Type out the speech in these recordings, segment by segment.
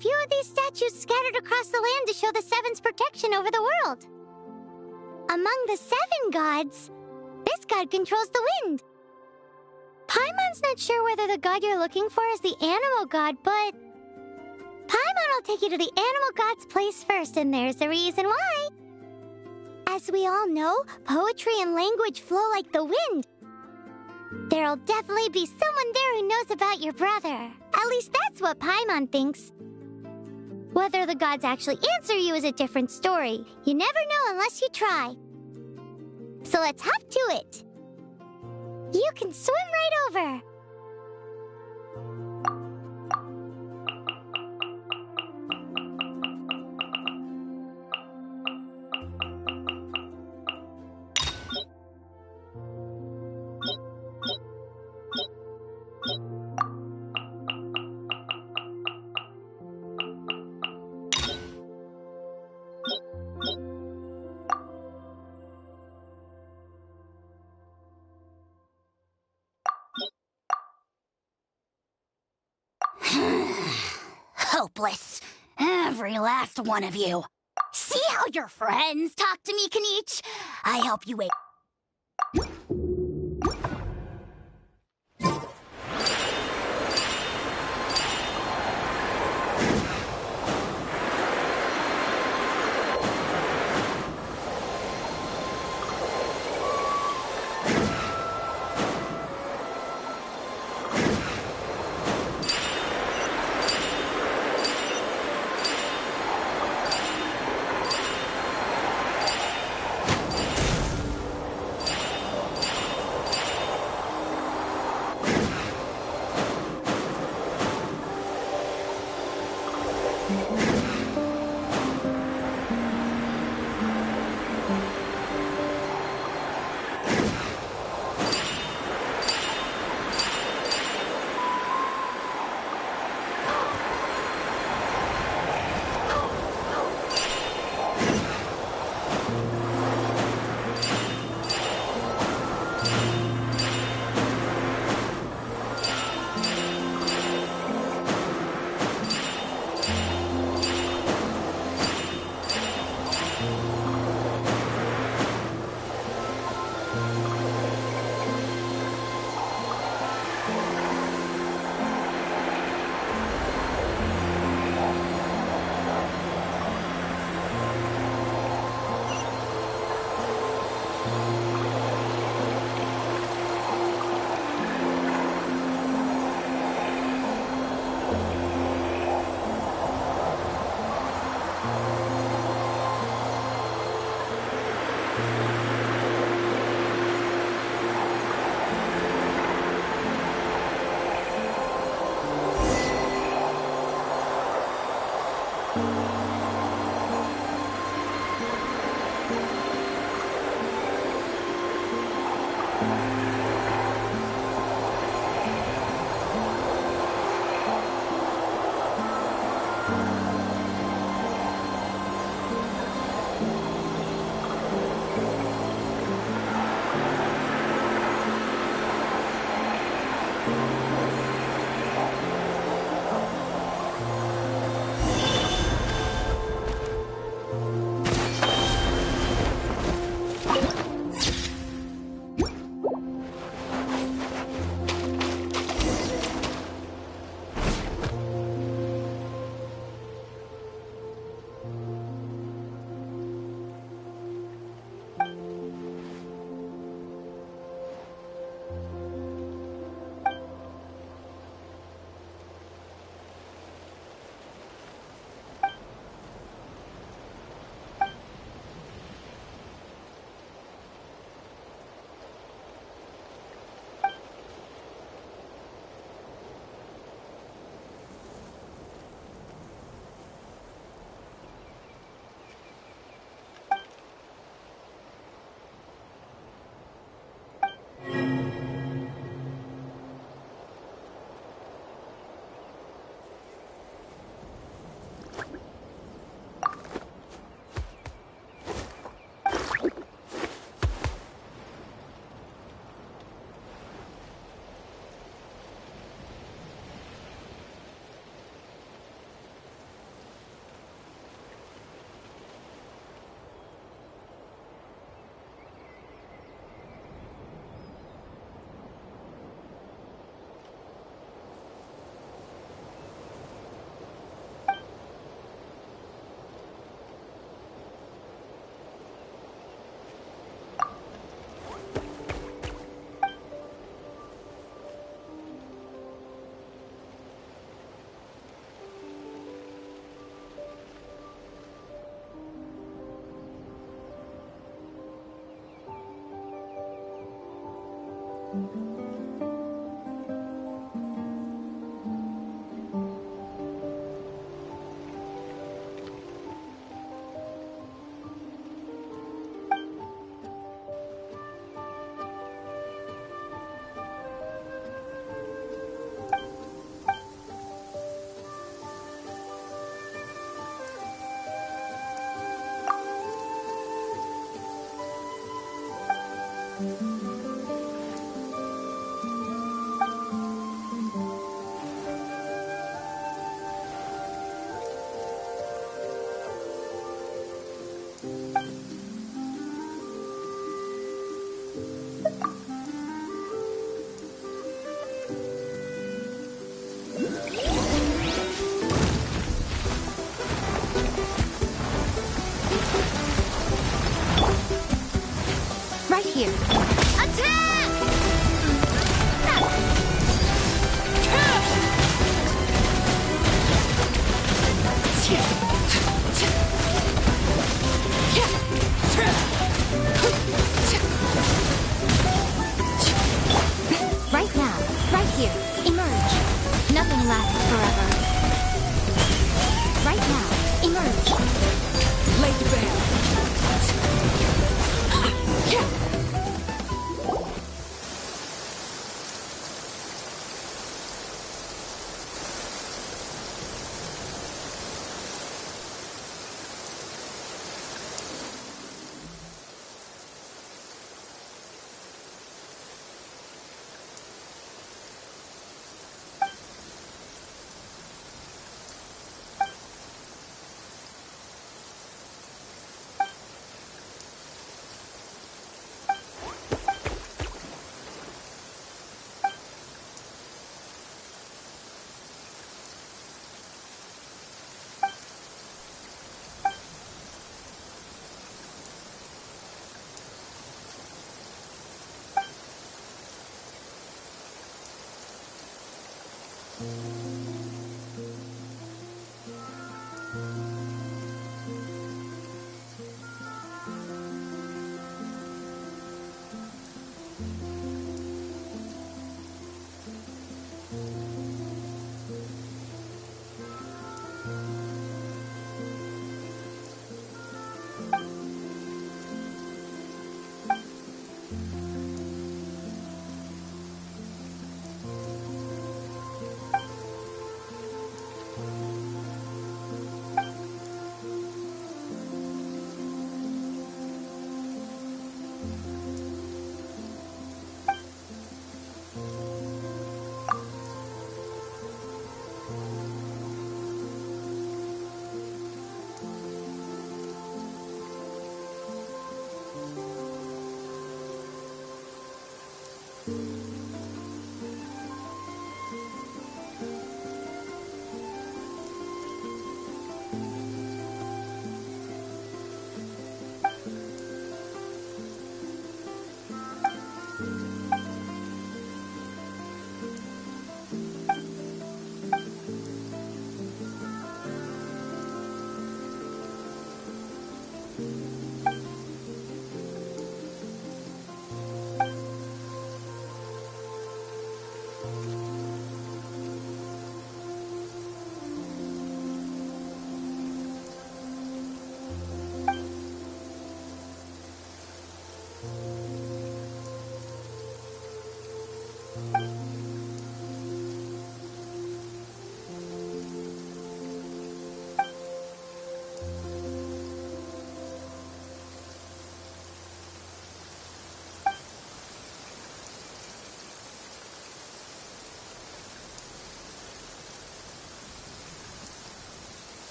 few of these statues scattered across the land to show the Seven's protection over the world. Among the 7 gods, this god controls the wind. Paimon's not sure whether the god you're looking for is the animal god, but Paimon will take you to the animal god's place first, and there's the reason why. As we all know, poetry and language flow like the wind. There'll definitely be someone there who knows about your brother. At least that's what Paimon thinks. Whether the gods actually answer you is a different story. You never know unless you try. So let's hop to it. You can swim right over. Hopeless. Every last one of you. See how your friends talk to me, Kaniche? I help you wait. Right here. Attack! Yeah.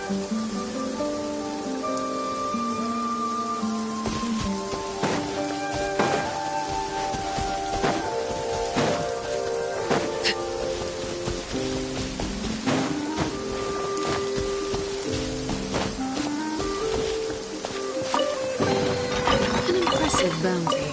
An impressive bounty.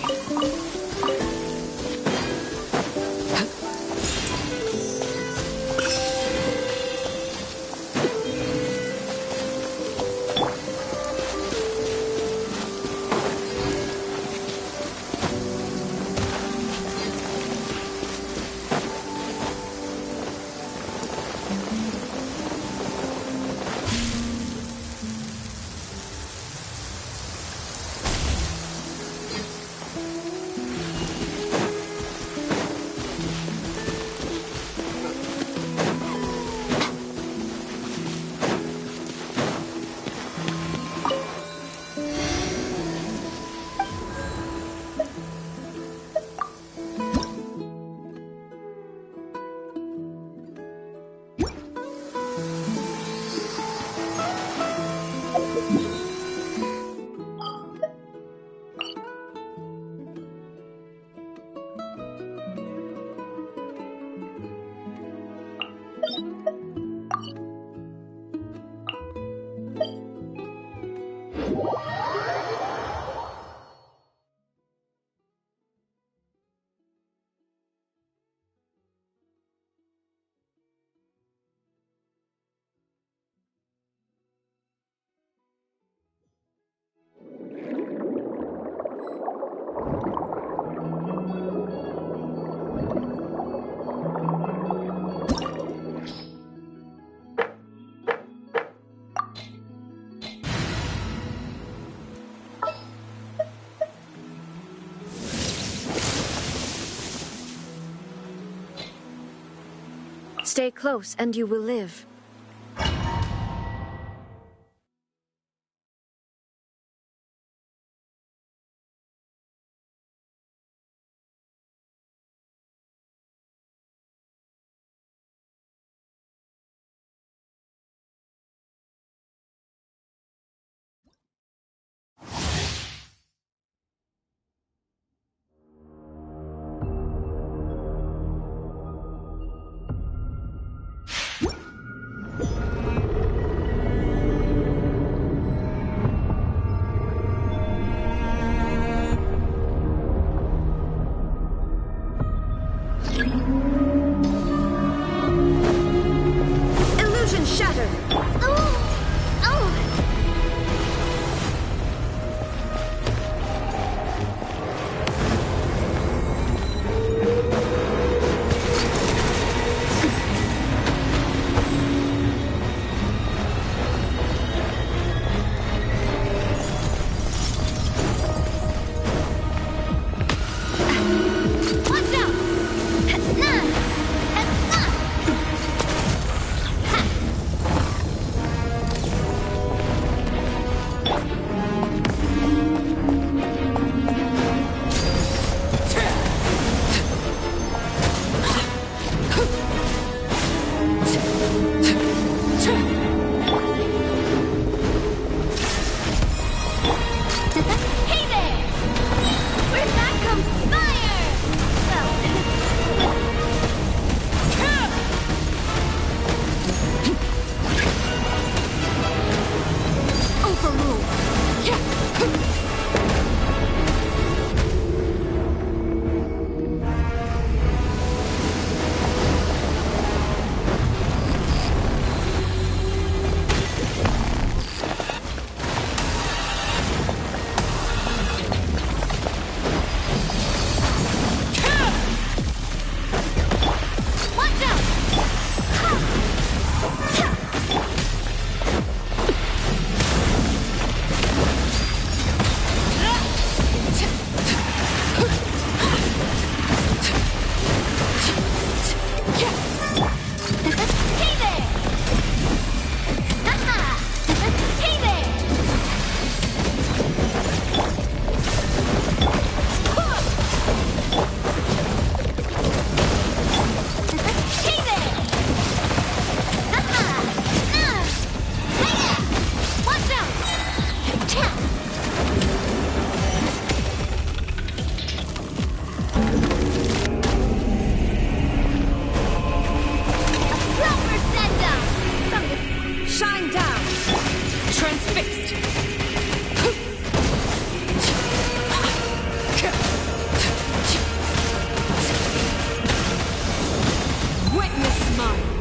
Stay close and you will live. Transfixed! Witness my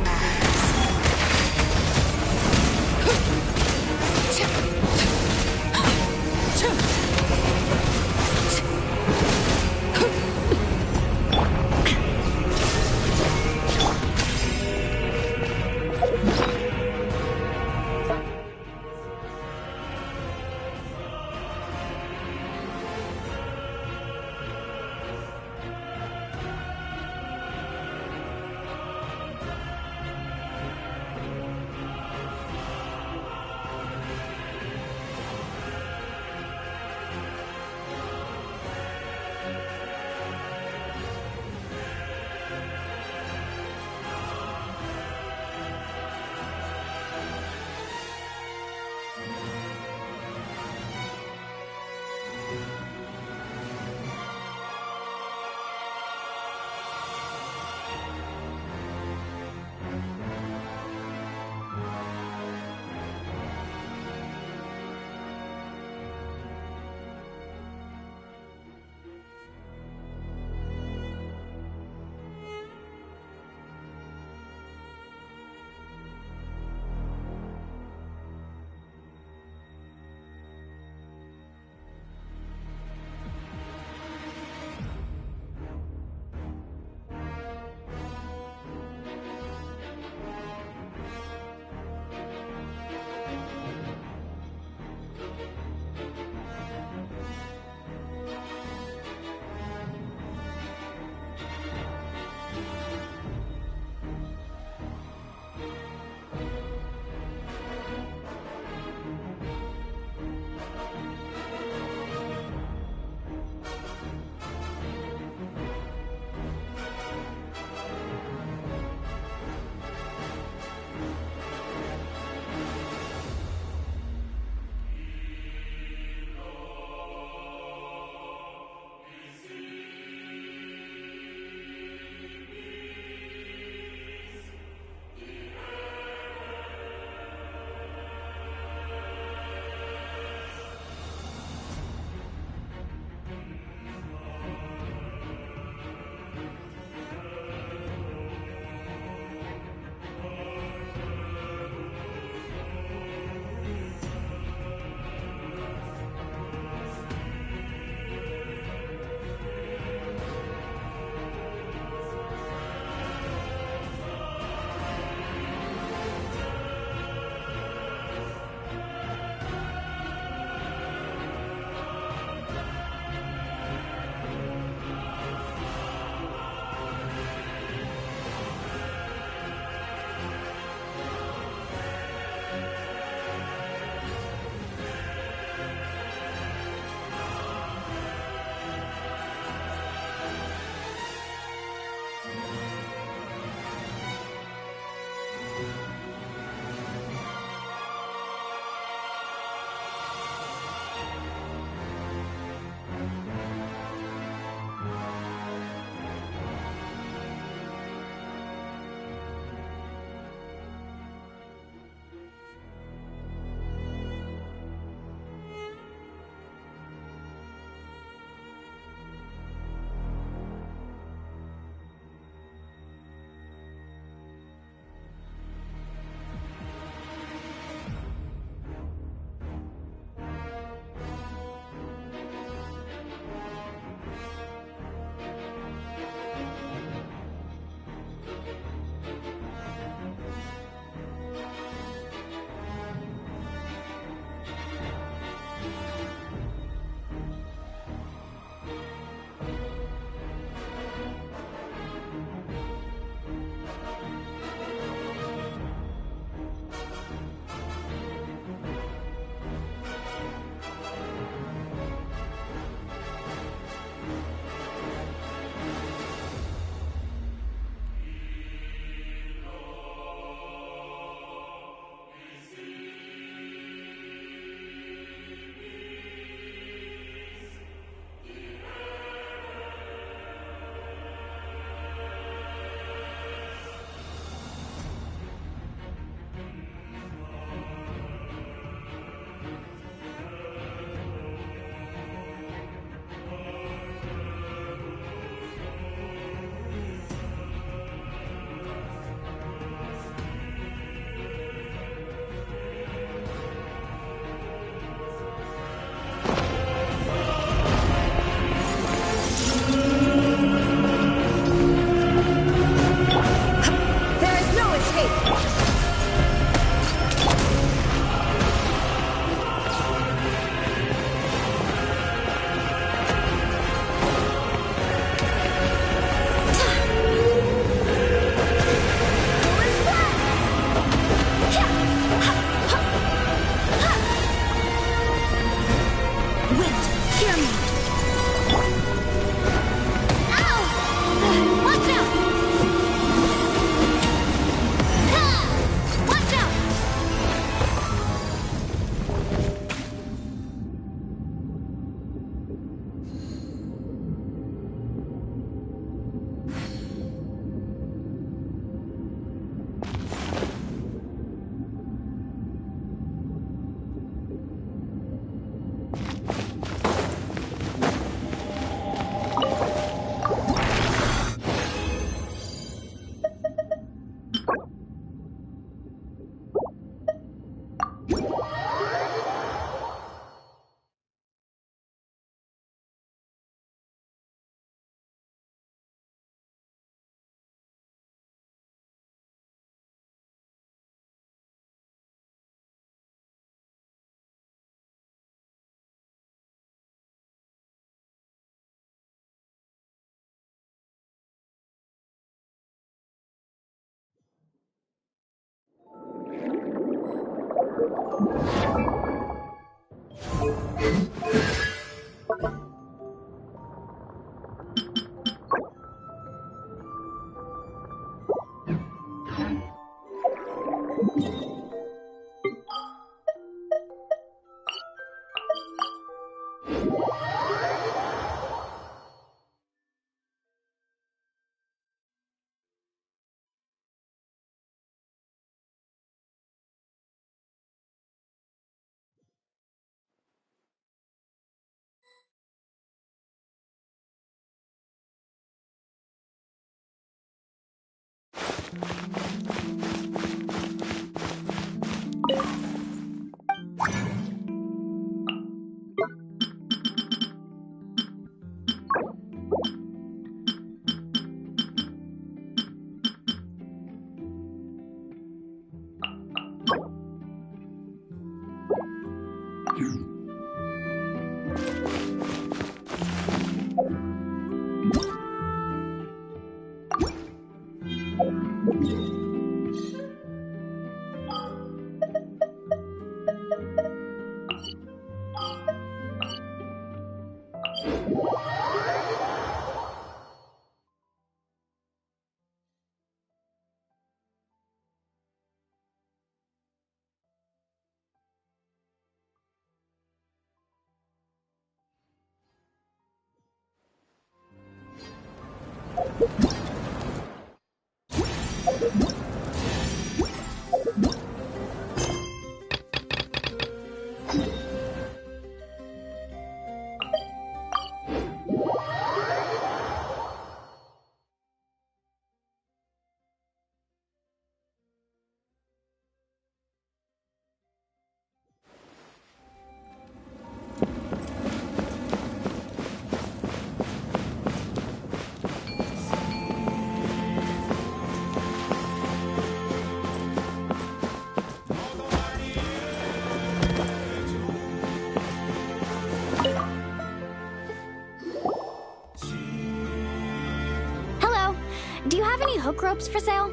Do you have any hook ropes for sale?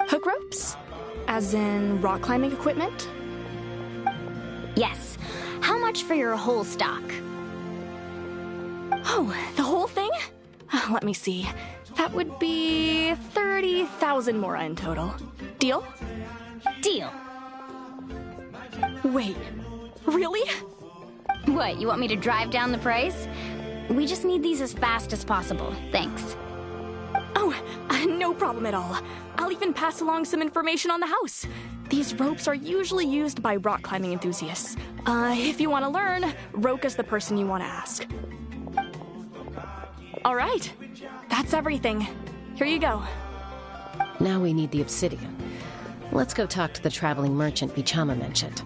Hook ropes? As in rock climbing equipment? Yes. How much for your whole stock? Oh, the whole thing? Let me see. That would be 30,000 mora in total. Deal? Deal. Wait, really? What, you want me to drive down the price? We just need these as fast as possible. Thanks. Oh, no problem at all. I'll even pass along some information on the house. These ropes are usually used by rock climbing enthusiasts. If you want to learn, Roka's the person you want to ask. All right, that's everything. Here you go. Now we need the obsidian. Let's go talk to the traveling merchant Vichama mentioned.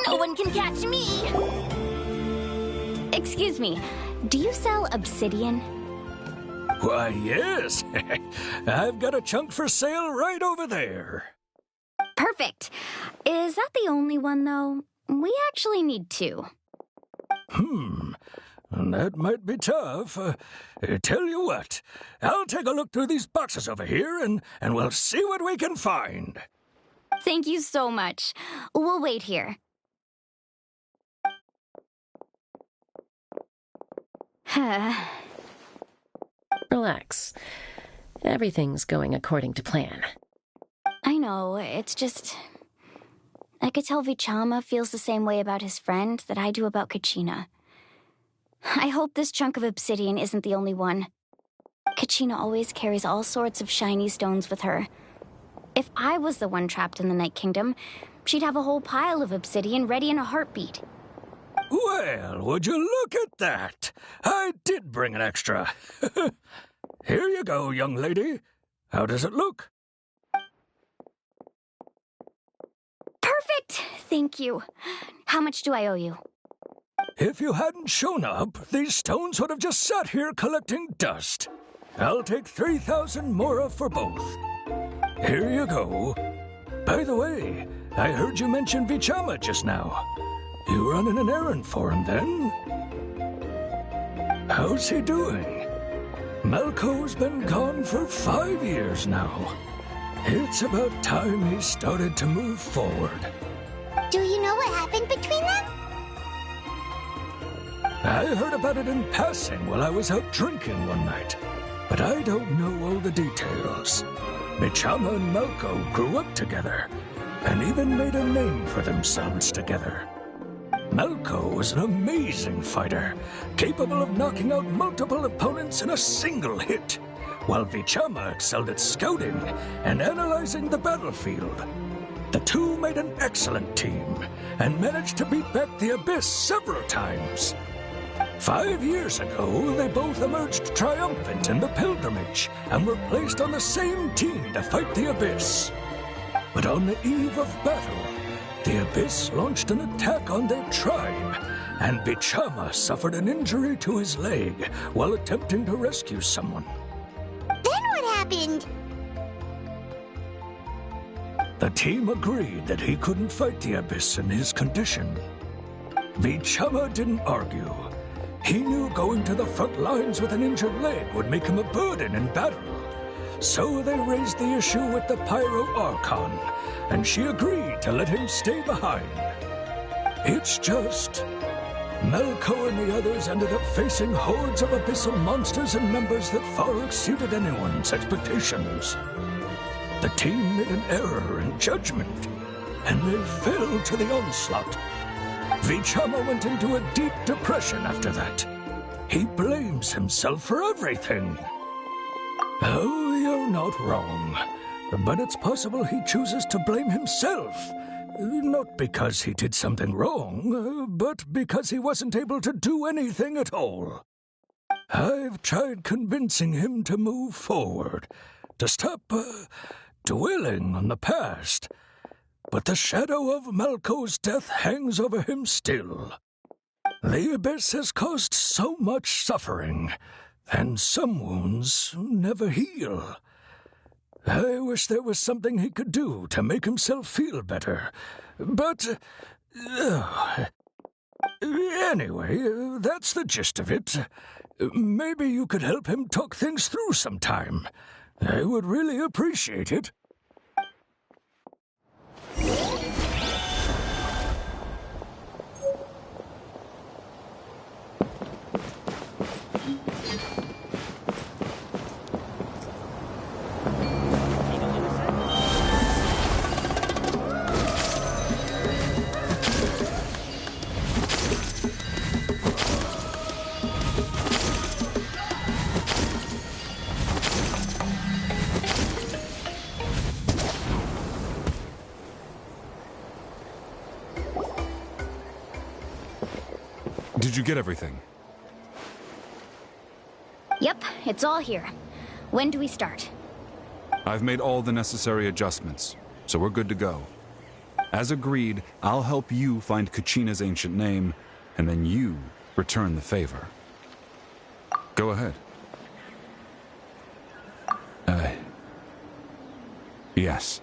No one can catch me! Excuse me, do you sell obsidian? Why, yes. I've got a chunk for sale right over there. Perfect. Is that the only one, though? We actually need two. That might be tough. Tell you what, I'll take a look through these boxes over here, and we'll see what we can find. Thank you so much. We'll wait here. Relax. Everything's going according to plan. I know, it's just... I could tell Vichama feels the same way about his friend that I do about Kachina. I hope this chunk of obsidian isn't the only one. Kachina always carries all sorts of shiny stones with her. If I was the one trapped in the Night Kingdom, she'd have a whole pile of obsidian ready in a heartbeat. Well, would you look at that? I did bring an extra. Here you go, young lady. How does it look? Perfect! Thank you. How much do I owe you? If you hadn't shown up, these stones would have just sat here collecting dust. I'll take 3,000 mora for both. Here you go. By the way, I heard you mention Vichama just now. You running an errand for him, then? How's he doing? Malco's been gone for 5 years now. It's about time he started to move forward. Do you know what happened between them? I heard about it in passing while I was out drinking one night, but I don't know all the details. Bichama and Malco grew up together, and even made a name for themselves together. Malco was an amazing fighter, capable of knocking out multiple opponents in a single hit, while Bichama excelled at scouting and analyzing the battlefield. The two made an excellent team, and managed to beat back the Abyss several times. 5 years ago, they both emerged triumphant in the pilgrimage, and were placed on the same team to fight the Abyss. But on the eve of battle, the Abyss launched an attack on their tribe, and Bichama suffered an injury to his leg while attempting to rescue someone. Then what happened? The team agreed that he couldn't fight the Abyss in his condition. Bichama didn't argue. He knew going to the front lines with an injured leg would make him a burden in battle. So they raised the issue with the Pyro Archon, and she agreed to let him stay behind. It's just, Malco and the others ended up facing hordes of abyssal monsters and numbers that far exceeded anyone's expectations. The team made an error in judgment, and they fell to the onslaught. Bichama went into a deep depression after that. He blames himself for everything. Oh, you're not wrong. But it's possible he chooses to blame himself. Not because he did something wrong, but because he wasn't able to do anything at all. I've tried convincing him to move forward, to stop dwelling on the past. But the shadow of Malco's death hangs over him still. The Abyss has caused so much suffering, and some wounds never heal. I wish there was something he could do to make himself feel better. But, anyway, that's the gist of it. Maybe you could help him talk things through sometime. I would really appreciate it. Did you get everything? Yep, it's all here. When do we start? I've made all the necessary adjustments, so we're good to go. As agreed, I'll help you find Kachina's ancient name, and then you return the favor. Go ahead. Yes.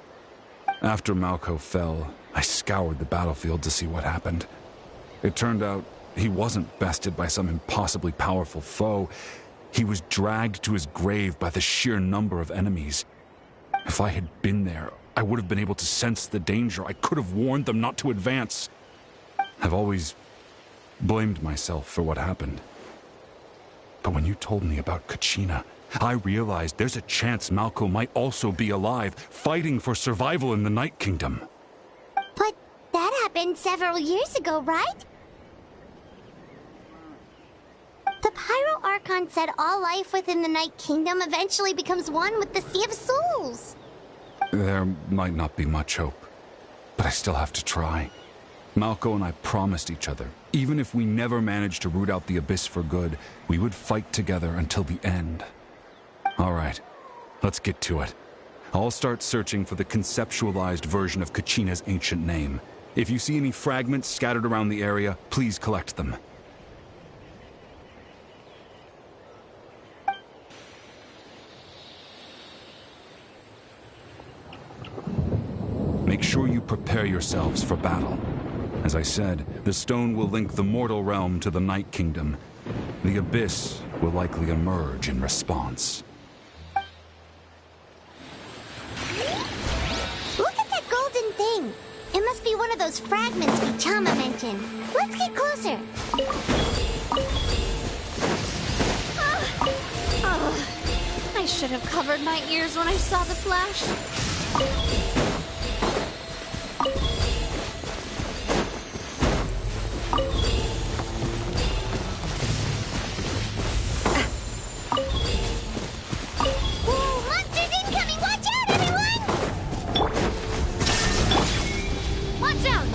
After Malco fell, I scoured the battlefield to see what happened. It turned out he wasn't bested by some impossibly powerful foe. He was dragged to his grave by the sheer number of enemies. If I had been there, I would have been able to sense the danger. I could have warned them not to advance. I've always blamed myself for what happened. But when you told me about Kachina, I realized there's a chance Malco might also be alive, fighting for survival in the Night Kingdom. But that happened several years ago, right? The Pyro Archon said all life within the Night Kingdom eventually becomes one with the Sea of Souls. There might not be much hope, but I still have to try. Malco and I promised each other, even if we never managed to root out the Abyss for good, we would fight together until the end. All right, let's get to it. I'll start searching for the conceptualized version of Kachina's ancient name. If you see any fragments scattered around the area, please collect them. Make sure you prepare yourselves for battle. As I said, the stone will link the mortal realm to the Night Kingdom. The Abyss will likely emerge in response. Look at that golden thing. It must be one of those fragments Vichama mentioned. Let's get closer. I should have covered my ears when I saw the flash. Whoa, monsters incoming! Watch out, everyone! Watch out!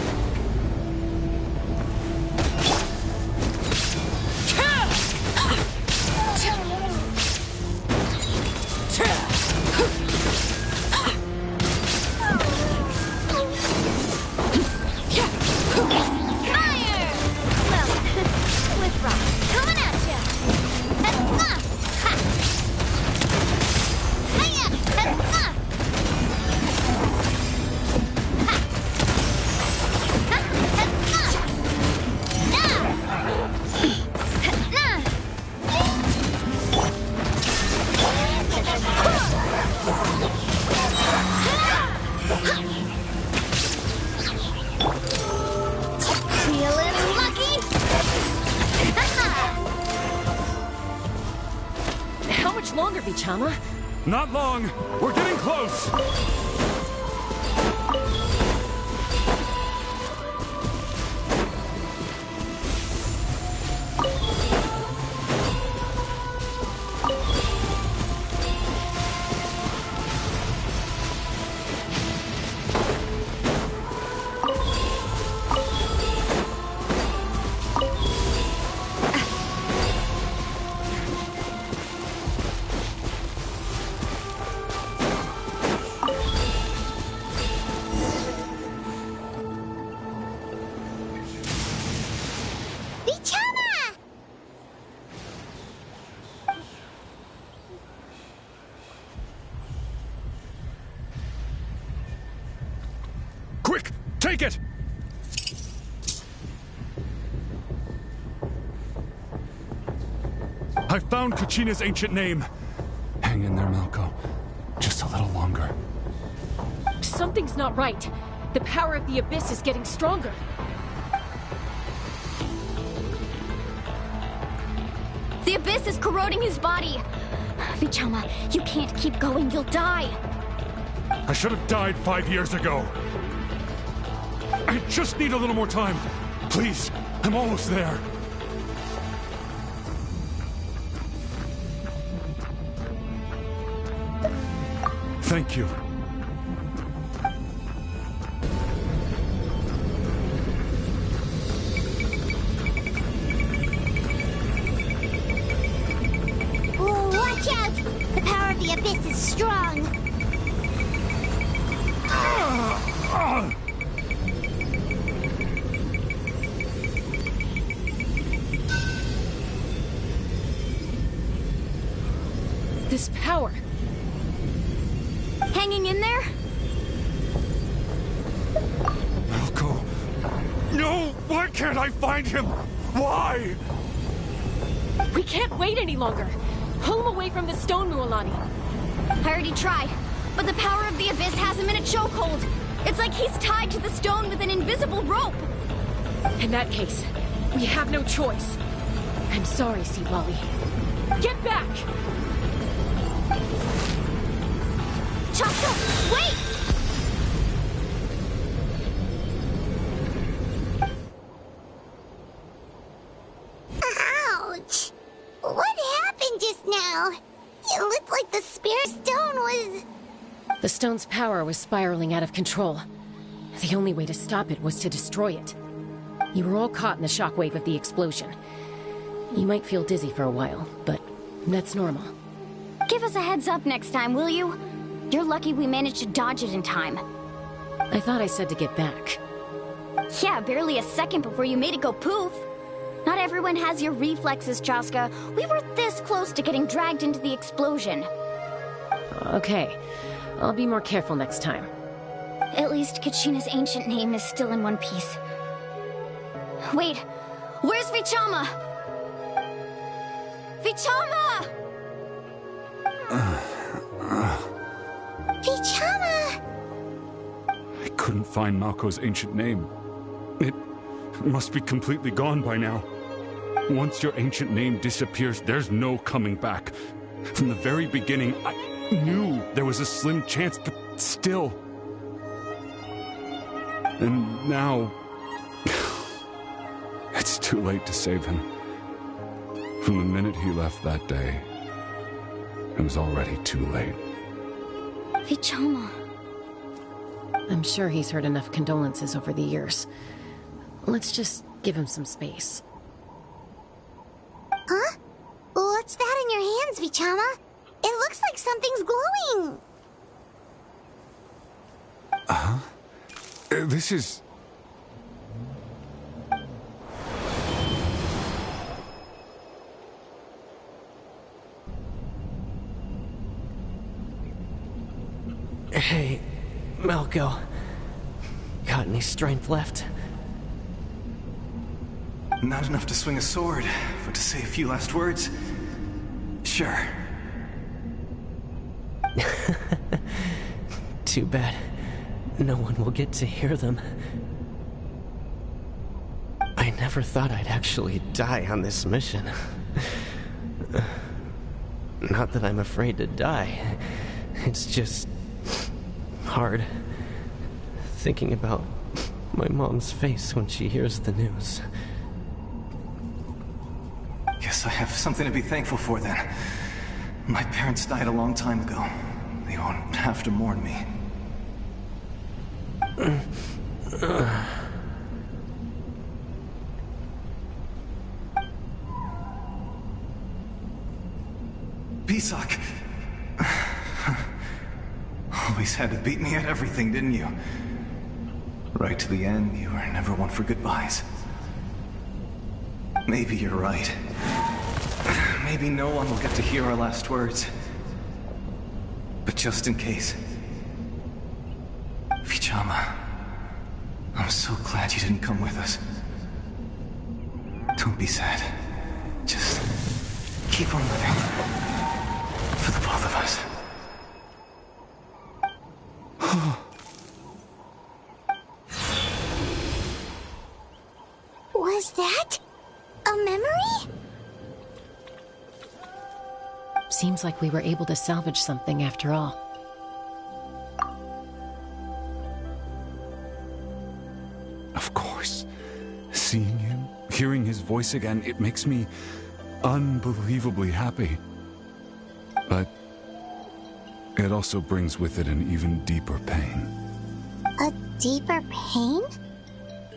Fire! Well, with rock. Coming at ya! Ha! Hiya! Ha! Feeling lucky? How much longer, Vichama? Not long! We're getting close! Vichama! Quick! Take it! I found Kachina's ancient name. Hang in there, Malko. Just a little longer. Something's not right. The power of the Abyss is getting stronger. The Abyss is corroding his body. Vichama, you can't keep going. You'll die. I should have died 5 years ago. I just need a little more time. Please, I'm almost there. Thank you. Whoa, watch out! The power of the Abyss is strong. This power. Hanging in there? Malko. No! Why can't I find him? Why? We can't wait any longer. Pull him away from the stone, Mualani. I already tried, but the power of the Abyss has him in a chokehold. It's like he's tied to the stone with an invisible rope. In that case, we have no choice. I'm sorry, Sea Wally. Get back! Chaska, wait! Ouch! What happened just now? It looked like the spirit stone was... The stone's power was spiraling out of control. The only way to stop it was to destroy it. You were all caught in the shockwave of the explosion. You might feel dizzy for a while, but that's normal. Give us a heads up next time, will you? You're lucky we managed to dodge it in time. I thought I said to get back. Yeah, barely a second before you made it go poof. Not everyone has your reflexes, Chaska. We were this close to getting dragged into the explosion. Okay, I'll be more careful next time. At least Kachina's ancient name is still in one piece. Wait, where's Vichama? Vichama! Vichama! I couldn't find Malko's ancient name. It must be completely gone by now. Once your ancient name disappears, there's no coming back. From the very beginning, I knew there was a slim chance, but still. And now... it's too late to save him. From the minute he left that day, it was already too late. Vichama. I'm sure he's heard enough condolences over the years. Let's just give him some space. Huh? What's that in your hands, Vichama? It looks like something's glowing. This is... Hey, Malko. Got any strength left? Not enough to swing a sword, but to say a few last words? Sure. Too bad. No one will get to hear them. I never thought I'd actually die on this mission. Not that I'm afraid to die. It's just... hard. Thinking about my mom's face when she hears the news. Guess I have something to be thankful for then. My parents died a long time ago. They won't have to mourn me. Pisak! Always had to beat me at everything, didn't you? Right to the end, you were never one for goodbyes. Maybe you're right. Maybe no one will get to hear our last words. But just in case... Vichama, I'm so glad you didn't come with us. Don't be sad. Just keep on living. For the both of us. Was that a memory? Seems like we were able to salvage something after all. Of course. Seeing him, hearing his voice again, it makes me unbelievably happy. But it also brings with it an even deeper pain. A deeper pain?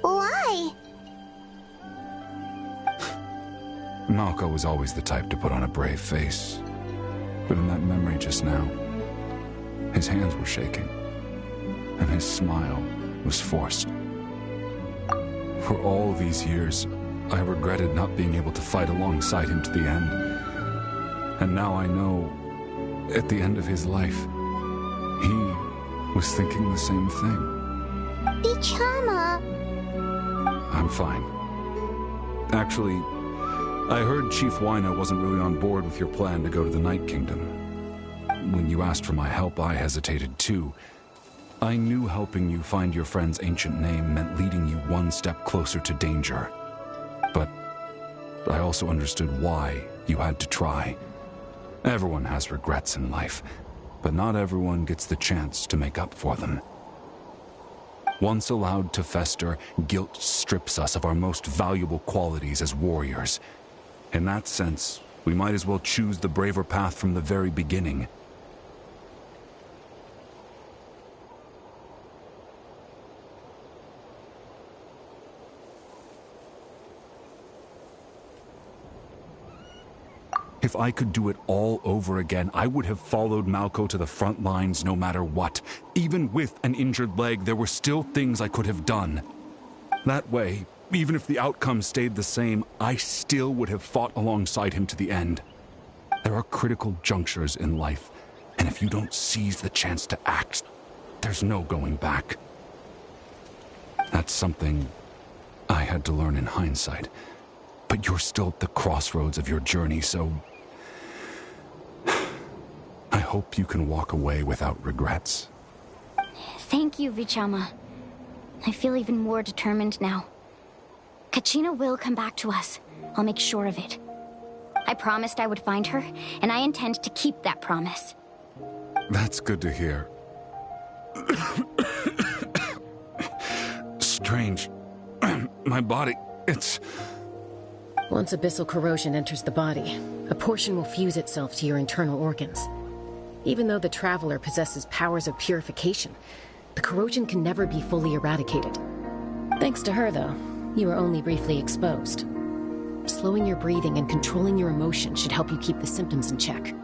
Why? Malko was always the type to put on a brave face. But in that memory just now, his hands were shaking, and his smile was forced. For all these years, I regretted not being able to fight alongside him to the end. And now I know, at the end of his life, he was thinking the same thing. Vichama. I'm fine. Actually, I heard Chief Wina wasn't really on board with your plan to go to the Night Kingdom. When you asked for my help, I hesitated too. I knew helping you find your friend's ancient name meant leading you one step closer to danger. But I also understood why you had to try. Everyone has regrets in life, but not everyone gets the chance to make up for them. Once allowed to fester, guilt strips us of our most valuable qualities as warriors. In that sense, we might as well choose the braver path from the very beginning. If I could do it all over again, I would have followed Malko to the front lines no matter what. Even with an injured leg, there were still things I could have done. That way, even if the outcome stayed the same, I still would have fought alongside him to the end. There are critical junctures in life, and if you don't seize the chance to act, there's no going back. That's something I had to learn in hindsight. But you're still at the crossroads of your journey, so hope you can walk away without regrets. Thank you, Vichama. I feel even more determined now. Kachina will come back to us. I'll make sure of it. I promised I would find her, and I intend to keep that promise. That's good to hear. Strange. My body, it's... Once abyssal corrosion enters the body, a portion will fuse itself to your internal organs. Even though the Traveler possesses powers of purification, the corrosion can never be fully eradicated. Thanks to her, though, you are only briefly exposed. Slowing your breathing and controlling your emotion should help you keep the symptoms in check.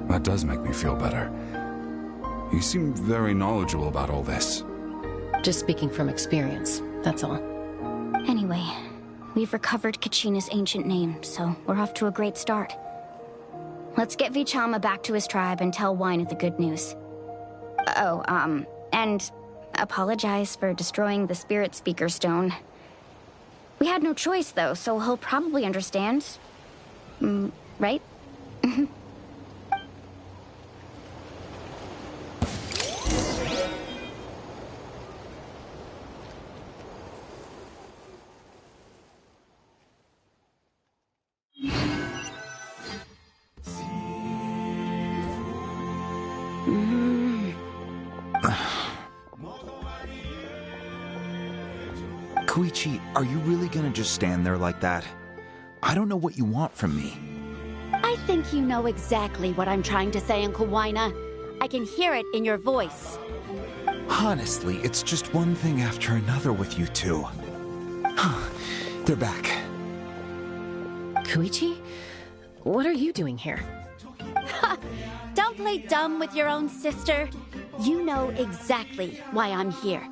That does make me feel better. You seem very knowledgeable about all this. Just speaking from experience, that's all. Anyway, we've recovered Kachina's ancient name, so we're off to a great start. Let's get Vichama back to his tribe and tell Wine the good news. And apologize for destroying the Spirit Speaker Stone. We had no choice, though, so he'll probably understand. Right? Koichi, are you really gonna just stand there like that? I don't know what you want from me. I think you know exactly what I'm trying to say, Uncle Waina. I can hear it in your voice. Honestly, it's just one thing after another with you two. They're back. Koichi? What are you doing here? Don't play dumb with your own sister. You know exactly why I'm here.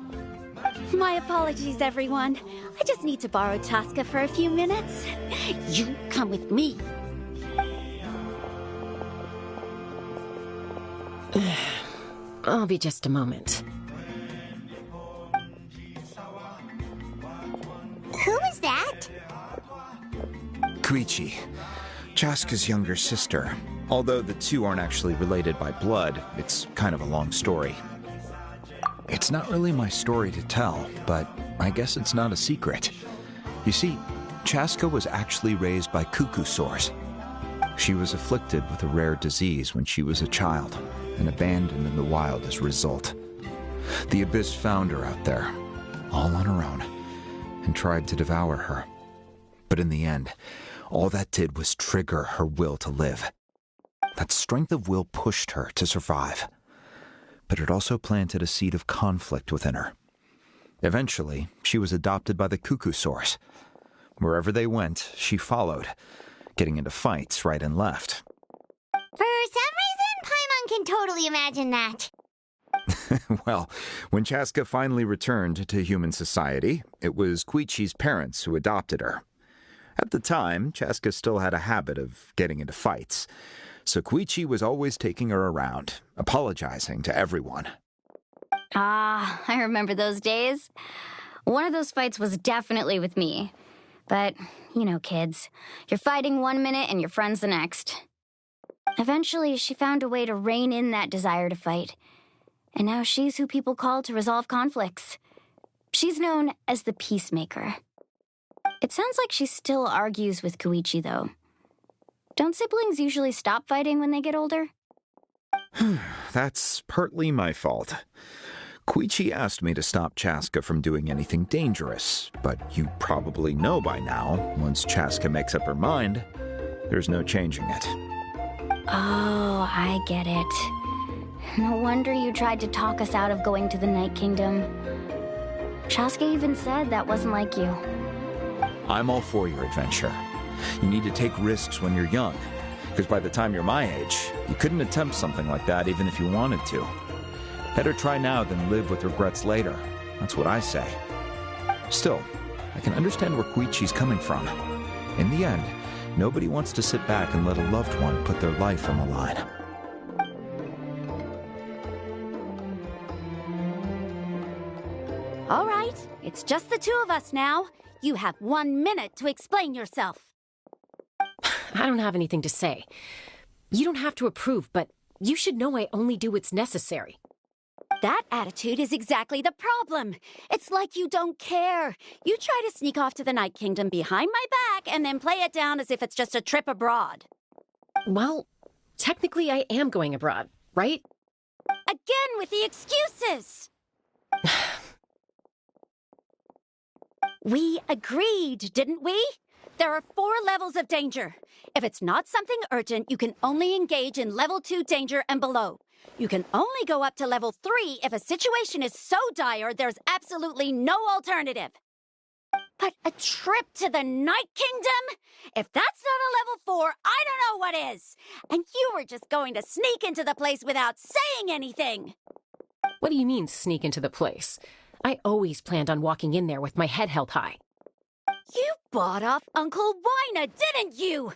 My apologies, everyone. I just need to borrow Chaska for a few minutes. You come with me. I'll be just a moment. Who is that? Koichi, Chaska's younger sister. Although the two aren't actually related by blood, it's kind of a long story. It's not really my story to tell, but I guess it's not a secret. You see, Chaska was actually raised by cuckoo sores. She was afflicted with a rare disease when she was a child, and abandoned in the wild as a result. The Abyss found her out there, all on her own, and tried to devour her. But in the end, all that did was trigger her will to live. That strength of will pushed her to survive. But it also planted a seed of conflict within her. Eventually, she was adopted by the cuckoo source. Wherever they went, she followed, getting into fights right and left. For some reason, Paimon can totally imagine that. Well, when Chaska finally returned to human society, it was Koichi's parents who adopted her. At the time, Chaska still had a habit of getting into fights, so Koichi was always taking her around, apologizing to everyone. Ah, I remember those days. One of those fights was definitely with me. But, you know, kids, you're fighting one minute and your friend's the next. Eventually, she found a way to rein in that desire to fight. And now she's who people call to resolve conflicts. She's known as the Peacemaker. It sounds like she still argues with Koichi, though. Don't siblings usually stop fighting when they get older? That's partly my fault. Koichi asked me to stop Chaska from doing anything dangerous, but you probably know by now, once Chaska makes up her mind, there's no changing it. Oh, I get it. No wonder you tried to talk us out of going to the Night Kingdom. Chaska even said that wasn't like you. I'm all for your adventure. You need to take risks when you're young, because by the time you're my age, you couldn't attempt something like that even if you wanted to. Better try now than live with regrets later. That's what I say. Still, I can understand where Koichi's coming from. In the end, nobody wants to sit back and let a loved one put their life on the line. All right, it's just the two of us now. You have 1 minute to explain yourself. I don't have anything to say. You don't have to approve, but you should know I only do what's necessary. That attitude is exactly the problem. It's like you don't care. You try to sneak off to the Night Kingdom behind my back and then play it down as if it's just a trip abroad. Well, technically I am going abroad, right? Again with the excuses! We agreed, didn't we? There are 4 levels of danger. If it's not something urgent, you can only engage in level 2 danger and below. You can only go up to level 3 if a situation is so dire there's absolutely no alternative. But a trip to the Night Kingdom? If that's not a level 4, I don't know what is. And you were just going to sneak into the place without saying anything. What do you mean, sneak into the place? I always planned on walking in there with my head held high. You bought off Uncle Wina, didn't you?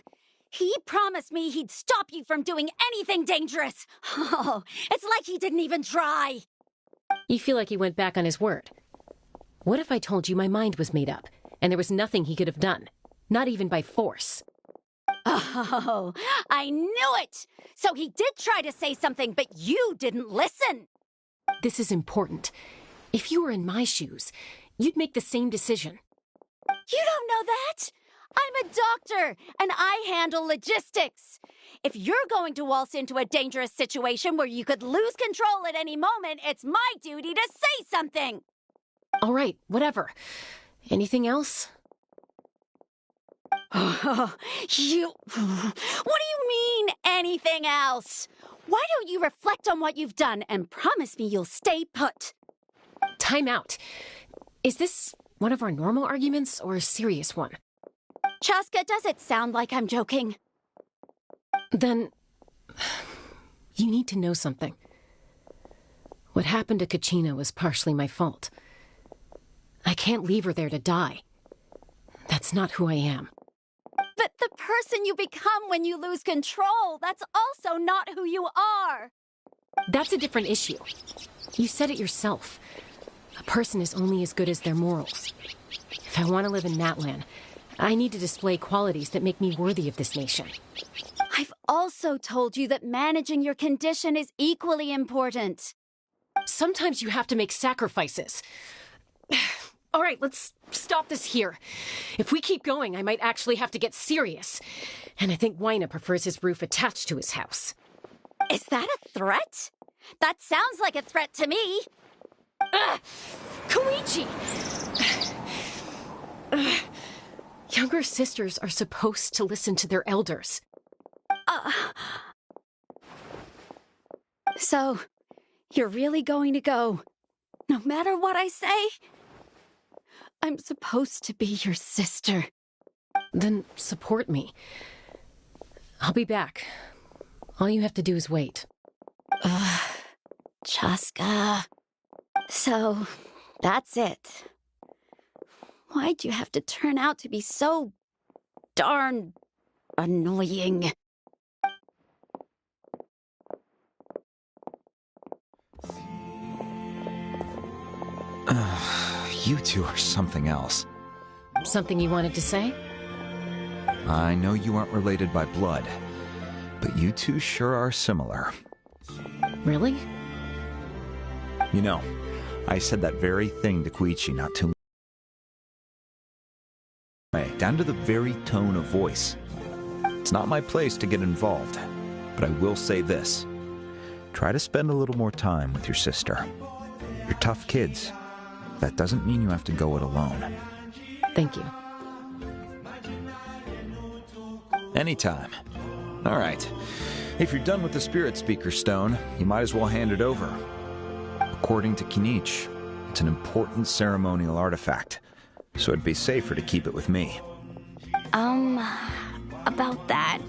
He promised me he'd stop you from doing anything dangerous. Oh, it's like he didn't even try. You feel like he went back on his word. What if I told you my mind was made up, and there was nothing he could have done? Not even by force. Oh, I knew it! So he did try to say something, but you didn't listen. This is important. If you were in my shoes, you'd make the same decision. You don't know that? I'm a doctor, and I handle logistics. If you're going to waltz into a dangerous situation where you could lose control at any moment, it's my duty to say something. All right, whatever. Anything else? What do you mean, anything else? Why don't you reflect on what you've done and promise me you'll stay put? Time out. Is this one of our normal arguments or a serious one? Chaska, does it sound like I'm joking? Then, you need to know something. What happened to Kachina was partially my fault. I can't leave her there to die. That's not who I am. But the person you become when you lose control, that's also not who you are. That's a different issue. You said it yourself. A person is only as good as their morals. If I want to live in Natlan, I need to display qualities that make me worthy of this nation. I've also told you that managing your condition is equally important. Sometimes you have to make sacrifices. All right, let's stop this here. If we keep going, I might actually have to get serious. And I think Wina prefers his roof attached to his house. Is that a threat? That sounds like a threat to me. Koichi! Younger sisters are supposed to listen to their elders. So, you're really going to go, no matter what I say? I'm supposed to be your sister. Then support me. I'll be back. All you have to do is wait. Chaska. So, that's it. Why'd you have to turn out to be so darn annoying? You two are something else. Something you wanted to say? I know you aren't related by blood, but you two sure are similar. Really? You know, I said that very thing to Koichi not too long ago, down to the very tone of voice. It's not my place to get involved, but I will say this. Try to spend a little more time with your sister. You're tough kids. That doesn't mean you have to go it alone. Thank you. Anytime. All right. If you're done with the Spirit Speaker Stone, you might as well hand it over. According to Kinich, it's an important ceremonial artifact, so it'd be safer to keep it with me. About that.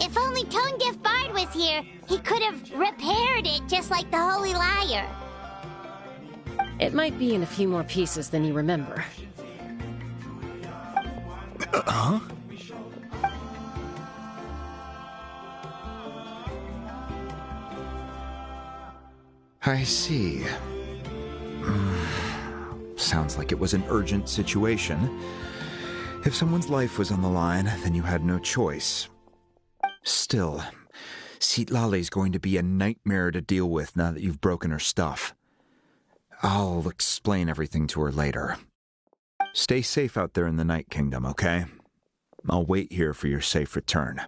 If only Tonegif Bard was here, he could have repaired it just like the Holy Liar. It might be in a few more pieces than you remember. Huh? I see. Sounds like it was an urgent situation. If someone's life was on the line, then you had no choice. Still, Citlali's going to be a nightmare to deal with now that you've broken her stuff. I'll explain everything to her later. Stay safe out there in the Night Kingdom, okay? I'll wait here for your safe return.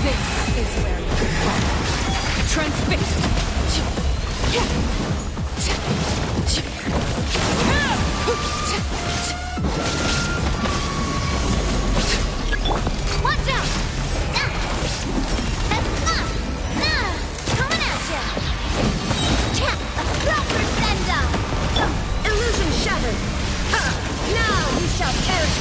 This is where you fall. Transfixed. Watch out! Coming at ya! Proper send-up! Illusion shattered! Now you shall perish!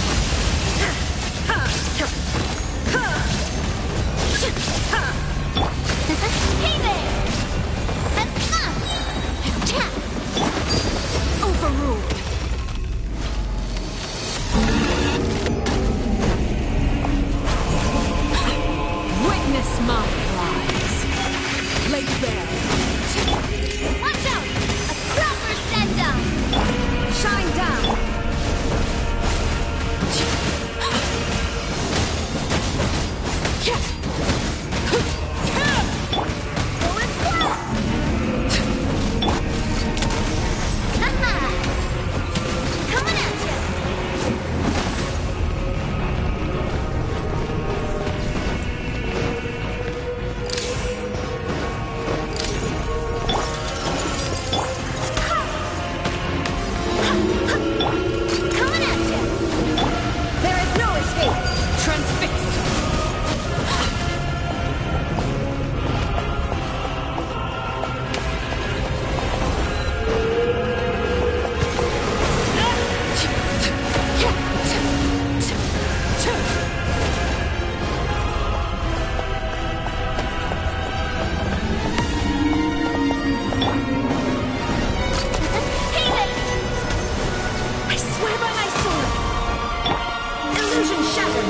Hey there! Overruled. Witness my rise. Lay bare. Watch out! A proper send-up! Shine down. Coming at ya! Coming at ya! There is no escape! Transfixed. Hey there! I swear by my sword. Illusion shattered!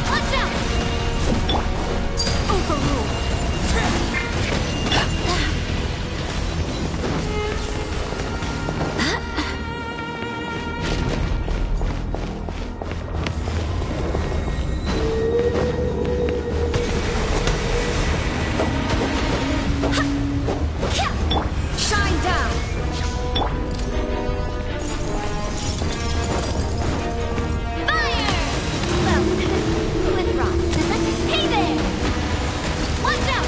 Watch out! Overruled. Shine down! Fire! Well, who is wrong? Hey there! Watch out!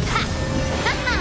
Ha! Ha-ha!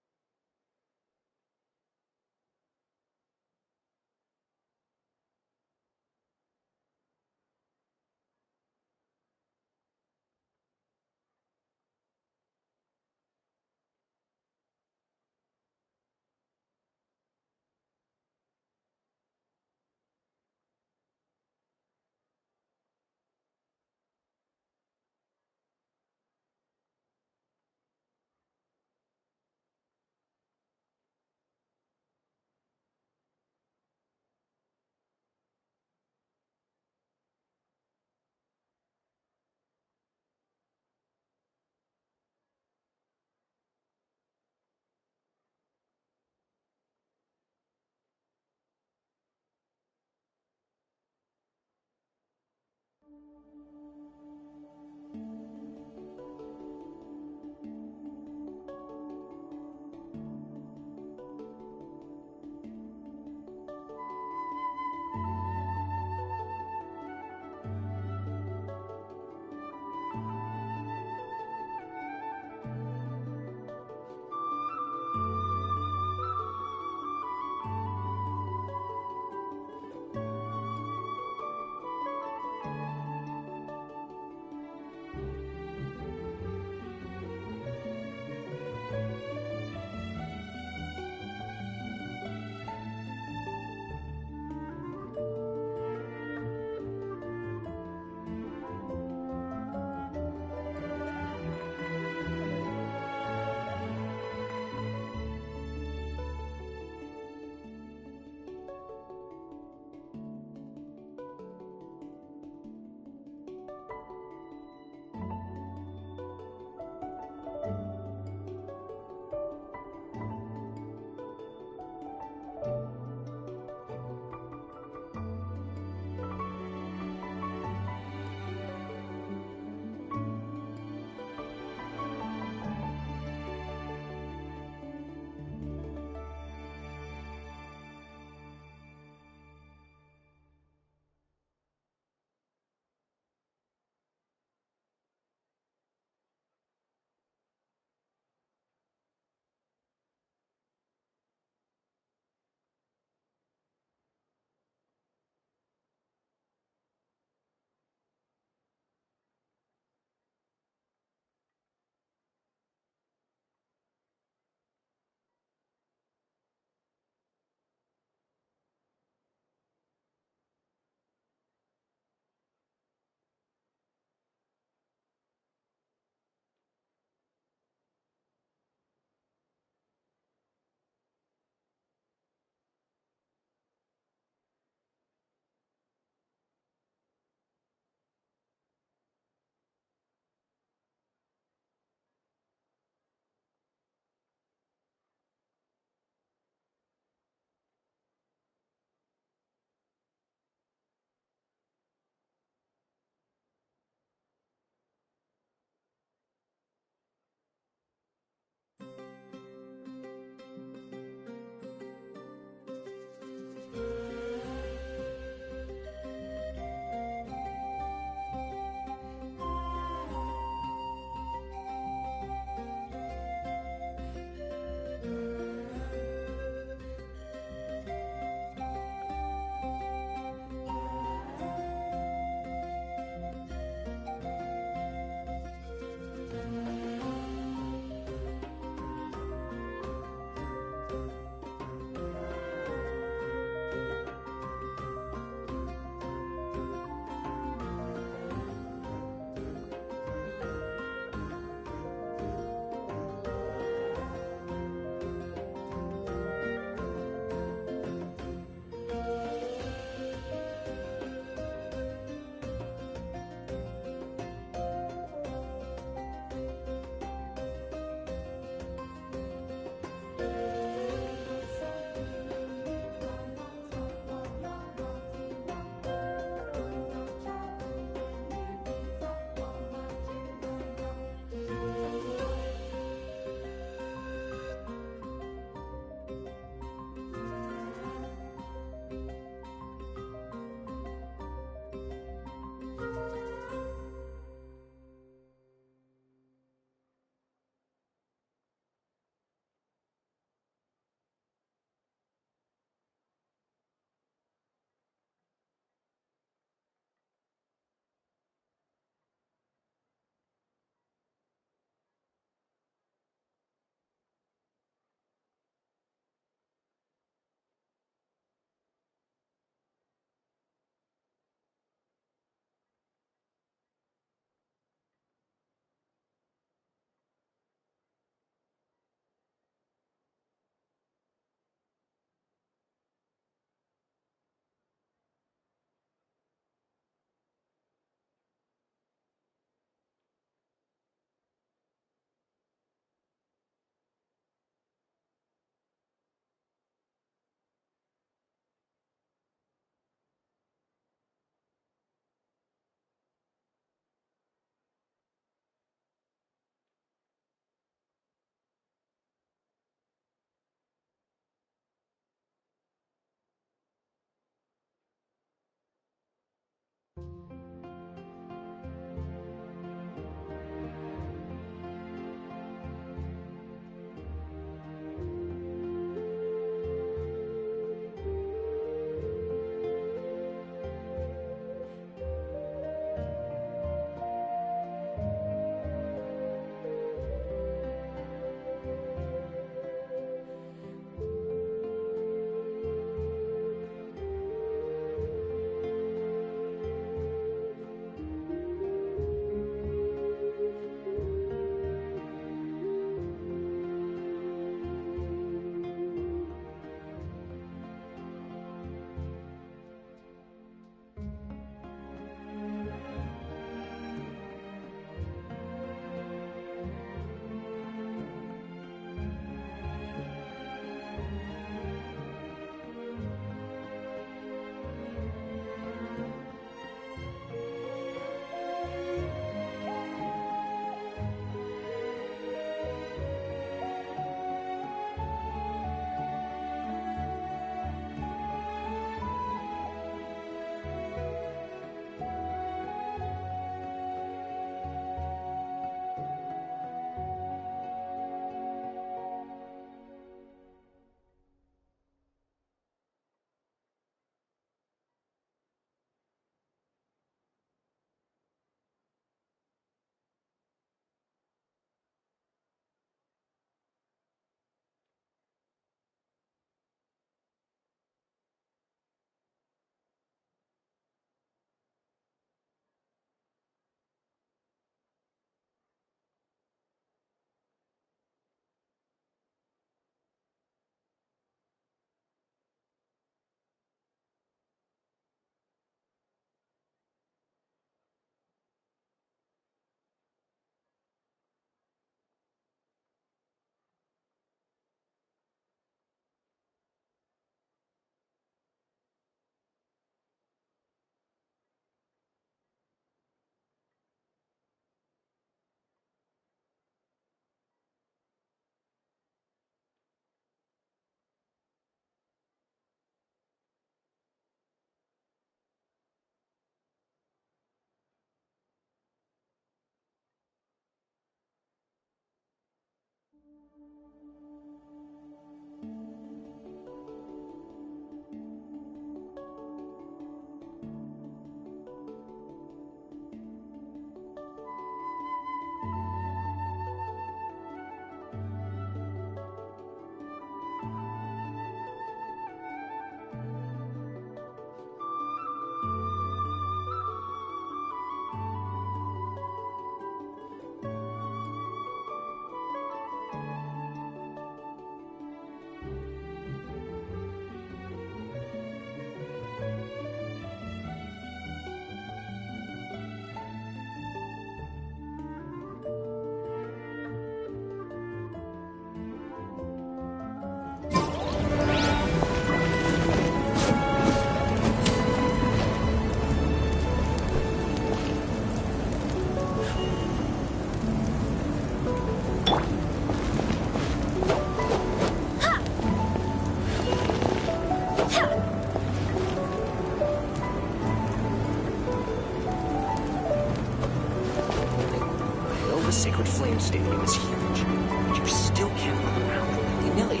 the Sacred Flame Stadium is huge, but you still can't run around willy-nilly.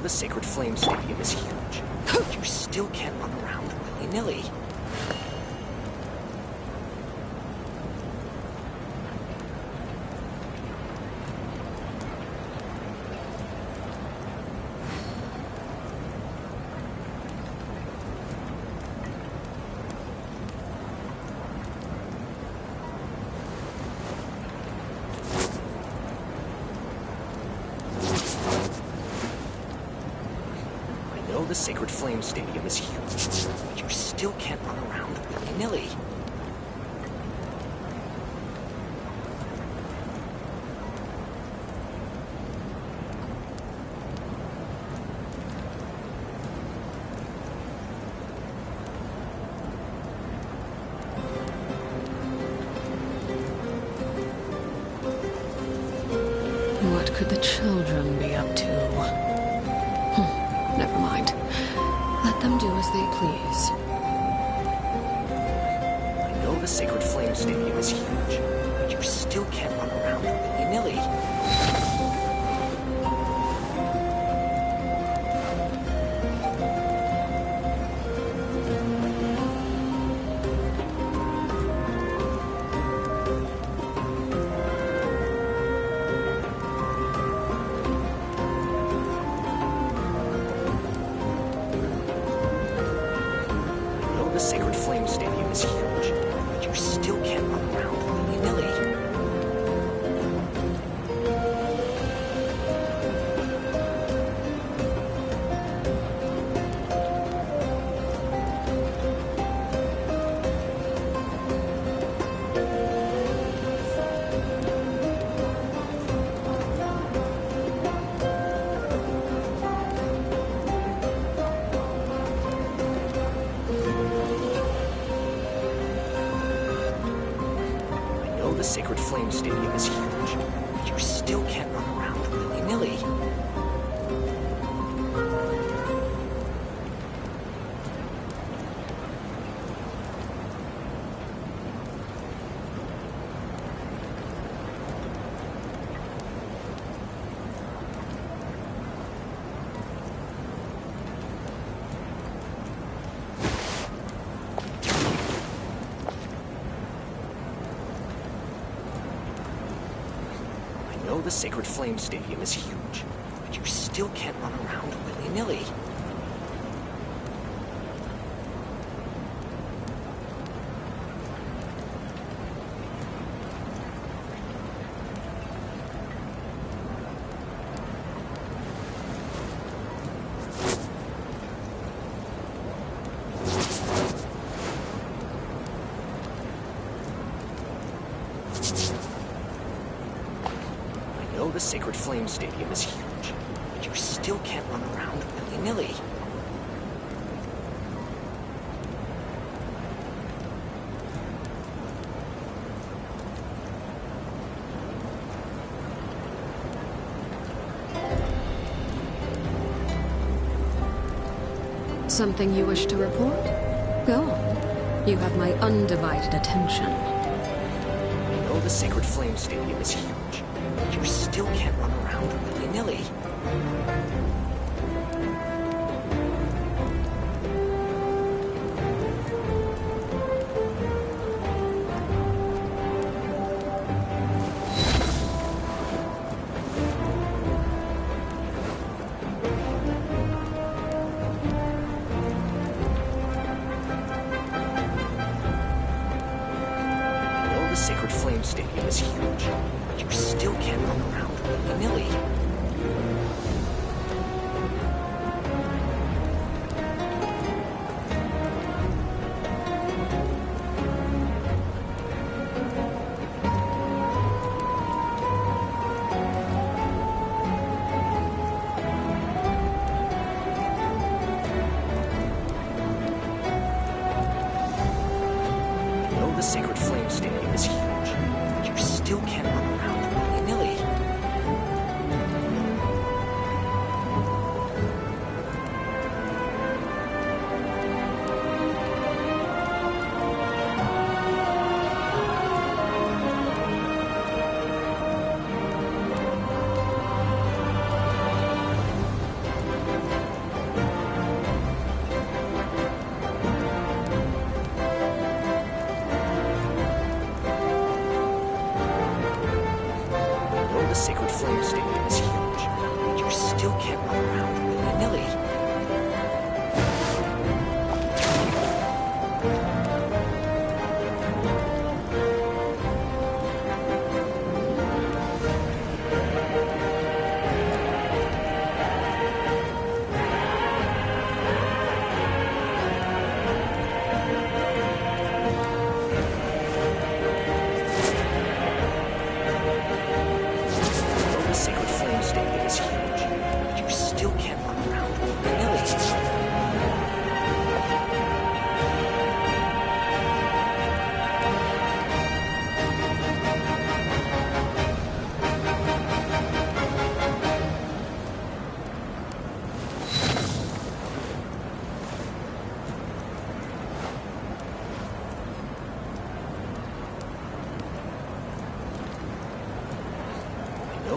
The Sacred Flame Stadium is huge, but you still can't run around willy-nilly. The Sacred Flame Stadium is huge, but you still can't run around willy-nilly. What could the children be up to? Never mind. Let them do as they please. I know the Sacred Flame Stadium is huge, but you still can't run around willy-nilly. The Sacred Flame Stadium is huge, but you still can't run around willy-nilly. The Sacred Flame Stadium is huge, but you still can't run around willy-nilly. The Sacred Flame Stadium is huge, but you still can't run around willy-nilly. The Sacred Flame Stadium is huge, but you still can't run around willy-nilly. Something you wish to report? Go on. You have my undivided attention. I know the Sacred Flame Stadium is huge, but you still can't run around willy-nilly. The Sacred Flame Stadium is huge, but you still can't run around willy-nilly.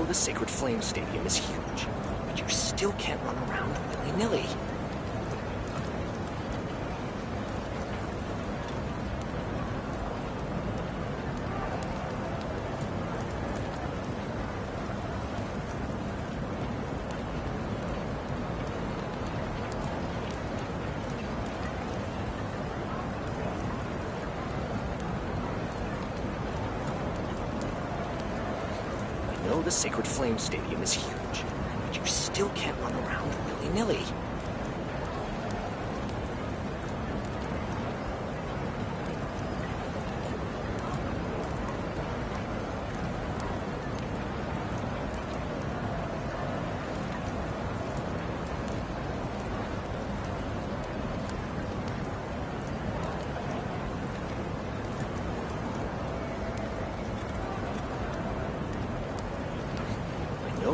the Sacred Flame Stadium is huge, but you still can't run around willy-nilly. The Sacred Flame Stadium is huge, but you still can't run around willy-nilly.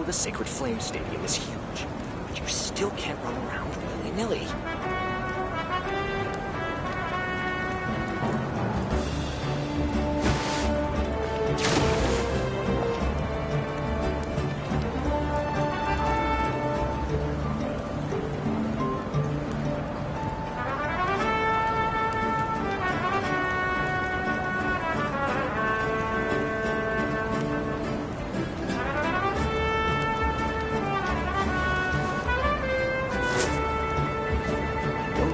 The Sacred Flame Stadium is huge, but you still can't run around willy-nilly.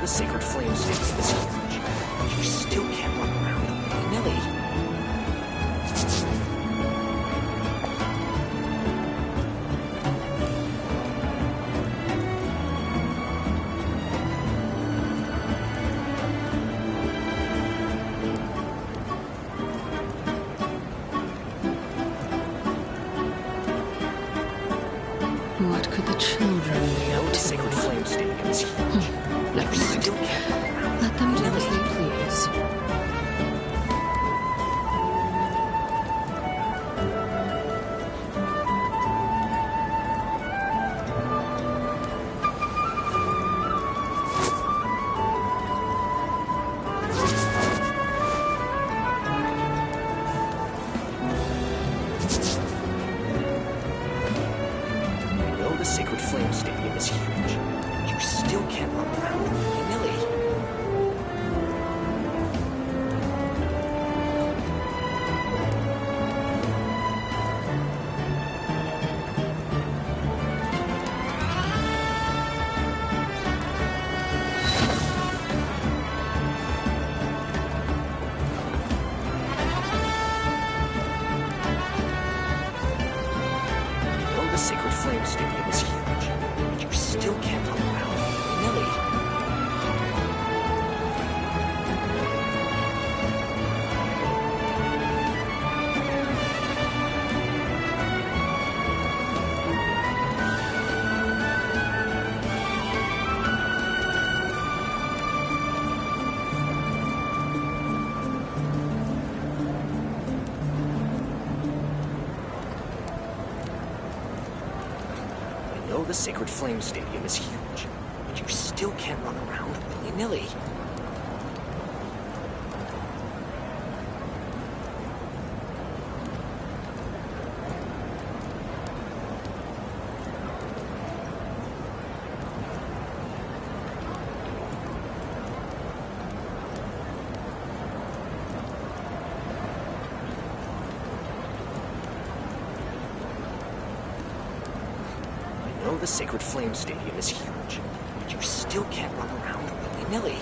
The Sacred Flame Stadium is huge, but you still can't run around willy-nilly. What could the children be up The to? Sacred Flame Stadium is huge. Never mind. Let them do as they please. The Sacred Flame Stadium is huge, but you still can't run around willy-nilly. The Sacred Flame Stadium is huge, but you still can't run around willy-nilly. The Sacred Flame Stadium is huge, but you still can't run around willy-nilly. The Sacred Flame Stadium is huge, but you still can't run around willy-nilly.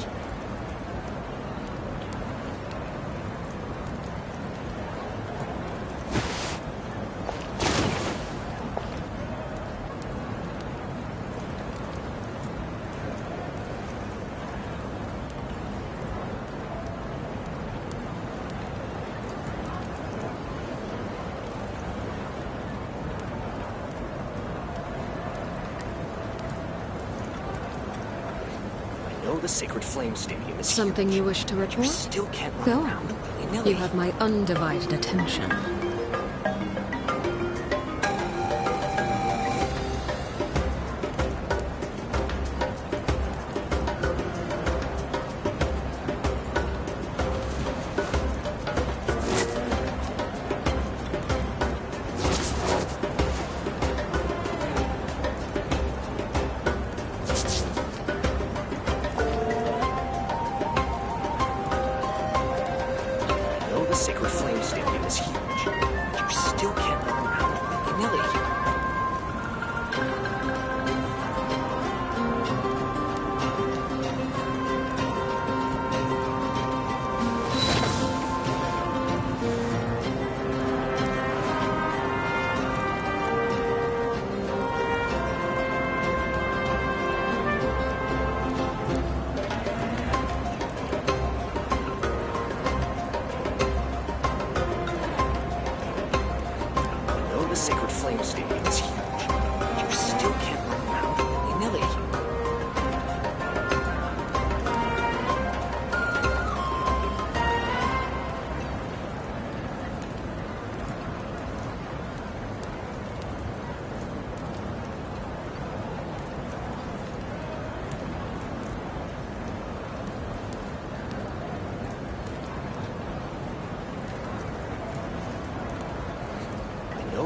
The Sacred Flame Stadium is Something huge, you wish to but you report? still can't run Go around on. willy-nilly. You have my undivided attention.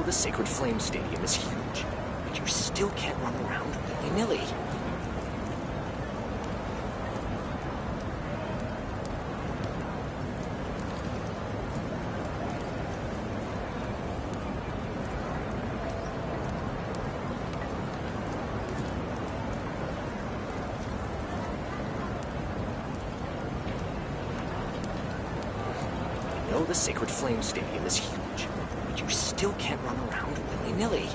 know the Sacred Flame Stadium is huge, but you still can't run around willy-nilly. I know the Sacred Flame Stadium is huge, but you still can't run around willy-nilly.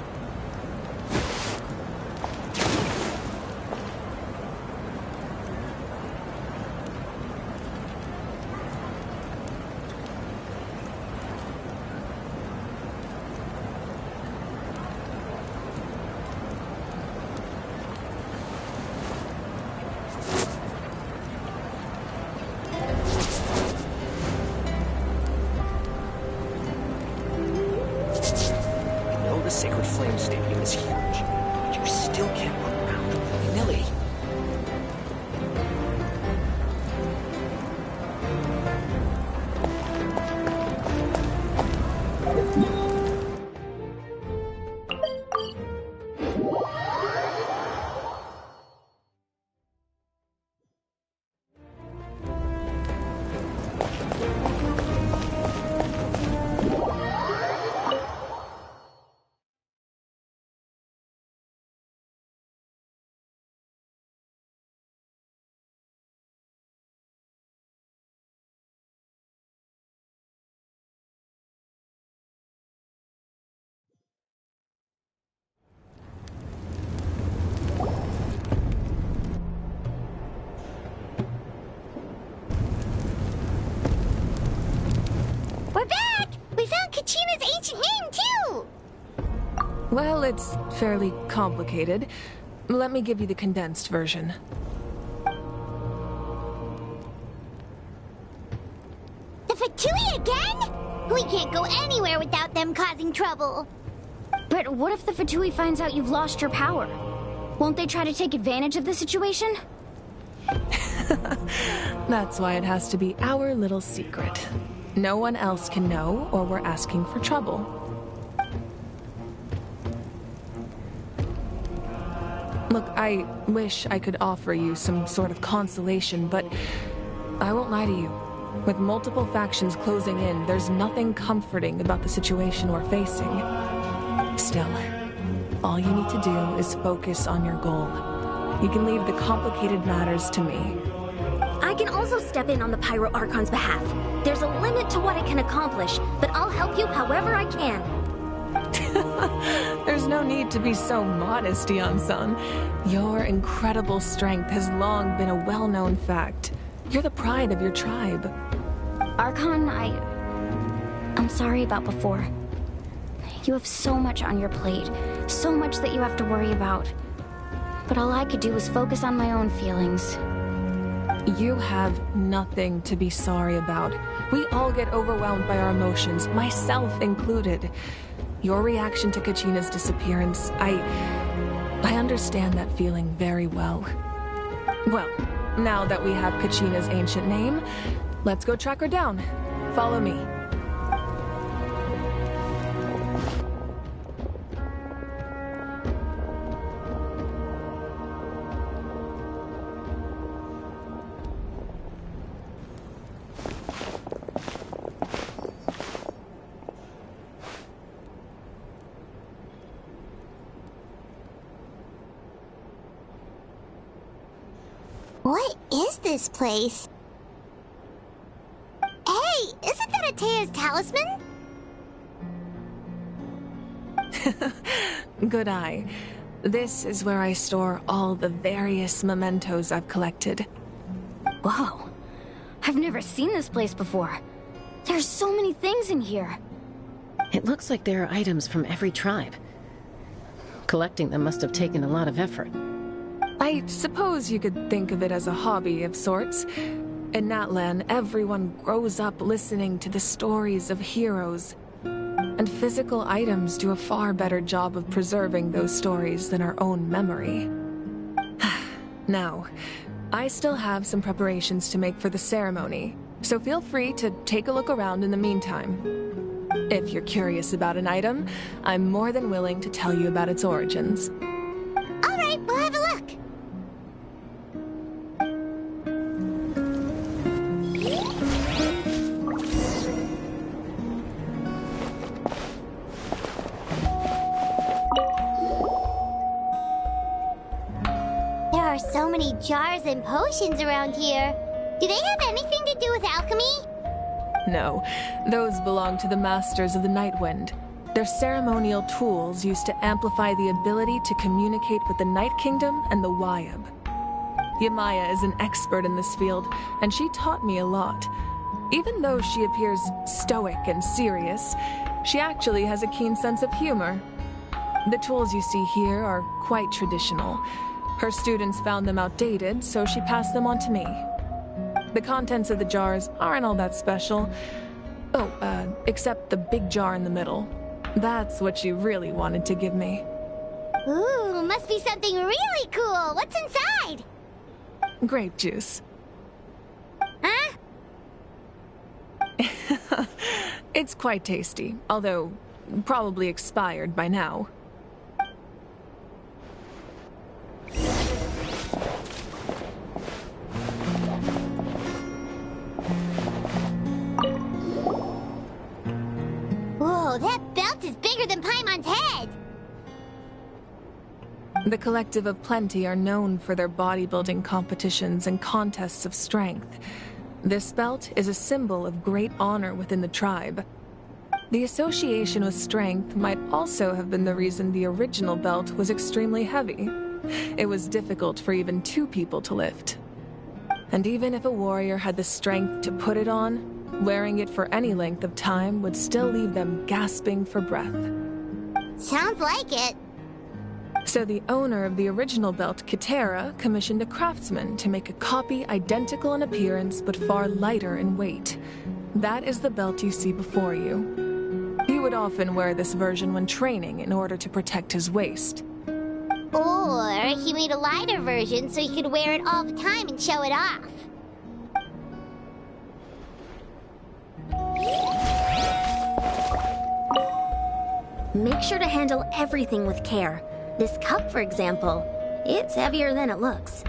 The Sacred Flame Stadium is huge, but you still can't run around willy-nilly. We're back! We found Kachina's ancient name, too! Well, it's fairly complicated. Let me give you the condensed version. The Fatui again? We can't go anywhere without them causing trouble. But what if the Fatui finds out you've lost your power? Won't they try to take advantage of the situation? That's why it has to be our little secret. No one else can know, or we're asking for trouble. Look, I wish I could offer you some sort of consolation, but I won't lie to you. With multiple factions closing in, there's nothing comforting about the situation we're facing. Still, all you need to do is focus on your goal. You can leave the complicated matters to me. I can also step in on the Pyro Archon's behalf. There's a limit to what I can accomplish, but I'll help you however I can. There's no need to be so modest, Dion-san. Your incredible strength has long been a well-known fact. You're the pride of your tribe. Archon, I'm sorry about before. You have so much on your plate, so much that you have to worry about. But all I could do was focus on my own feelings. You have nothing to be sorry about. We all get overwhelmed by our emotions, myself included. Your reaction to Kachina's disappearance, I understand that feeling very well. Well, now that we have Kachina's ancient name, let's go track her down. Follow me. What is this place? Hey, isn't that Atea's talisman? Good eye. This is where I store all the various mementos I've collected. Whoa. I've never seen this place before. There's so many things in here. It looks like there are items from every tribe. Collecting them must have taken a lot of effort. I suppose you could think of it as a hobby of sorts. In Natlan, everyone grows up listening to the stories of heroes. And physical items do a far better job of preserving those stories than our own memory. Now, I still have some preparations to make for the ceremony, so feel free to take a look around in the meantime. If you're curious about an item, I'm more than willing to tell you about its origins. All right, we'll have a look. There are so many jars and potions around here. Do they have anything to do with alchemy? No, those belong to the Masters of the Nightwind. They're ceremonial tools used to amplify the ability to communicate with the Night Kingdom and the Wyab. Yamaya is an expert in this field, and she taught me a lot. Even though she appears stoic and serious, she actually has a keen sense of humor. The tools you see here are quite traditional. Her students found them outdated, so she passed them on to me. The contents of the jars aren't all that special. Oh, except the big jar in the middle. That's what she really wanted to give me. Ooh, must be something really cool. What's inside? Grape juice. Huh? It's quite tasty, although probably expired by now. Whoa, that belt is bigger than Paimon's head! The Collective of Plenty are known for their bodybuilding competitions and contests of strength. This belt is a symbol of great honor within the tribe. The association with strength might also have been the reason the original belt was extremely heavy. It was difficult for even 2 people to lift. And even if a warrior had the strength to put it on, wearing it for any length of time would still leave them gasping for breath. Sounds like it. So the owner of the original belt, Kitera, commissioned a craftsman to make a copy identical in appearance but far lighter in weight. That is the belt you see before you. He would often wear this version when training in order to protect his waist. Or he made a lighter version so he could wear it all the time and show it off. Make sure to handle everything with care. This cup, for example, it's heavier than it looks.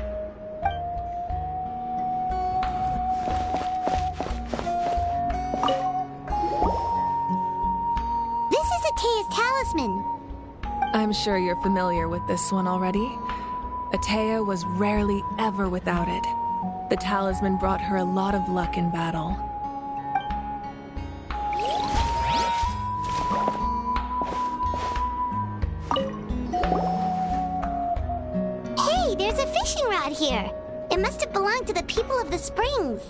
This is Atea's talisman. I'm sure you're familiar with this one already. Atea was rarely ever without it. The talisman brought her a lot of luck in battle. Hey, there's a fishing rod here. It must have belonged to the people of the springs.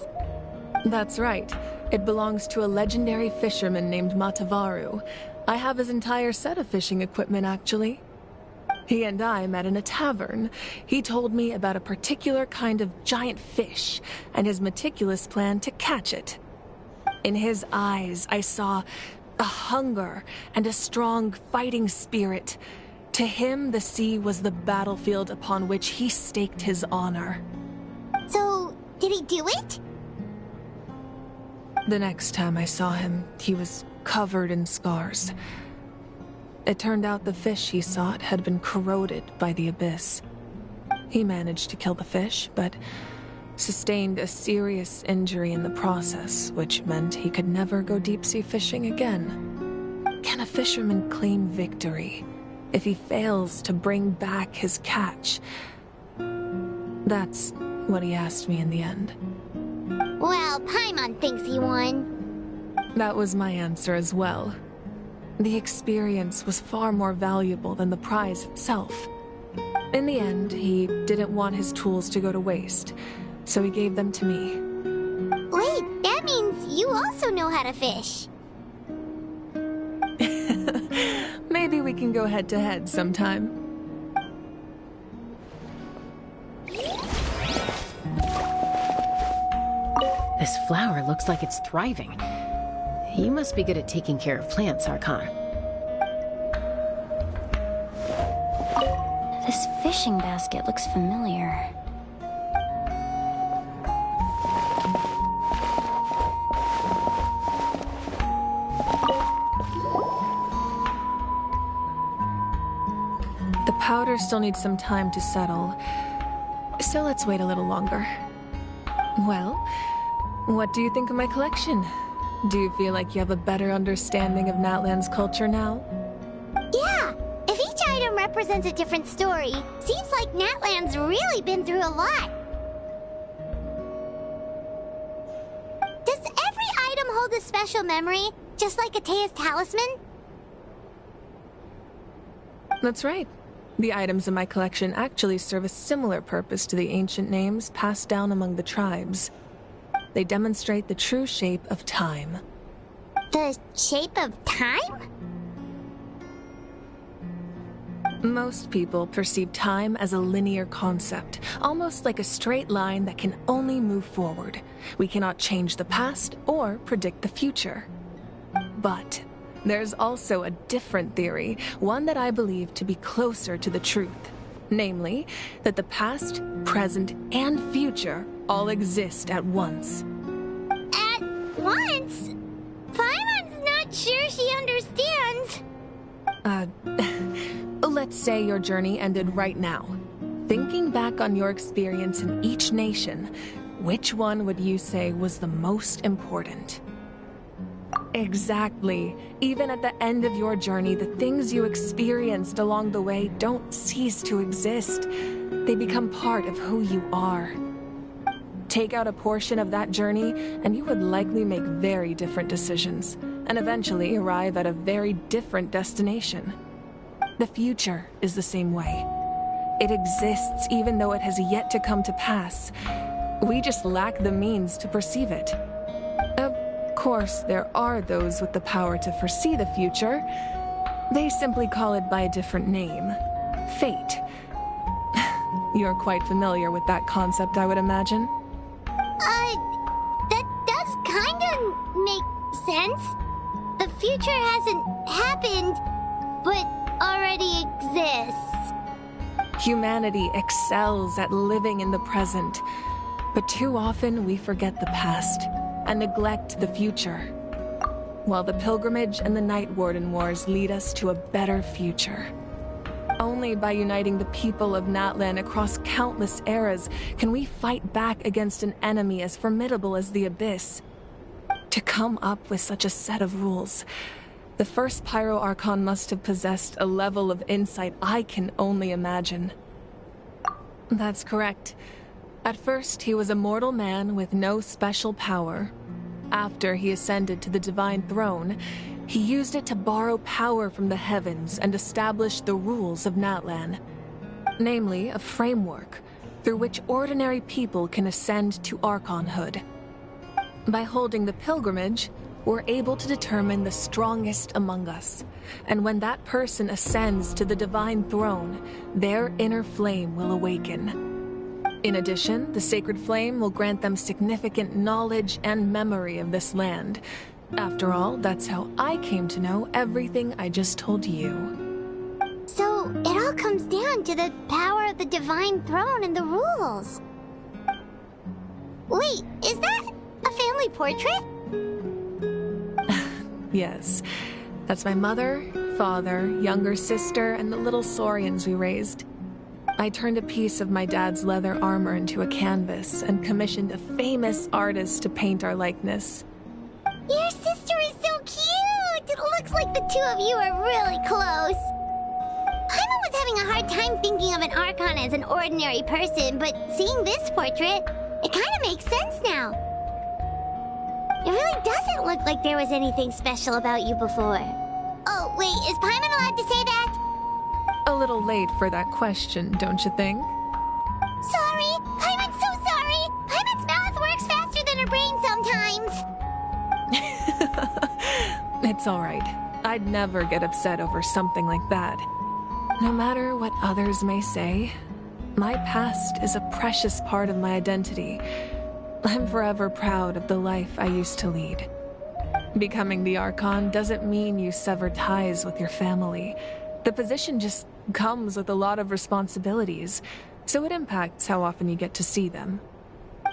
That's right. It belongs to a legendary fisherman named Matavaru. I have his entire set of fishing equipment, actually. He and I met in a tavern. He told me about a particular kind of giant fish and his meticulous plan to catch it. In his eyes, I saw a hunger and a strong fighting spirit. To him, the sea was the battlefield upon which he staked his honor. So, did he do it? The next time I saw him, he was covered in scars. It turned out the fish he sought had been corroded by the abyss. He managed to kill the fish, but sustained a serious injury in the process, which meant he could never go deep-sea fishing again. Can a fisherman claim victory if he fails to bring back his catch? That's what he asked me in the end. Well, Paimon thinks he won. That was my answer as well. The experience was far more valuable than the prize itself. In the end, he didn't want his tools to go to waste, so he gave them to me. Wait, that means you also know how to fish. Maybe we can go head-to-head sometime. This flower looks like it's thriving. You must be good at taking care of plants, Archon. This fishing basket looks familiar. powder still needs some time to settle, so let's wait a little longer. Well, what do you think of my collection? Do you feel like you have a better understanding of Natlan's culture now? Yeah, if each item represents a different story, seems like Natlan's really been through a lot. Does every item hold a special memory, just like Atea's talisman? That's right. The items in my collection actually serve a similar purpose to the ancient names passed down among the tribes. They demonstrate the true shape of time. The shape of time? Most people perceive time as a linear concept, almost like a straight line that can only move forward. We cannot change the past or predict the future. But there's also a different theory, one that I believe to be closer to the truth. Namely, that the past, present, and future all exist at once. At once? Paimon's not sure she understands. Let's say your journey ended right now. Thinking back on your experience in each nation, which one would you say was the most important? Exactly. Even at the end of your journey, the things you experienced along the way don't cease to exist. They become part of who you are. Take out a portion of that journey, and you would likely make very different decisions, and eventually arrive at a very different destination. The future is the same way. It exists even though it has yet to come to pass. We just lack the means to perceive it. Of course, there are those with the power to foresee the future. They simply call it by a different name. Fate. You're quite familiar with that concept, I would imagine. That does kinda make sense. The future hasn't happened, but already exists. Humanity excels at living in the present, but too often we forget the past and neglect the future, while the pilgrimage and the Night Warden Wars lead us to a better future. Only by uniting the people of Natlan across countless eras can we fight back against an enemy as formidable as the Abyss. To come up with such a set of rules, the first Pyro Archon must have possessed a level of insight I can only imagine. That's correct. At first, he was a mortal man with no special power. After he ascended to the Divine Throne, he used it to borrow power from the heavens and establish the rules of Natlan. Namely, a framework through which ordinary people can ascend to Archonhood. By holding the pilgrimage, we're able to determine the strongest among us. And when that person ascends to the Divine Throne, their inner flame will awaken. In addition, the sacred flame will grant them significant knowledge and memory of this land. After all, that's how I came to know everything I just told you. So, it all comes down to the power of the Divine Throne and the rules. Wait, is that a family portrait? Yes. That's my mother, father, younger sister, and the little saurians we raised. I turned a piece of my dad's leather armor into a canvas and commissioned a famous artist to paint our likeness. Your sister is so cute! It looks like the two of you are really close. Paimon was having a hard time thinking of an Archon as an ordinary person, but seeing this portrait, it kind of makes sense now. It really doesn't look like there was anything special about you before. Oh, wait, is Paimon allowed to say that? A little late for that question, don't you think? Sorry! Paimon's so sorry! Paimon's mouth works faster than her brain sometimes! It's all right. I'd never get upset over something like that. No matter what others may say, my past is a precious part of my identity. I'm forever proud of the life I used to lead. Becoming the Archon doesn't mean you sever ties with your family. The position just comes with a lot of responsibilities, so it impacts how often you get to see them.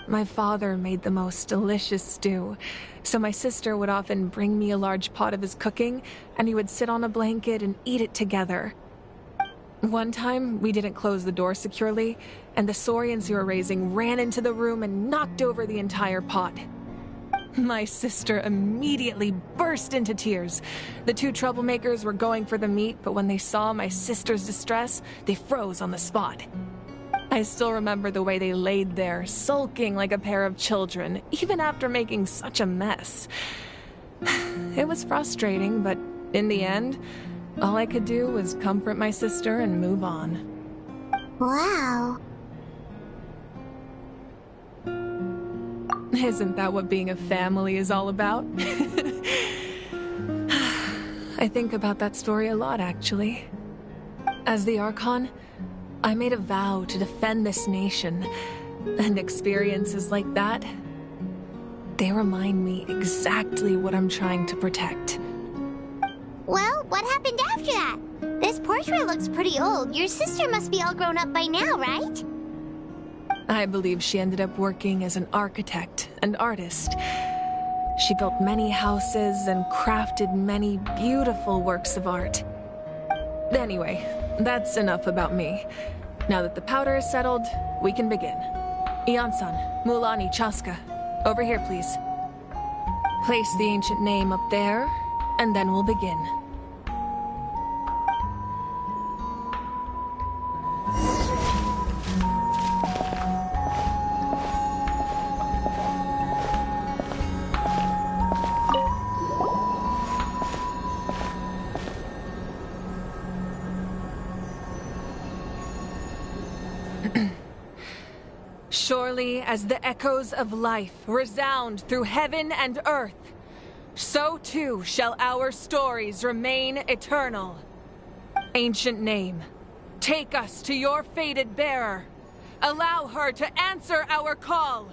My father made the most delicious stew, so my sister would often bring me a large pot of his cooking, and he would sit on a blanket and eat it together. One time, we didn't close the door securely, and the Saurians you were raising ran into the room and knocked over the entire pot. My sister immediately burst into tears. The two troublemakers were going for the meat, but when they saw my sister's distress, they froze on the spot. I still remember the way they laid there, sulking like a pair of children, even after making such a mess. It was frustrating, but in the end, all I could do was comfort my sister and move on. Wow. Isn't that what being a family is all about? I think about that story a lot, actually. As the Archon, I made a vow to defend this nation, and experiences like that, they remind me exactly what I'm trying to protect. Well, what happened after that? This portrait looks pretty old. Your sister must be all grown up by now, right? I believe she ended up working as an architect and artist. She built many houses and crafted many beautiful works of art. Anyway, that's enough about me. Now that the powder is settled, we can begin. Ian-san, Mulani, Chaska, over here, please. Place the ancient name up there, and then we'll begin. Surely as the echoes of life resound through heaven and earth, so too shall our stories remain eternal. Ancient name, take us to your fated bearer. Allow her to answer our call.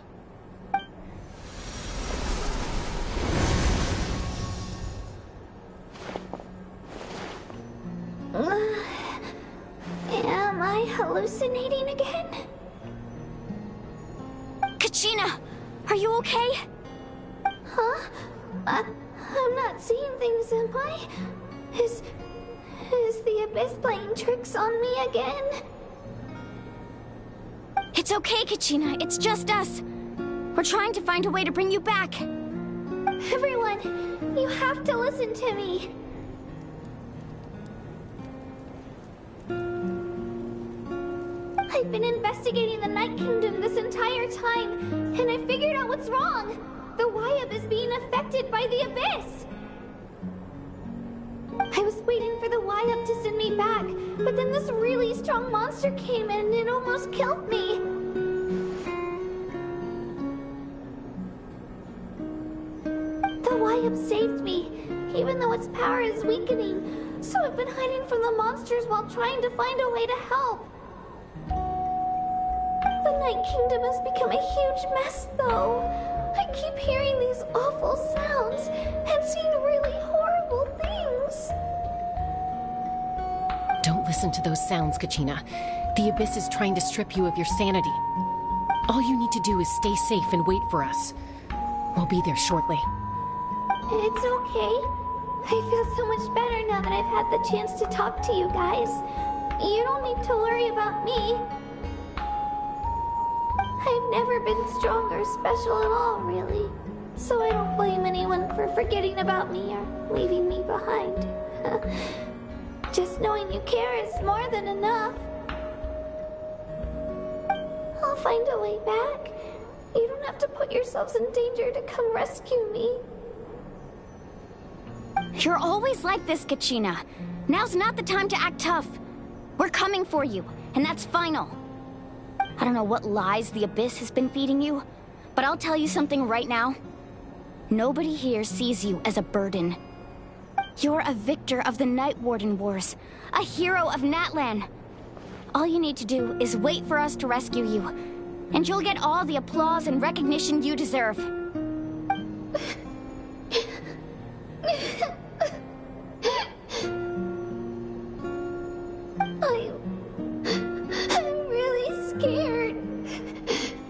Am I hallucinating again? Kachina, are you okay? Huh? I'm not seeing things, am I? Is the Abyss playing tricks on me again? It's okay, Kachina. It's just us. We're trying to find a way to bring you back. Everyone, you have to listen to me. I've been investigating the Night Kingdom this entire time, and I figured out what's wrong. The Wyab is being affected by the Abyss. I was waiting for the Wyab to send me back, but then this really strong monster came in and it almost killed me. The Wyab saved me, even though its power is weakening, so I've been hiding from the monsters while trying to find a way to help. The Night Kingdom has become a huge mess, though. I keep hearing these awful sounds and seeing really horrible things. Don't listen to those sounds, Kachina. The Abyss is trying to strip you of your sanity. All you need to do is stay safe and wait for us. We'll be there shortly. It's okay. I feel so much better now that I've had the chance to talk to you guys. You don't need to worry about me. I've never been strong or special at all, really. So I don't blame anyone for forgetting about me or leaving me behind. Just knowing you care is more than enough. I'll find a way back. You don't have to put yourselves in danger to come rescue me. You're always like this, Kachina. Now's not the time to act tough. We're coming for you, and that's final. I don't know what lies the Abyss has been feeding you, but I'll tell you something right now. Nobody here sees you as a burden. You're a victor of the Night Warden Wars, a hero of Natlan. All you need to do is wait for us to rescue you, and you'll get all the applause and recognition you deserve. I'm really scared.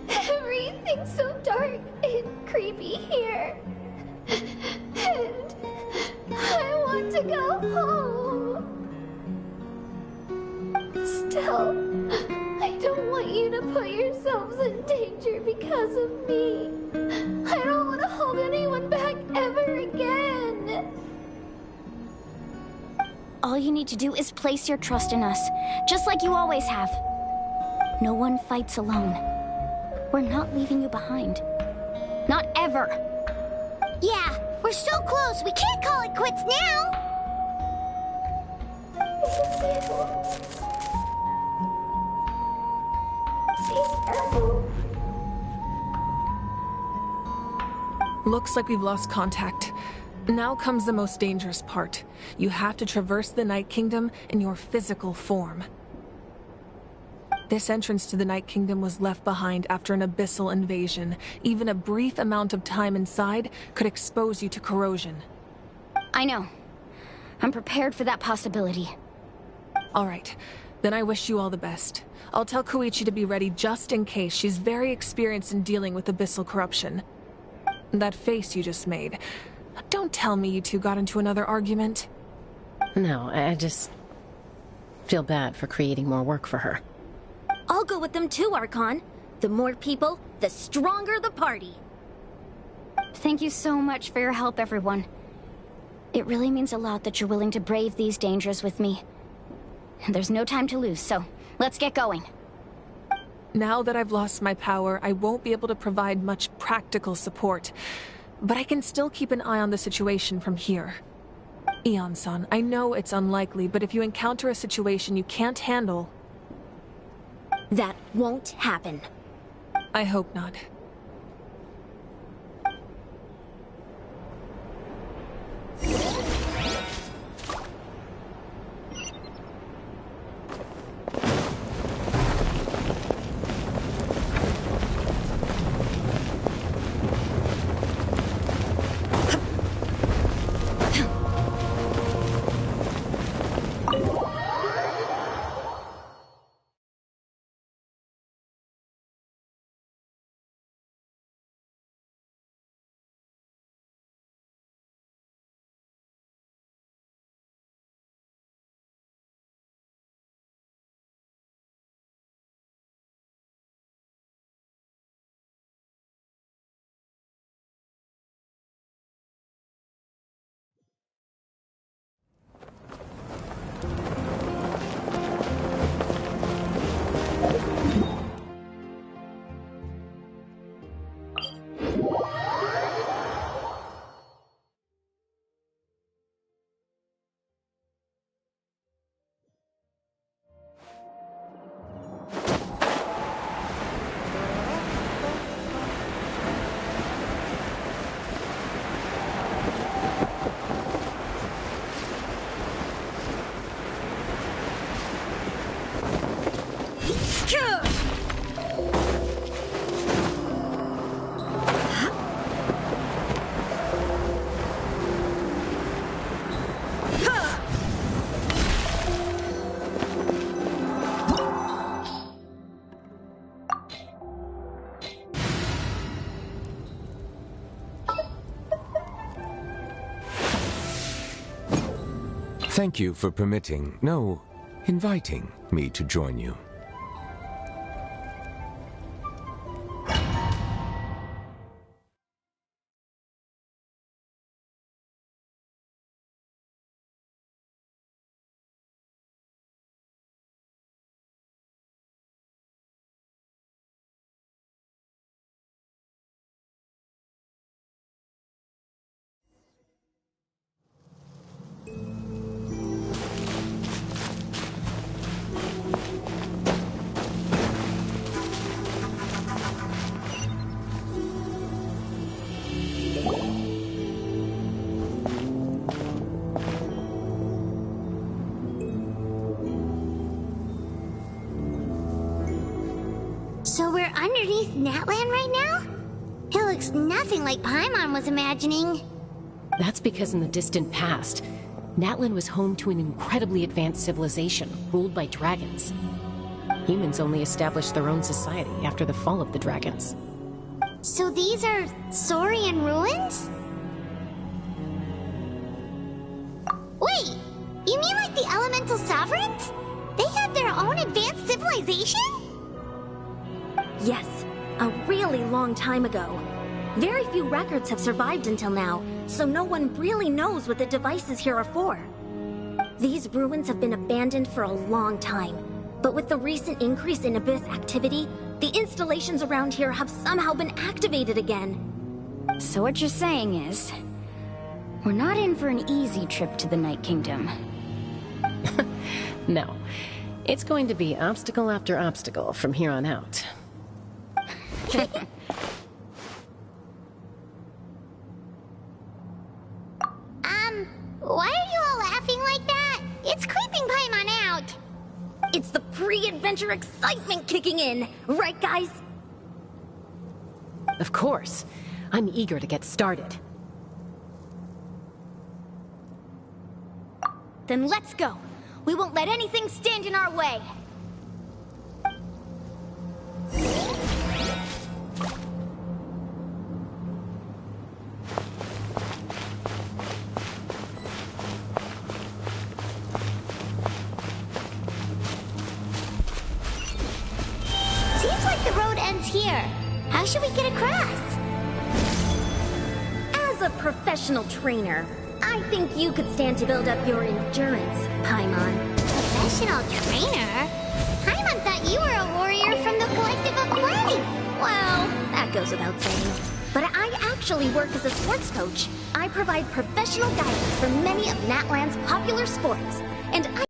Everything's so dark and creepy here. And I want to go home. tell. I don't want you to put yourselves in danger because of me. I don't want to hold anyone back ever again. All you need to do is place your trust in us, just like you always have. No one fights alone. We're not leaving you behind. Not ever. Yeah, we're so close. We can't call it quits now. Looks like we've lost contact. Now comes the most dangerous part. You have to traverse the Night Kingdom in your physical form. This entrance to the Night Kingdom was left behind after an abyssal invasion. Even a brief amount of time inside could expose you to corrosion. I know. I'm prepared for that possibility. All right. Then I wish you all the best. I'll tell Koichi to be ready just in case. She's very experienced in dealing with abyssal corruption. That face you just made. Don't tell me you two got into another argument. No, I just feel bad for creating more work for her. I'll go with them too, Archon. The more people, the stronger the party. Thank you so much for your help, everyone. It really means a lot that you're willing to brave these dangers with me. There's no time to lose, so let's get going. Now that I've lost my power, I won't be able to provide much practical support. But I can still keep an eye on the situation from here. Eon-san, I know it's unlikely, but if you encounter a situation you can't handle... That won't happen. I hope not. Thank you for inviting me to join you. So we're underneath Natlan right now? It looks nothing like Paimon was imagining. That's because in the distant past, Natlan was home to an incredibly advanced civilization ruled by dragons. Humans only established their own society after the fall of the dragons. So these are Saurian ruins? Wait, you mean like the elemental sovereigns? They had their own an advanced civilization? Yes, a really long time ago. Very few records have survived until now, so no one really knows what the devices here are for. These ruins have been abandoned for a long time, but with the recent increase in Abyss activity, the installations around here have somehow been activated again. So what you're saying is, we're not in for an easy trip to the Night Kingdom. No. It's going to be obstacle after obstacle from here on out. Why are you all laughing like that? It's creeping Paimon out. It's the pre-adventure excitement kicking in, right guys? Of course. I'm eager to get started. Then let's go. We won't let anything stand in our way. Seems like the road ends here. How should we get across? As a professional trainer, I think you could stand to build up your endurance, Paimon. Professional trainer? Paimon thought you were a warrior from the Collective of Play. Well, that goes without saying. But I actually work as a sports coach. I provide professional guidance for many of Natlan's popular sports. And I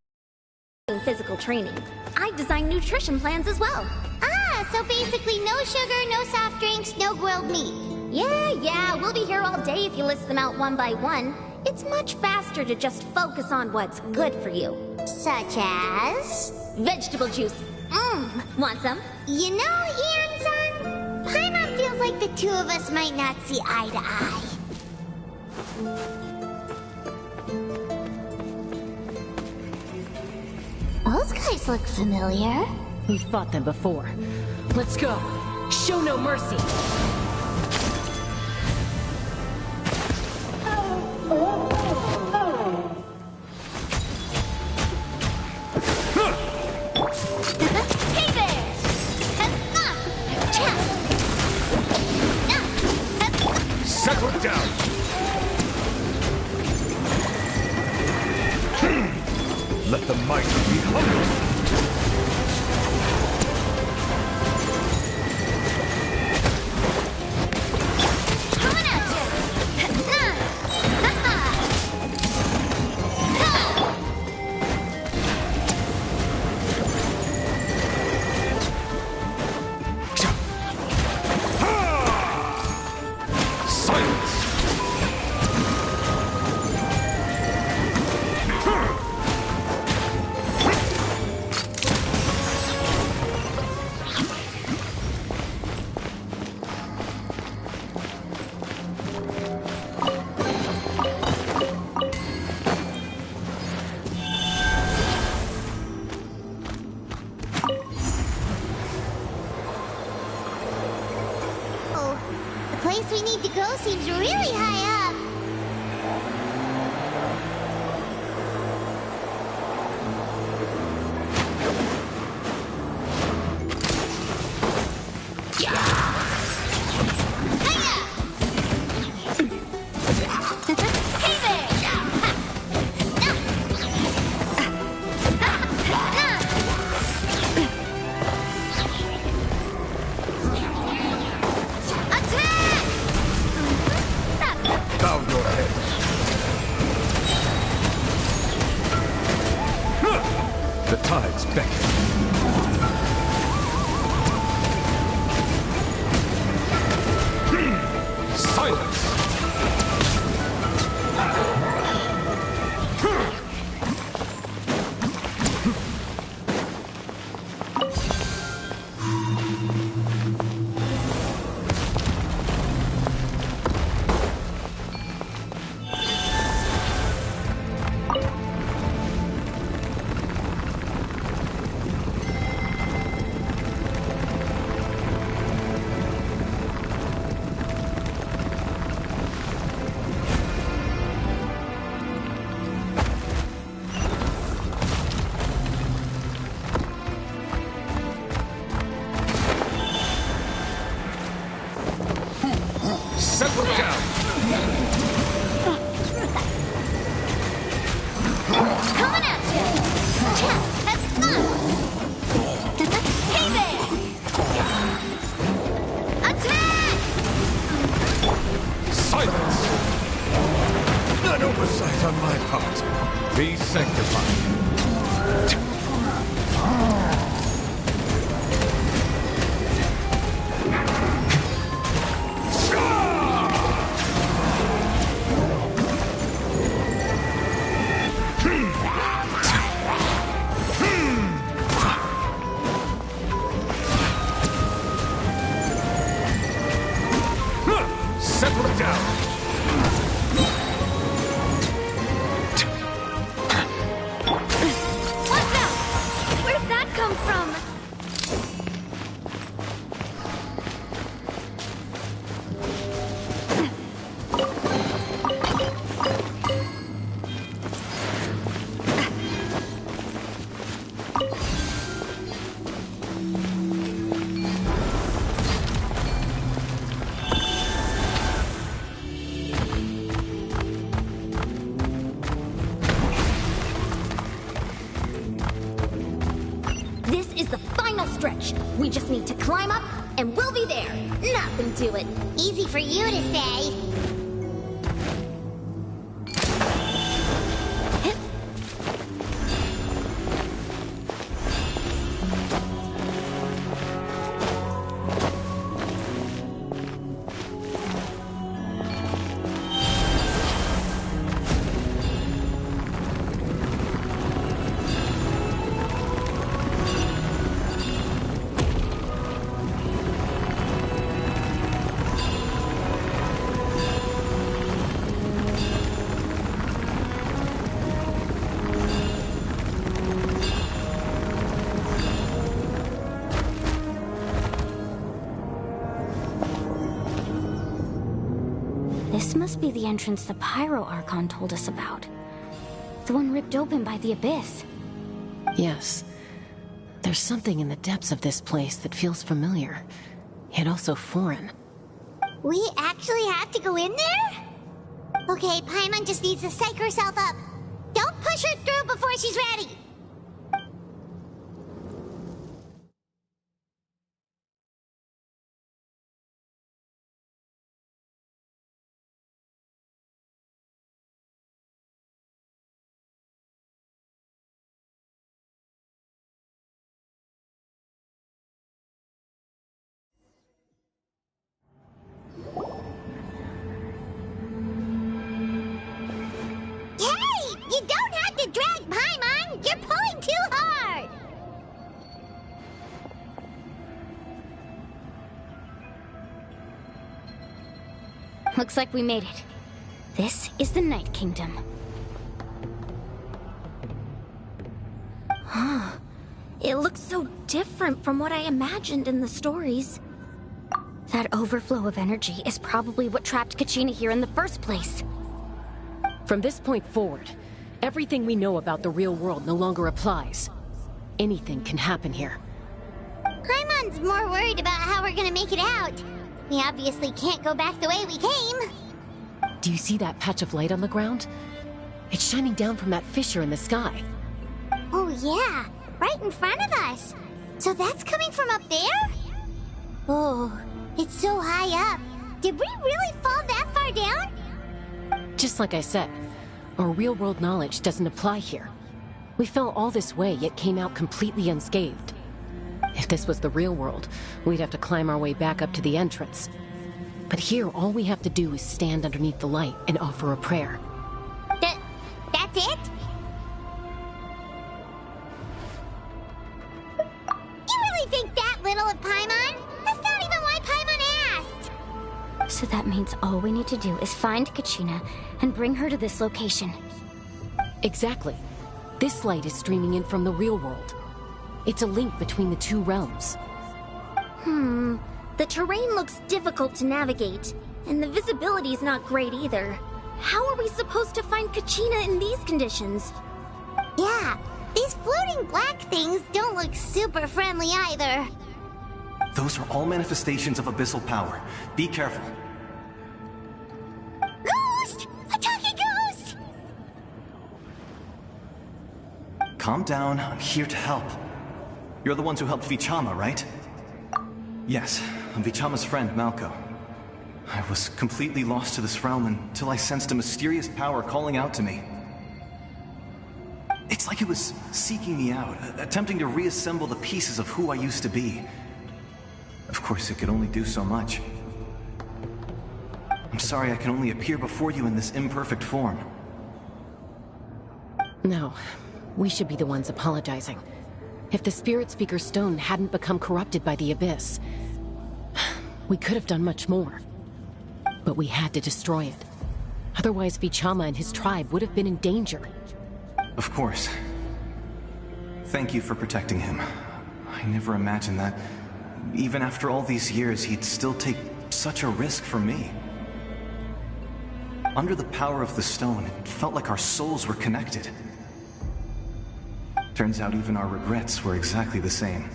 physical training. I design nutrition plans as well. Ah, so basically no sugar, no soft drinks, no grilled meat. Yeah, we'll be here all day if you list them out one by one. It's much faster to just focus on what's good for you. Such as? Vegetable juice. Want some? You know, Yan-san, Paimon feels like the two of us might not see eye to eye. Those guys look familiar. We've fought them before. Let's go. Show no mercy. Hey there! Settle down! Let the mighty be humble! The place we need to go seems really high up. sanctified. Settle it down. What's that? Where'd that come from? This is the final stretch. We just need to climb up, and we'll be there. Nothing to it. Easy for you to say. This must be the entrance the Pyro Archon told us about. The one ripped open by the Abyss. Yes. There's something in the depths of this place that feels familiar, yet also foreign. We actually have to go in there? Okay, Paimon just needs to psych herself up. Don't push her through before she's ready. Hey! You don't have to drag Paimon! You're pulling too hard! Looks like we made it. This is the Night Kingdom. Huh. It looks so different from what I imagined in the stories. That overflow of energy is probably what trapped Kachina here in the first place. From this point forward, everything we know about the real world no longer applies. Anything can happen here. Paimon's more worried about how we're gonna make it out. We obviously can't go back the way we came. Do you see that patch of light on the ground? It's shining down from that fissure in the sky. Oh yeah, right in front of us. So that's coming from up there? Oh, it's so high up. Did we really fall that far down? Just like I said, our real-world knowledge doesn't apply here. We fell all this way, yet came out completely unscathed. If this was the real world, we'd have to climb our way back up to the entrance. But here, all we have to do is stand underneath the light and offer a prayer. That's it? You really think that little of Paimon? That's not even why Paimon asked! So that means all we need to do is find Kachina and bring her to this location. Exactly. This light is streaming in from the real world. It's a link between the two realms. The terrain looks difficult to navigate, and the visibility's not great either. How are we supposed to find Kachina in these conditions? Yeah, these floating black things don't look super friendly either. Those are all manifestations of abyssal power. Be careful. Ghost! A talking ghost! Calm down, I'm here to help. You're the ones who helped Vichama, right? Yes, I'm Vichama's friend, Malko. I was completely lost to this realm until I sensed a mysterious power calling out to me. It's like it was seeking me out, attempting to reassemble the pieces of who I used to be. Of course, it could only do so much. I'm sorry I can only appear before you in this imperfect form. No, we should be the ones apologizing. If the Spirit Speaker Stone hadn't become corrupted by the Abyss, we could have done much more. But we had to destroy it. Otherwise, Vichama and his tribe would have been in danger. Of course. Thank you for protecting him. I never imagined that, even after all these years, he'd still take such a risk for me. Under the power of the stone, it felt like our souls were connected. Turns out even our regrets were exactly the same.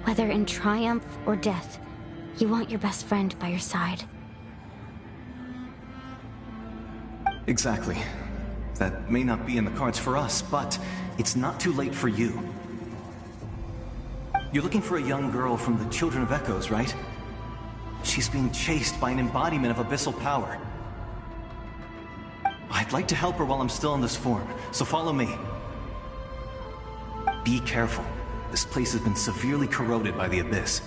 Whether in triumph or death, you want your best friend by your side. Exactly. That may not be in the cards for us, but it's not too late for you. You're looking for a young girl from the Children of Echoes, right? She's being chased by an embodiment of abyssal power. I'd like to help her while I'm still in this form, so follow me. Be careful. This place has been severely corroded by the Abyss.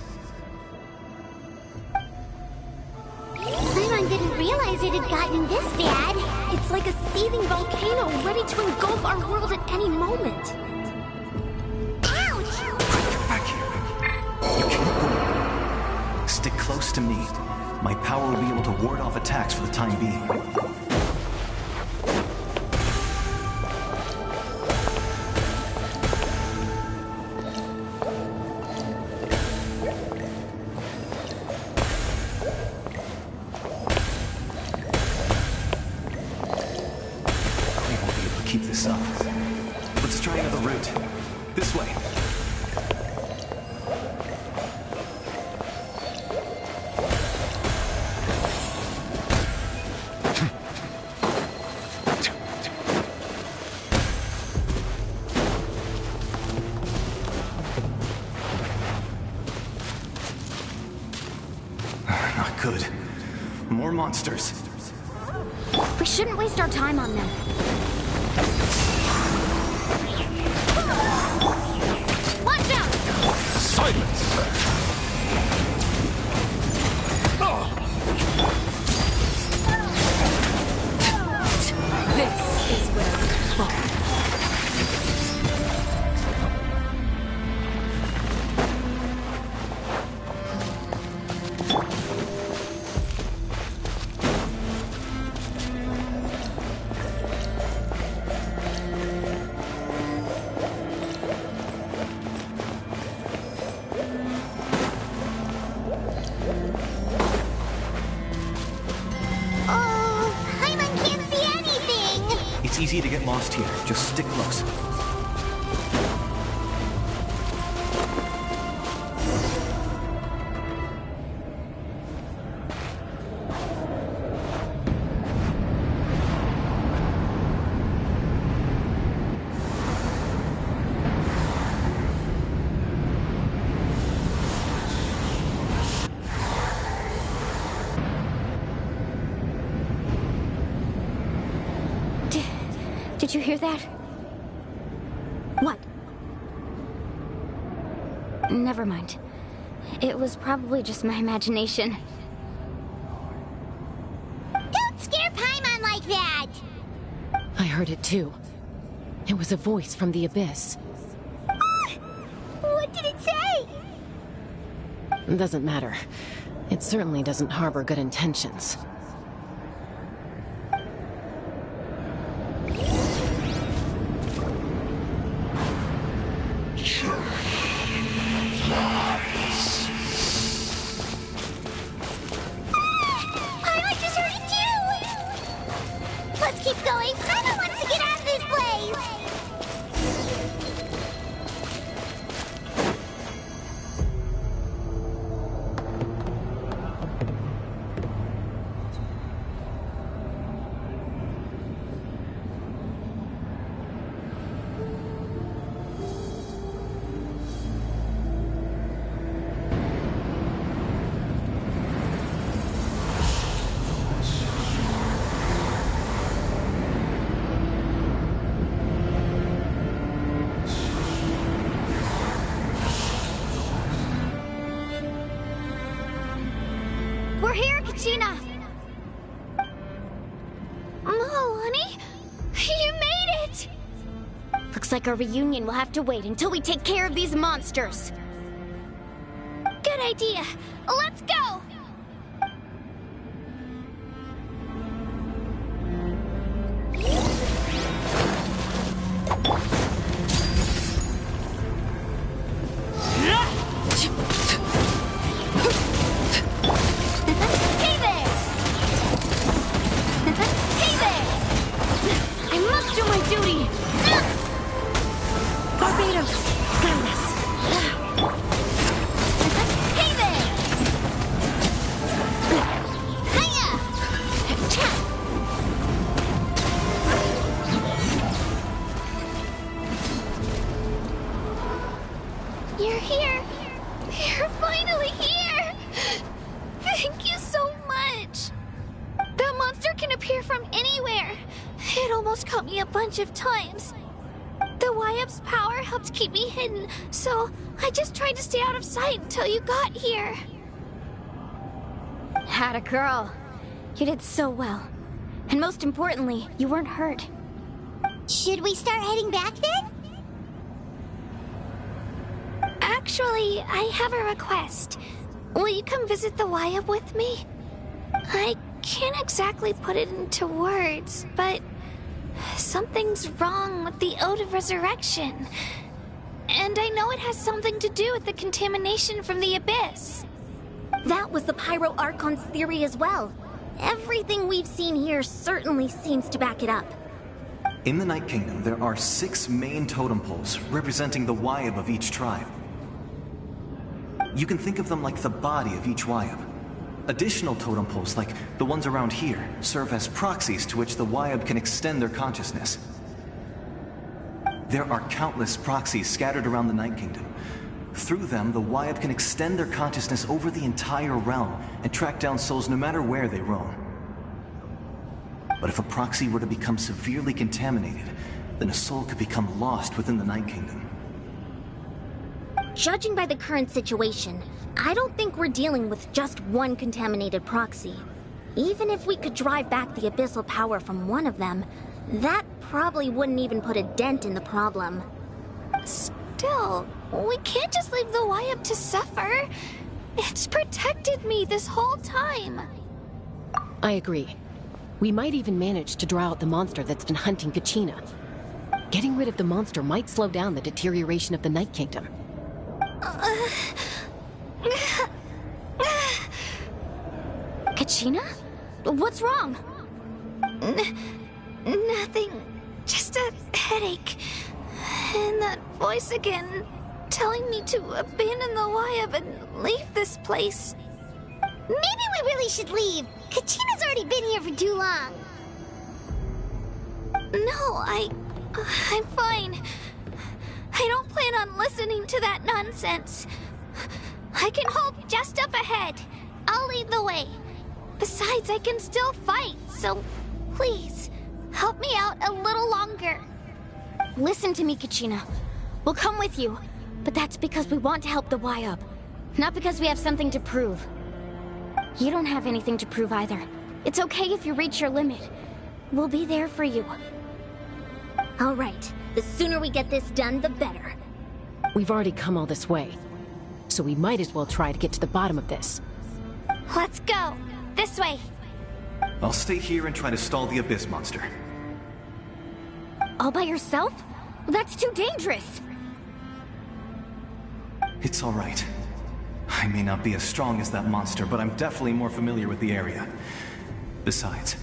Paimon didn't realize it had gotten this bad. It's like a seething volcano ready to engulf our world at any moment. Ouch! Get back here. You can't go. Stick close to me. My power will be able to ward off attacks for the time being. Keep this up. Let's try another route. This way. Not good. More monsters. We shouldn't waste our time on them. Watch out! Silence! This is where we fall. It's easy to get lost here. Just stick close. Did you hear that? What? Never mind. It was probably just my imagination. Don't scare Paimon like that! I heard it too. It was a voice from the Abyss. What did it say? It doesn't matter. It certainly doesn't harbor good intentions. Paimon just heard it too! Let's keep going. Paimon wants to get out of this place! We're here, Kachina! Oh, honey? You made it! Looks like our reunion will have to wait until we take care of these monsters. Good idea. Let's go! Hey there! Hey there! I must do my duty! Barbados, guide us! Hey there! Hiya! Cha! You're here! You're finally here! Thank you so much! That monster can appear from anywhere. It almost caught me a bunch of times. The Wyap's power helped keep me hidden, so I just tried to stay out of sight until you got here. Atta girl. You did so well. And most importantly, you weren't hurt. Should we start heading back then? Actually, I have a request. Will you come visit the Wyap with me? I can't exactly put it into words, but something's wrong with the Ode of Resurrection. And I know it has something to do with the contamination from the Abyss. That was the Pyro Archon's theory as well. Everything we've seen here certainly seems to back it up. In the Night Kingdom, there are 6 main totem poles representing the Wyap of each tribe. You can think of them like the body of each Wyap. Additional totem poles, like the ones around here, serve as proxies to which the Wyap can extend their consciousness. There are countless proxies scattered around the Night Kingdom. Through them, the Wyap can extend their consciousness over the entire realm and track down souls no matter where they roam. But if a proxy were to become severely contaminated, then a soul could become lost within the Night Kingdom. Judging by the current situation, I don't think we're dealing with just one contaminated proxy. Even if we could drive back the abyssal power from one of them, that probably wouldn't even put a dent in the problem. Still, we can't just leave the Wyap to suffer. It's protected me this whole time. I agree. We might even manage to draw out the monster that's been hunting Kachina. Getting rid of the monster might slow down the deterioration of the Night Kingdom. Kachina? What's wrong? Nothing. Just a headache. And that voice again, telling me to abandon the Wyap and leave this place. Maybe we really should leave. Kachina's already been here for too long. No, I'm fine. I don't plan on listening to that nonsense. I can hold just up ahead. I'll lead the way. Besides, I can still fight, so please, help me out a little longer. Listen to me, Kachina. We'll come with you, but that's because we want to help the Wyap, not because we have something to prove. You don't have anything to prove either. It's okay if you reach your limit. We'll be there for you. All right. The sooner we get this done, the better. We've already come all this way, so we might as well try to get to the bottom of this. Let's go. This way. I'll stay here and try to stall the Abyss monster. All by yourself? That's too dangerous. It's all right. I may not be as strong as that monster, but I'm definitely more familiar with the area. Besides,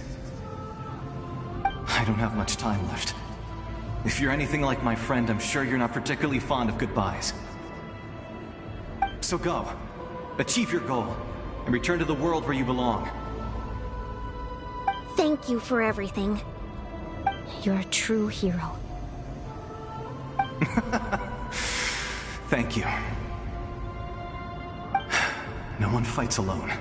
I don't have much time left. If you're anything like my friend, I'm sure you're not particularly fond of goodbyes. So go. Achieve your goal, and return to the world where you belong. Thank you for everything. You're a true hero. Thank you. No one fights alone.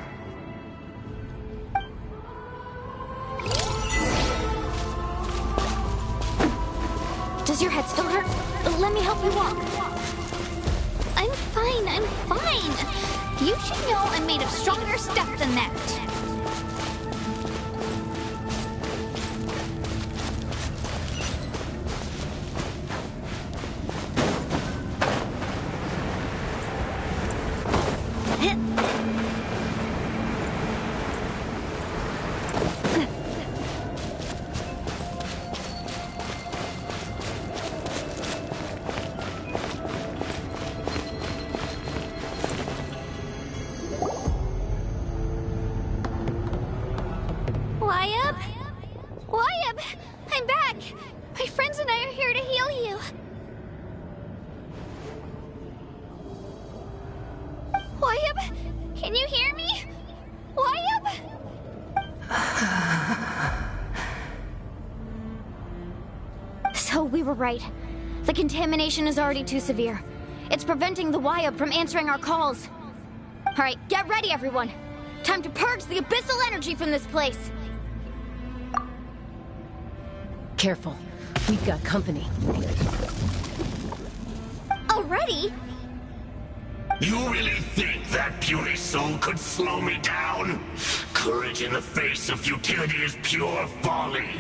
Does your head still hurt? Let me help you walk. I'm fine. I'm fine. You should know I'm made of stronger stuff than that. Wyabb! I'm back! My friends and I are here to heal you. Wyabb? Can you hear me? Wyabb? So we were right. The contamination is already too severe. It's preventing the Wyabb from answering our calls. Alright, get ready everyone! Time to purge the abyssal energy from this place! Careful. We've got company. Already? You really think that puny soul could slow me down? Courage in the face of futility is pure folly.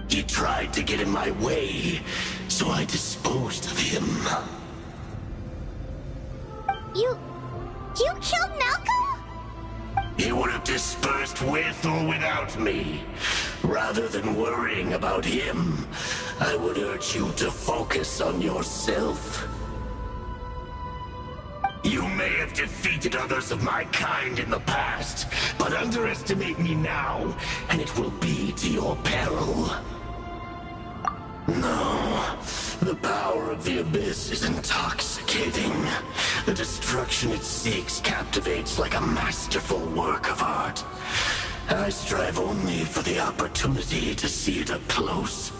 He tried to get in my way, so I disposed of him. You killed Malcolm? He would have dispersed with or without me. Rather than worrying about him, I would urge you to focus on yourself. You may have defeated others of my kind in the past, but underestimate me now, and it will be to your peril. No, the power of the Abyss is intoxicating. The destruction it seeks captivates like a masterful work of art. I strive only for the opportunity to see it up close.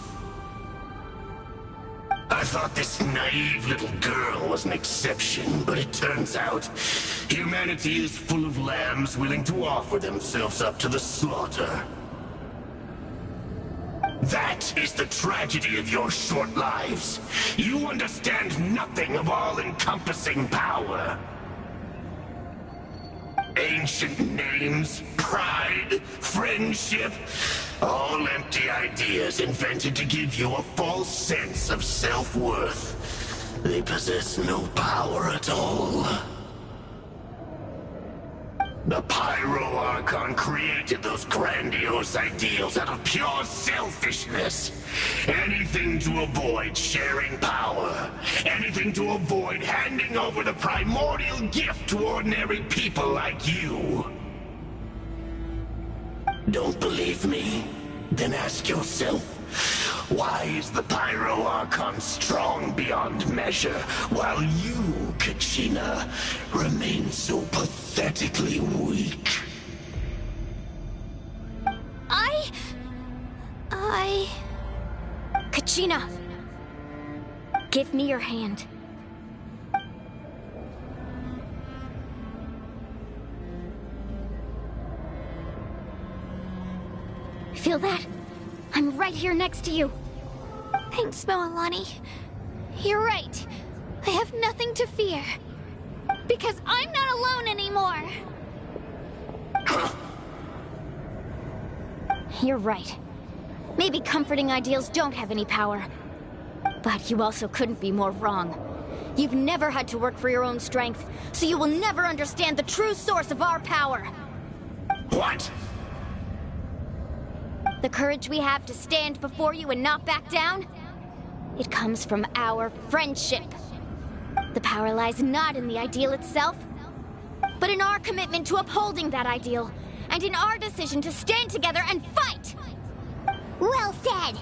I thought this naive little girl was an exception, but it turns out humanity is full of lambs willing to offer themselves up to the slaughter. That is the tragedy of your short lives. You understand nothing of all-encompassing power. Ancient names, pride, friendship, all empty ideas invented to give you a false sense of self-worth. They possess no power at all. The Pyro Archon created those grandiose ideals out of pure selfishness. Anything to avoid sharing power. Anything to avoid handing over the primordial gift to ordinary people like you. Don't believe me? Then ask yourself, why is the Pyro Archon strong beyond measure, while you, Kachina, remain so pathetically weak? Kachina! Give me your hand. Feel that? I'm right here next to you. Thanks, Moalani. You're right. I have nothing to fear. Because I'm not alone anymore. You're right. Maybe comforting ideals don't have any power. But you also couldn't be more wrong. You've never had to work for your own strength, so you will never understand the true source of our power. What? The courage we have to stand before you and not back down? It comes from our friendship. The power lies not in the ideal itself, but in our commitment to upholding that ideal, and in our decision to stand together and fight! Well said!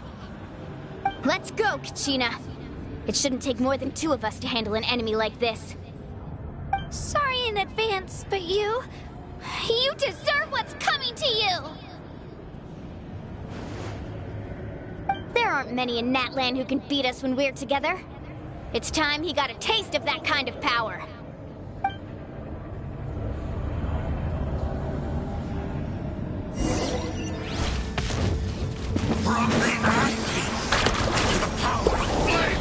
Let's go, Kachina. It shouldn't take more than two of us to handle an enemy like this. Sorry in advance, but you deserve what's coming to you! There aren't many in Natlan who can beat us when we're together. It's time he got a taste of that kind of power. From the ashes to the power of flame.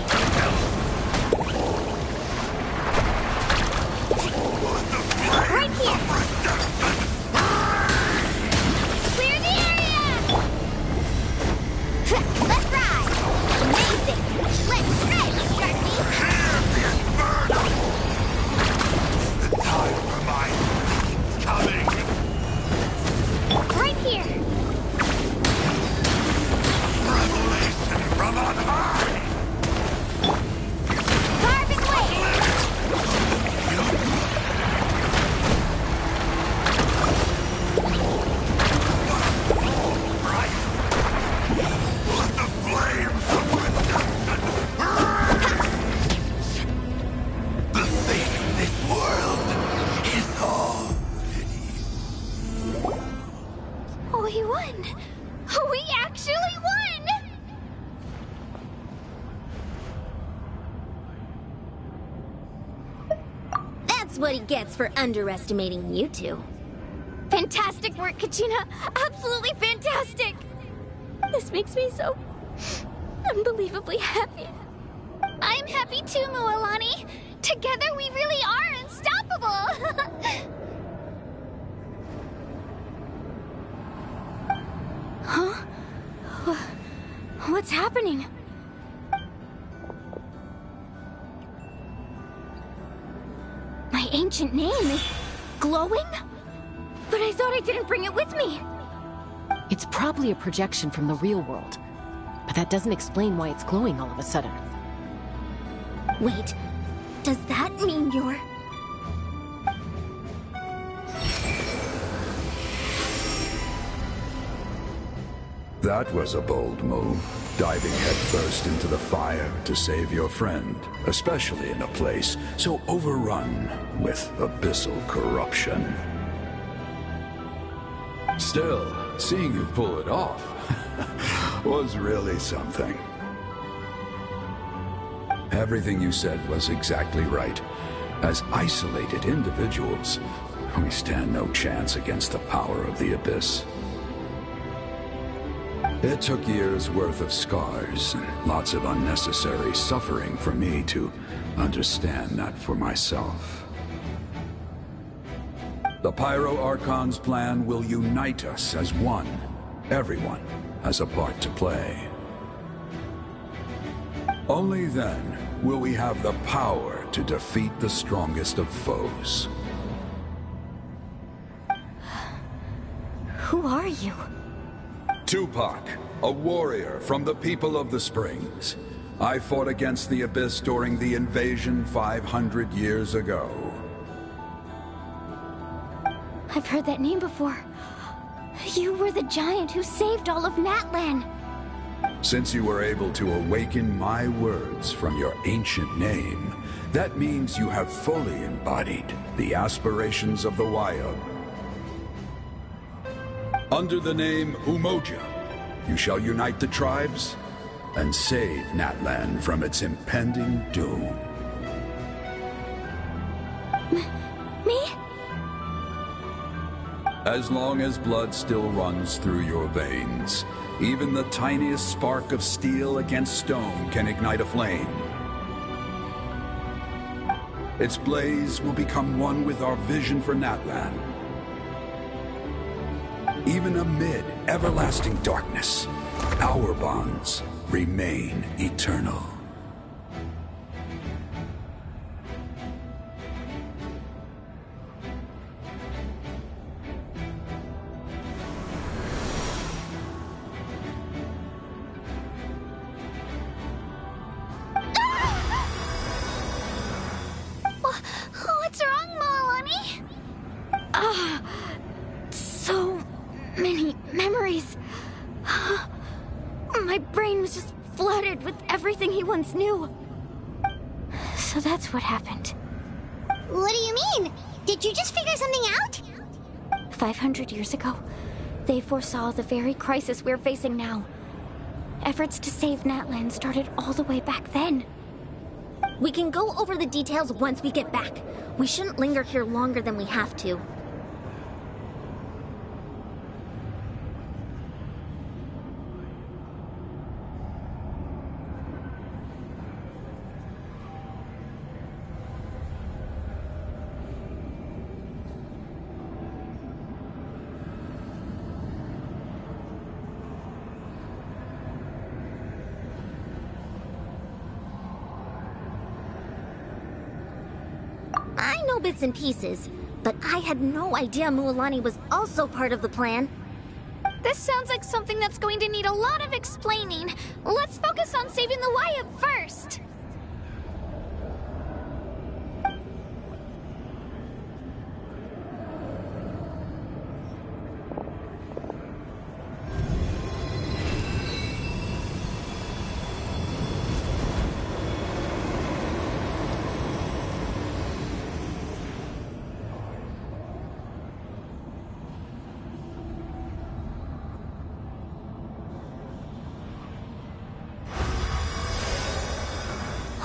what he gets for underestimating you two. Fantastic work, Kachina! Absolutely fantastic! This makes me so unbelievably happy. I'm happy too, Mualani. Together we really are unstoppable! Huh? What's happening? My ancient name is glowing? But I thought I didn't bring it with me. It's probably a projection from the real world. But that doesn't explain why it's glowing all of a sudden. Wait, does that mean you're... That was a bold move, diving headfirst into the fire to save your friend, especially in a place so overrun with abyssal corruption. Still, seeing you pull it off was really something. Everything you said was exactly right. As isolated individuals, we stand no chance against the power of the Abyss. It took years' worth of scars and lots of unnecessary suffering for me to understand that for myself. The Pyro Archon's plan will unite us as one. Everyone has a part to play. Only then will we have the power to defeat the strongest of foes. Who are you? Tupac, a warrior from the people of the Springs. I fought against the Abyss during the invasion 500 years ago. I've heard that name before. You were the giant who saved all of Natlan. Since you were able to awaken my words from your ancient name, that means you have fully embodied the aspirations of the Wayab. Under the name Umoja, you shall unite the tribes and save Natlan from its impending doom. Me? As long as blood still runs through your veins, even the tiniest spark of steel against stone can ignite a flame. Its blaze will become one with our vision for Natlan. Even amid everlasting darkness, our bonds remain eternal. What's wrong, Mualani? So many memories. My brain was just flooded with everything he once knew. So that's what happened. What do you mean? Did you just figure something out? 500 years ago, they foresaw the very crisis we're facing now. Efforts to save Natlan started all the way back then. We can go over the details once we get back. We shouldn't linger here longer than we have to. I know bits and pieces, but I had no idea Mualani was also part of the plan. This sounds like something that's going to need a lot of explaining. Let's focus on saving the Wayab first.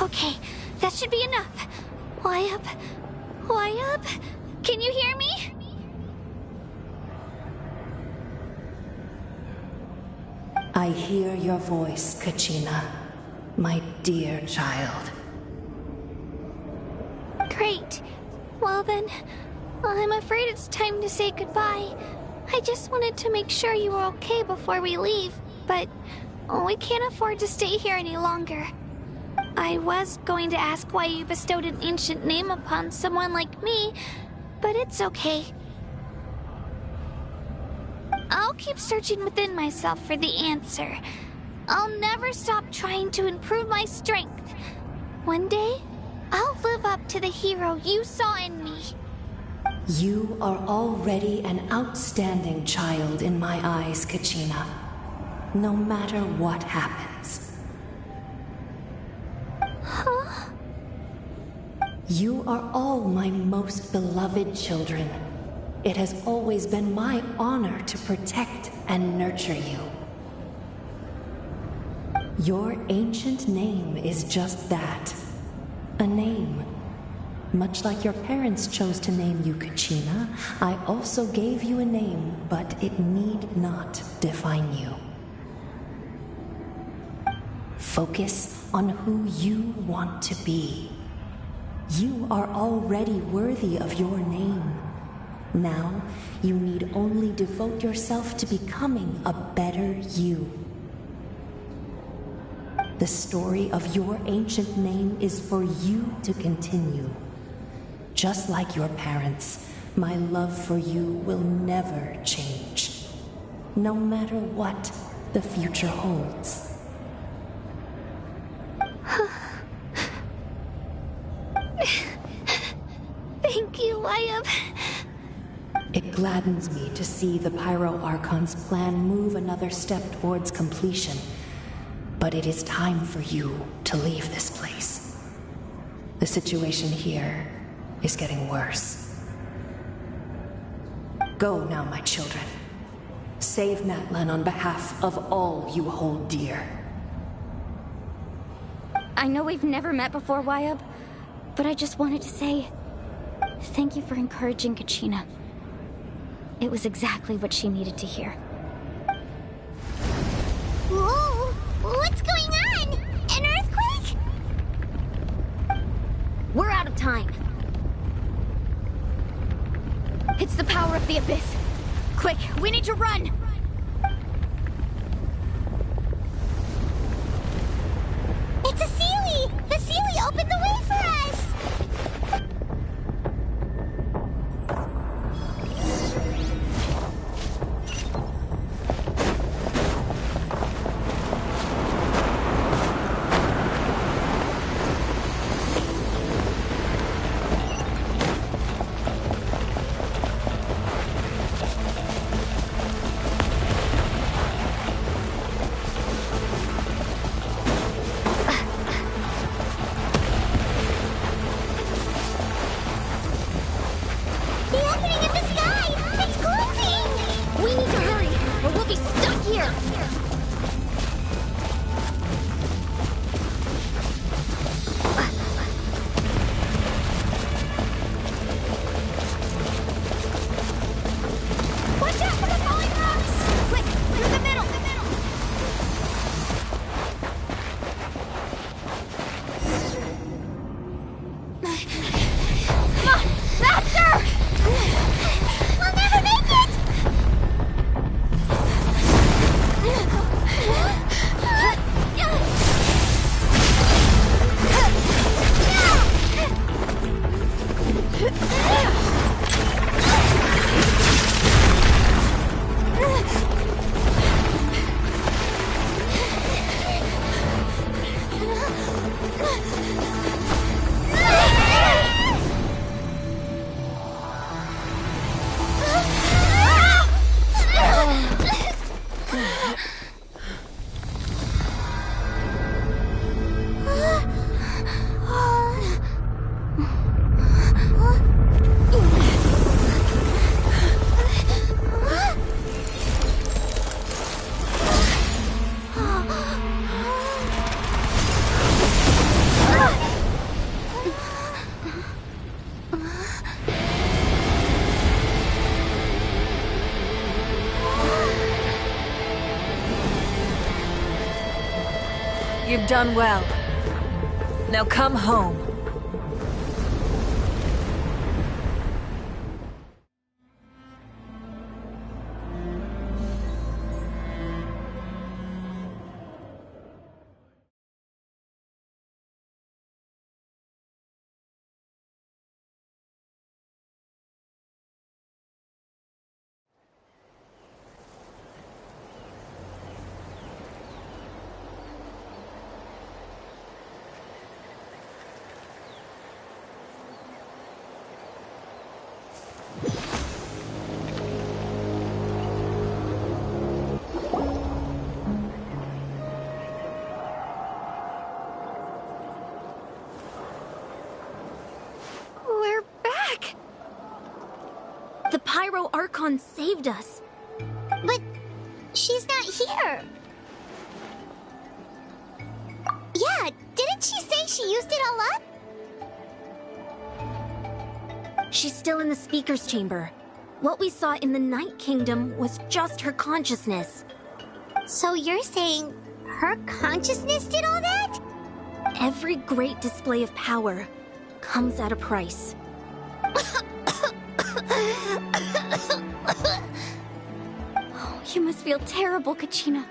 Okay, that should be enough. Wayab, Why up? Can you hear me? I hear your voice, Kachina, my dear child. Great. Well then, I'm afraid it's time to say goodbye. I just wanted to make sure you were okay before we leave, but we can't afford to stay here any longer. I was going to ask why you bestowed an ancient name upon someone like me, but it's okay. I'll keep searching within myself for the answer. I'll never stop trying to improve my strength. One day, I'll live up to the hero you saw in me. You are already an outstanding child in my eyes, Kachina. No matter what happens. Huh? You are all my most beloved children. It has always been my honor to protect and nurture you. Your ancient name is just that. A name. Much like your parents chose to name you Kachina, I also gave you a name, but it need not define you. Focus on who you want to be. You are already worthy of your name. Now, you need only devote yourself to becoming a better you. The story of your ancient name is for you to continue. Just like your parents, my love for you will never change, no matter what the future holds. Thank you, Wyatt. It gladdens me to see the Pyro Archon's plan move another step towards completion. But it is time for you to leave this place. The situation here is getting worse. Go now, my children. Save Natlan on behalf of all you hold dear. I know we've never met before, Wyatt, but I just wanted to say thank you for encouraging Kachina. It was exactly what she needed to hear. Whoa! What's going on? An earthquake? We're out of time. It's the power of the Abyss. Quick, we need to run! It's a Sealy! The Sealy opened the way for us! You've done well. Now come home. We're back! The Pyro Archon saved us. But she's not here. Yeah, didn't she say she used it all up? She's still in the speaker's chamber. What we saw in the Night Kingdom was just her consciousness. So you're saying her consciousness did all that? Every great display of power comes at a price. Oh, you must feel terrible, Kachina.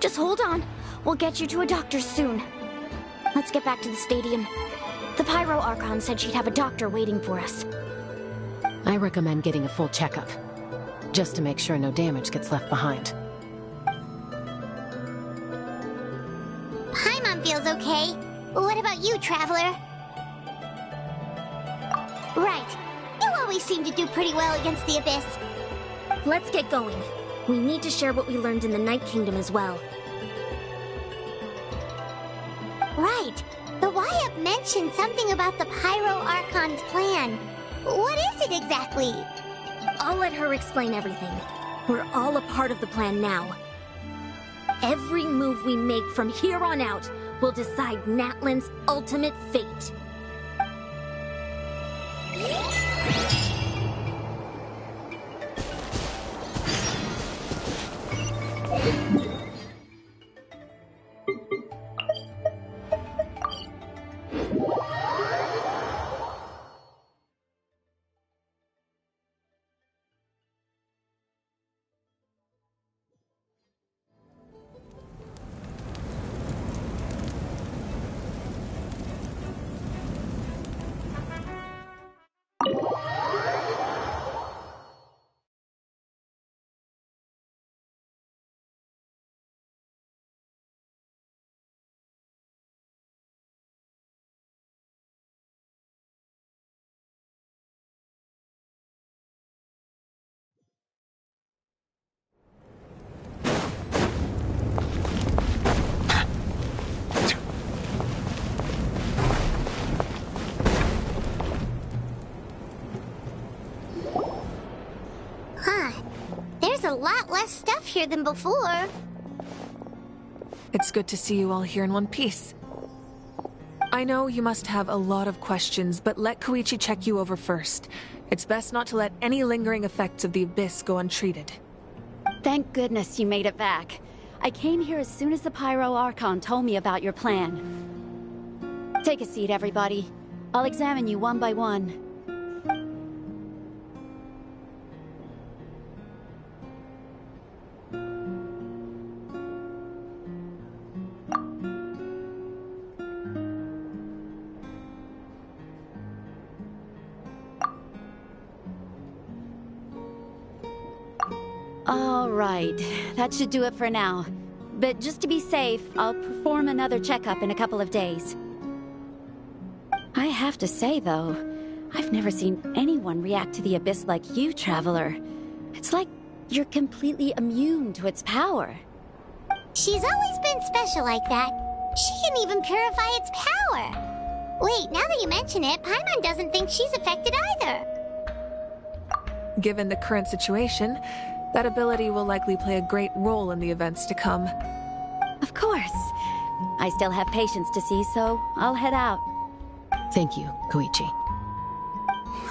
Just hold on. We'll get you to a doctor soon. Let's get back to the stadium. The Pyro Archon said she'd have a doctor waiting for us. I recommend getting a full checkup, just to make sure no damage gets left behind. Paimon feels okay. What about you, Traveler? Right. You always seem to do pretty well against the Abyss. Let's get going. We need to share what we learned in the Night Kingdom as well. Right. The Wyatt mentioned something about the Pyro Archon's plan. What is it exactly? I'll let her explain everything. We're all a part of the plan now. Every move we make from here on out will decide Natlan's ultimate fate. There's a lot less stuff here than before. It's good to see you all here in one piece. I know you must have a lot of questions, but let Koichi check you over first. It's best not to let any lingering effects of the Abyss go untreated. Thank goodness you made it back. I came here as soon as the Pyro Archon told me about your plan. Take a seat, everybody. I'll examine you one by one. All right, that should do it for now. But just to be safe, I'll perform another checkup in a couple of days. I have to say, though, I've never seen anyone react to the Abyss like you, Traveler. It's like you're completely immune to its power. She's always been special like that. She can even purify its power. Wait, now that you mention it, Paimon doesn't think she's affected either. Given the current situation, that ability will likely play a great role in the events to come. Of course. I still have patients to see, so I'll head out. Thank you, Koichi.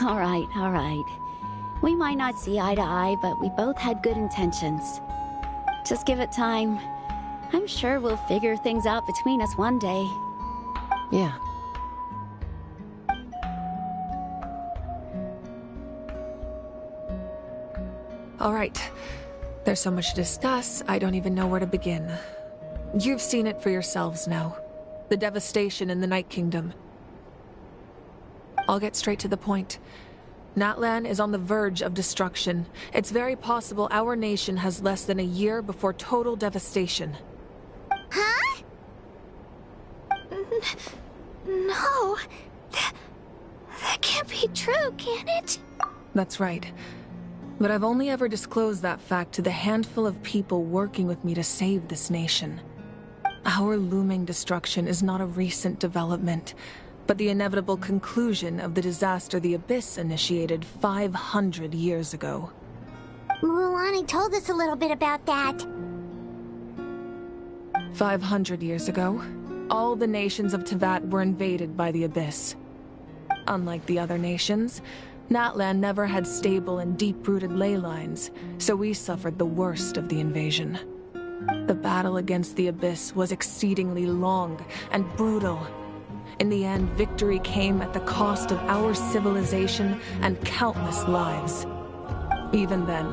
All right. We might not see eye to eye, but we both had good intentions. Just give it time. I'm sure we'll figure things out between us one day. Yeah. All right. There's so much to discuss, I don't even know where to begin. You've seen it for yourselves now. The devastation in the Night Kingdom. I'll get straight to the point. Natlan is on the verge of destruction. It's very possible our nation has less than a year before total devastation. Huh? No. That can't be true, can it? That's right. But I've only ever disclosed that fact to the handful of people working with me to save this nation. Our looming destruction is not a recent development, but the inevitable conclusion of the disaster the Abyss initiated 500 years ago. Mualani told us a little bit about that. 500 years ago, all the nations of Teyvat were invaded by the Abyss. Unlike the other nations, Natlan never had stable and deep-rooted ley lines, so we suffered the worst of the invasion. The battle against the Abyss was exceedingly long and brutal. In the end, victory came at the cost of our civilization and countless lives. Even then,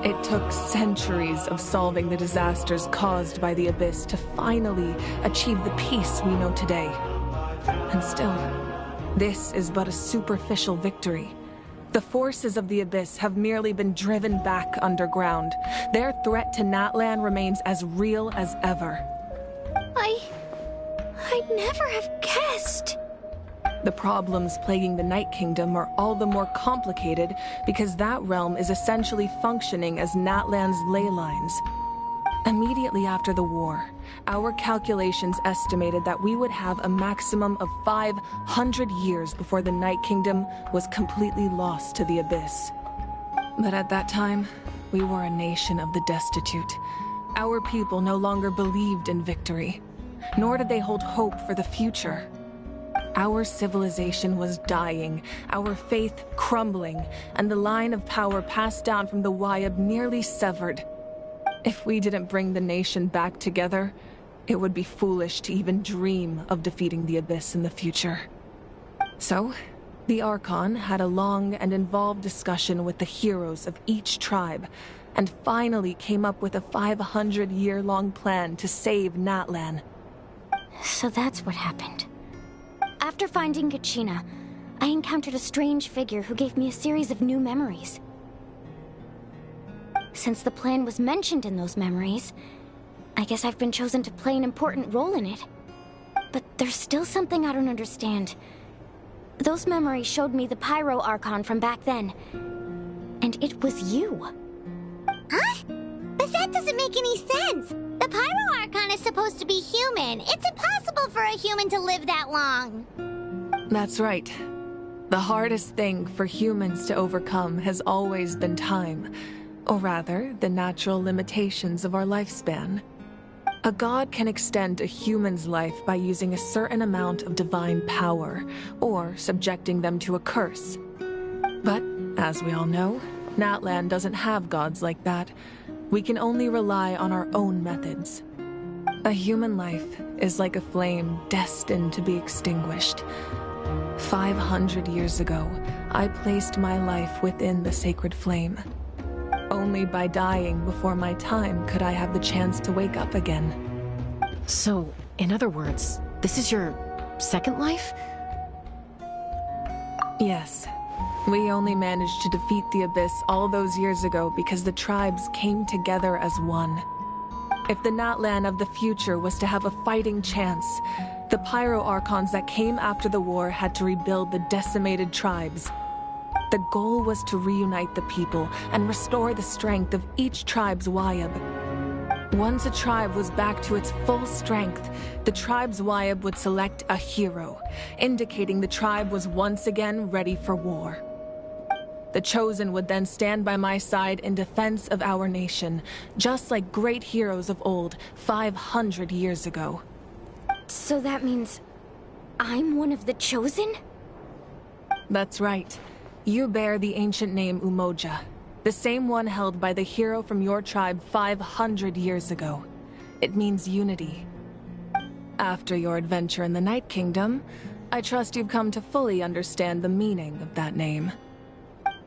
it took centuries of solving the disasters caused by the Abyss to finally achieve the peace we know today. And still, this is but a superficial victory. The forces of the Abyss have merely been driven back underground. Their threat to Natlan remains as real as ever. I'd never have guessed. The problems plaguing the Night Kingdom are all the more complicated because that realm is essentially functioning as Natlan's ley lines. Immediately after the war, our calculations estimated that we would have a maximum of 500 years before the Night Kingdom was completely lost to the Abyss. But at that time, we were a nation of the destitute. Our people no longer believed in victory, nor did they hold hope for the future. Our civilization was dying, our faith crumbling, and the line of power passed down from the Wayab nearly severed. If we didn't bring the nation back together, it would be foolish to even dream of defeating the Abyss in the future. So, the Archon had a long and involved discussion with the heroes of each tribe, and finally came up with a 500-year-long plan to save Natlan. So that's what happened. After finding Kachina, I encountered a strange figure who gave me a series of new memories. Since the plan was mentioned in those memories, I guess I've been chosen to play an important role in it. But there's still something I don't understand. Those memories showed me the Pyro Archon from back then. And it was you. Huh? But that doesn't make any sense. The Pyro Archon is supposed to be human. It's impossible for a human to live that long. That's right. The hardest thing for humans to overcome has always been time. Or rather, the natural limitations of our lifespan. A god can extend a human's life by using a certain amount of divine power, or subjecting them to a curse. But, as we all know, Natlan doesn't have gods like that. We can only rely on our own methods. A human life is like a flame destined to be extinguished. 500 years ago, I placed my life within the sacred flame. Only by dying before my time could I have the chance to wake up again. So, in other words, this is your second life? Yes. We only managed to defeat the Abyss all those years ago because the tribes came together as one. If the Natlan of the future was to have a fighting chance, the Pyro Archons that came after the war had to rebuild the decimated tribes. The goal was to reunite the people and restore the strength of each tribe's Wayab. Once a tribe was back to its full strength, the tribe's Wayab would select a hero, indicating the tribe was once again ready for war. The Chosen would then stand by my side in defense of our nation, just like great heroes of old 500 years ago. So that means I'm one of the Chosen? That's right. You bear the ancient name Umoja, the same one held by the hero from your tribe 500 years ago. It means unity. After your adventure in the Night Kingdom, I trust you've come to fully understand the meaning of that name.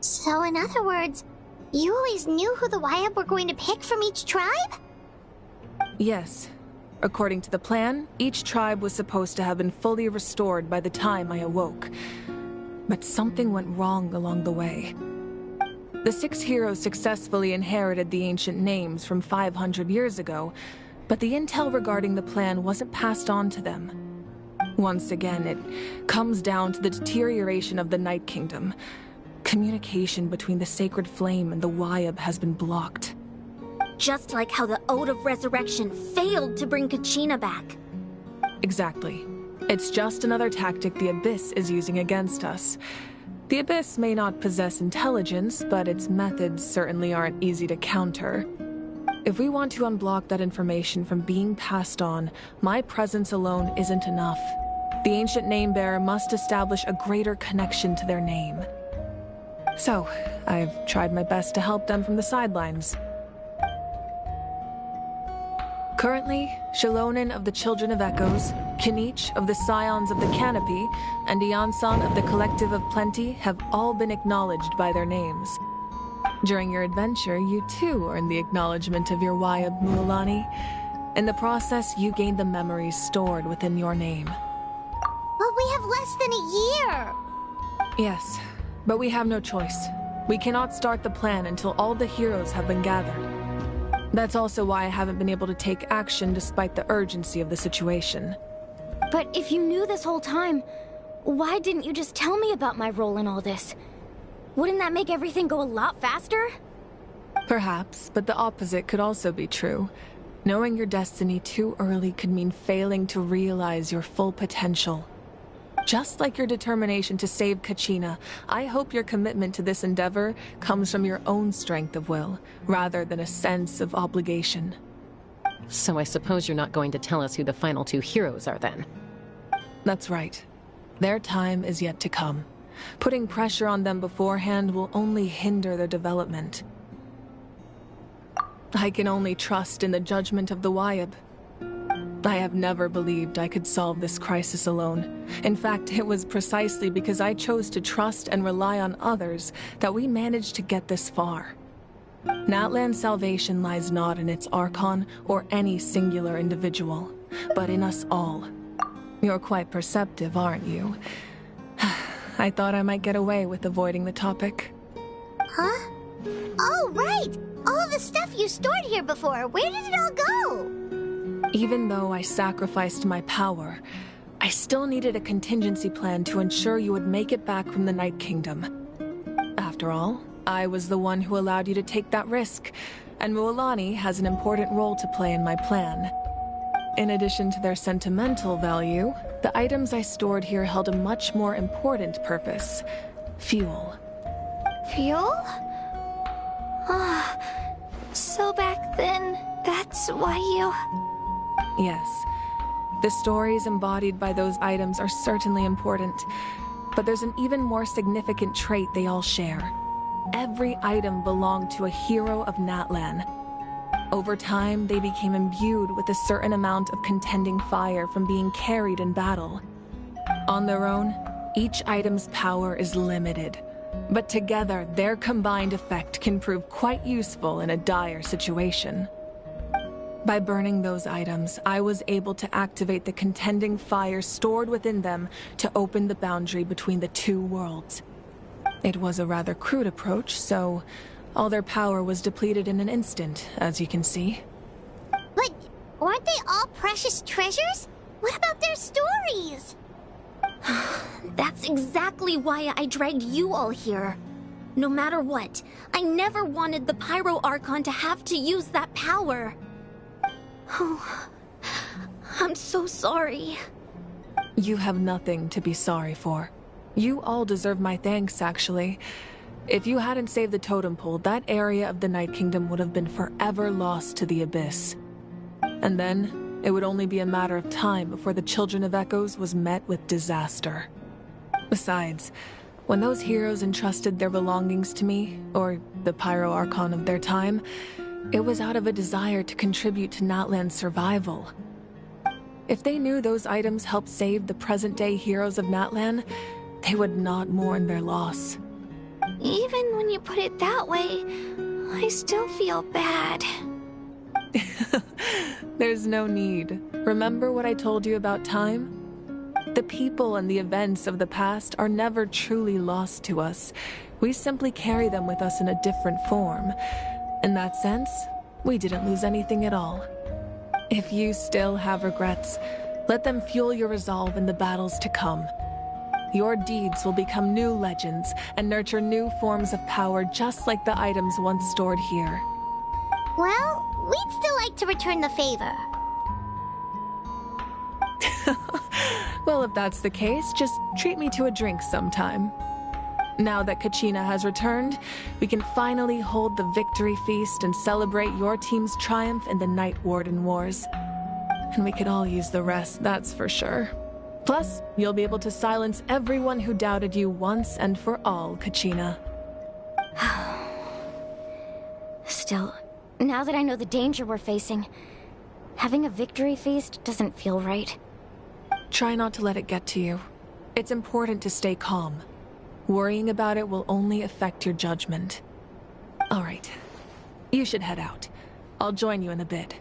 So in other words, you always knew who the Wyabb were going to pick from each tribe? Yes. According to the plan, each tribe was supposed to have been fully restored by the time I awoke. But something went wrong along the way. The 6 heroes successfully inherited the ancient names from 500 years ago, but the intel regarding the plan wasn't passed on to them. Once again, it comes down to the deterioration of the Night Kingdom. Communication between the Sacred Flame and the Wyabb has been blocked. Just like how the Ode of Resurrection failed to bring Kachina back. Exactly. It's just another tactic the Abyss is using against us. The Abyss may not possess intelligence, but its methods certainly aren't easy to counter. If we want to unblock that information from being passed on, my presence alone isn't enough. The ancient name-bearer must establish a greater connection to their name. So, I've tried my best to help them from the sidelines. Currently, Shilonen of the Children of Echoes, Kinich of the Scions of the Canopy, and Iansan of the Collective of Plenty have all been acknowledged by their names. During your adventure, you too earned the acknowledgement of your Wyabb, Mualani. In the process, you gained the memories stored within your name. But we have less than a year! Yes, but we have no choice. We cannot start the plan until all the heroes have been gathered. That's also why I haven't been able to take action despite the urgency of the situation. But if you knew this whole time, why didn't you just tell me about my role in all this? Wouldn't that make everything go a lot faster? Perhaps, but the opposite could also be true. Knowing your destiny too early could mean failing to realize your full potential. Just like your determination to save Kachina, I hope your commitment to this endeavor comes from your own strength of will, rather than a sense of obligation. So I suppose you're not going to tell us who the final 2 heroes are then? That's right. Their time is yet to come. Putting pressure on them beforehand will only hinder their development. I can only trust in the judgment of the Wyabb. I have never believed I could solve this crisis alone. In fact, it was precisely because I chose to trust and rely on others that we managed to get this far. Natlan's salvation lies not in its Archon or any singular individual, but in us all. You're quite perceptive, aren't you? I thought I might get away with avoiding the topic. Huh? Oh, right! All of the stuff you stored here before, where did it all go? Even though I sacrificed my power, I still needed a contingency plan to ensure you would make it back from the Night Kingdom. After all, I was the one who allowed you to take that risk, and Mualani has an important role to play in my plan. In addition to their sentimental value, the items I stored here held a much more important purpose: fuel. Fuel? Ah, so back then, that's why you... Yes. The stories embodied by those items are certainly important, but there's an even more significant trait they all share. Every item belonged to a hero of Natlan. Over time, they became imbued with a certain amount of contending fire from being carried in battle. On their own, each item's power is limited, but together, their combined effect can prove quite useful in a dire situation. By burning those items, I was able to activate the contending fire stored within them to open the boundary between the 2 worlds. It was a rather crude approach, so all their power was depleted in an instant, as you can see. But weren't they all precious treasures? What about their stories? That's exactly why I dragged you all here. No matter what, I never wanted the Pyro Archon to have to use that power. Oh, I'm so sorry. You have nothing to be sorry for. You all deserve my thanks, actually. If you hadn't saved the totem pole, that area of the Night Kingdom would have been forever lost to the Abyss. And then, it would only be a matter of time before the Children of Echoes was met with disaster. Besides, when those heroes entrusted their belongings to me, or the Pyro Archon of their time, It was out of a desire to contribute to Natlan's survival. If they knew those items helped save the present-day heroes of Natlan, they would not mourn their loss. Even when you put it that way, I still feel bad. There's no need. Remember what I told you about time? The people and the events of the past are never truly lost to us. We simply carry them with us in a different form. In that sense, we didn't lose anything at all. If you still have regrets, let them fuel your resolve in the battles to come. Your deeds will become new legends and nurture new forms of power just like the items once stored here. Well, we'd still like to return the favor. Well, if that's the case, just treat me to a drink sometime. Now that Kachina has returned, we can finally hold the victory feast and celebrate your team's triumph in the Night Warden Wars. And we could all use the rest, that's for sure. Plus, you'll be able to silence everyone who doubted you once and for all, Kachina. Still, now that I know the danger we're facing, having a victory feast doesn't feel right. Try not to let it get to you. It's important to stay calm. Worrying about it will only affect your judgment. All right. You should head out. I'll join you in a bit.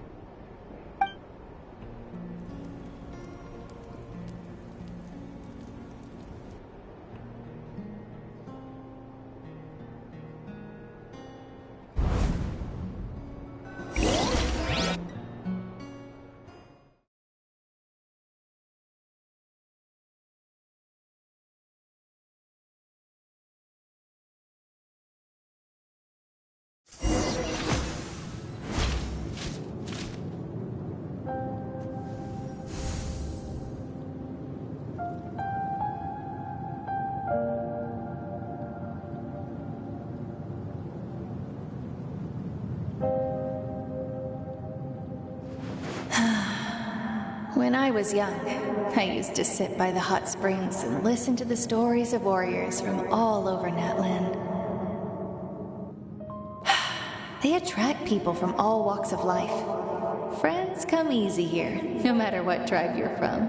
When I was young, I used to sit by the hot springs and listen to the stories of warriors from all over Natlan. They attract people from all walks of life. Friends come easy here, no matter what tribe you're from.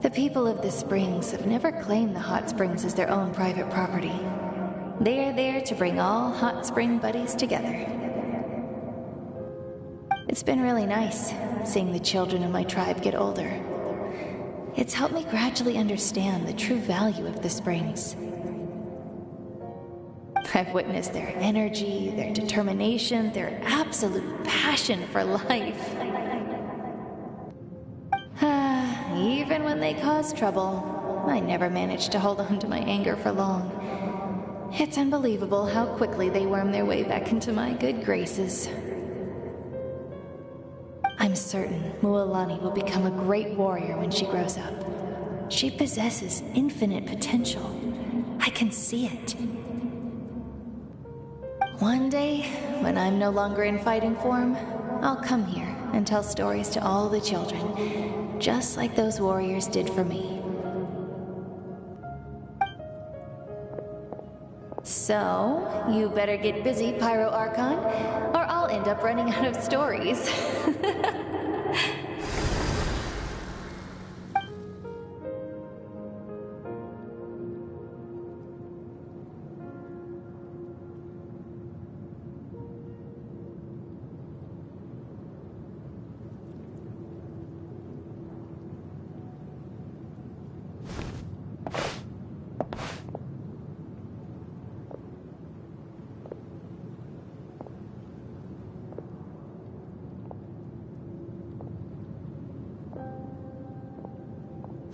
The people of the springs have never claimed the hot springs as their own private property. They are there to bring all hot spring buddies together. It's been really nice, seeing the children of my tribe get older. It's helped me gradually understand the true value of the springs. I've witnessed their energy, their determination, their absolute passion for life. Even when they cause trouble, I never managed to hold on to my anger for long. It's unbelievable how quickly they worm their way back into my good graces. I'm certain Mualani will become a great warrior when she grows up. She possesses infinite potential. I can see it. One day, when I'm no longer in fighting form, I'll come here and tell stories to all the children, just like those warriors did for me. So, you better get busy, Pyro Archon, or I'll end up running out of stories.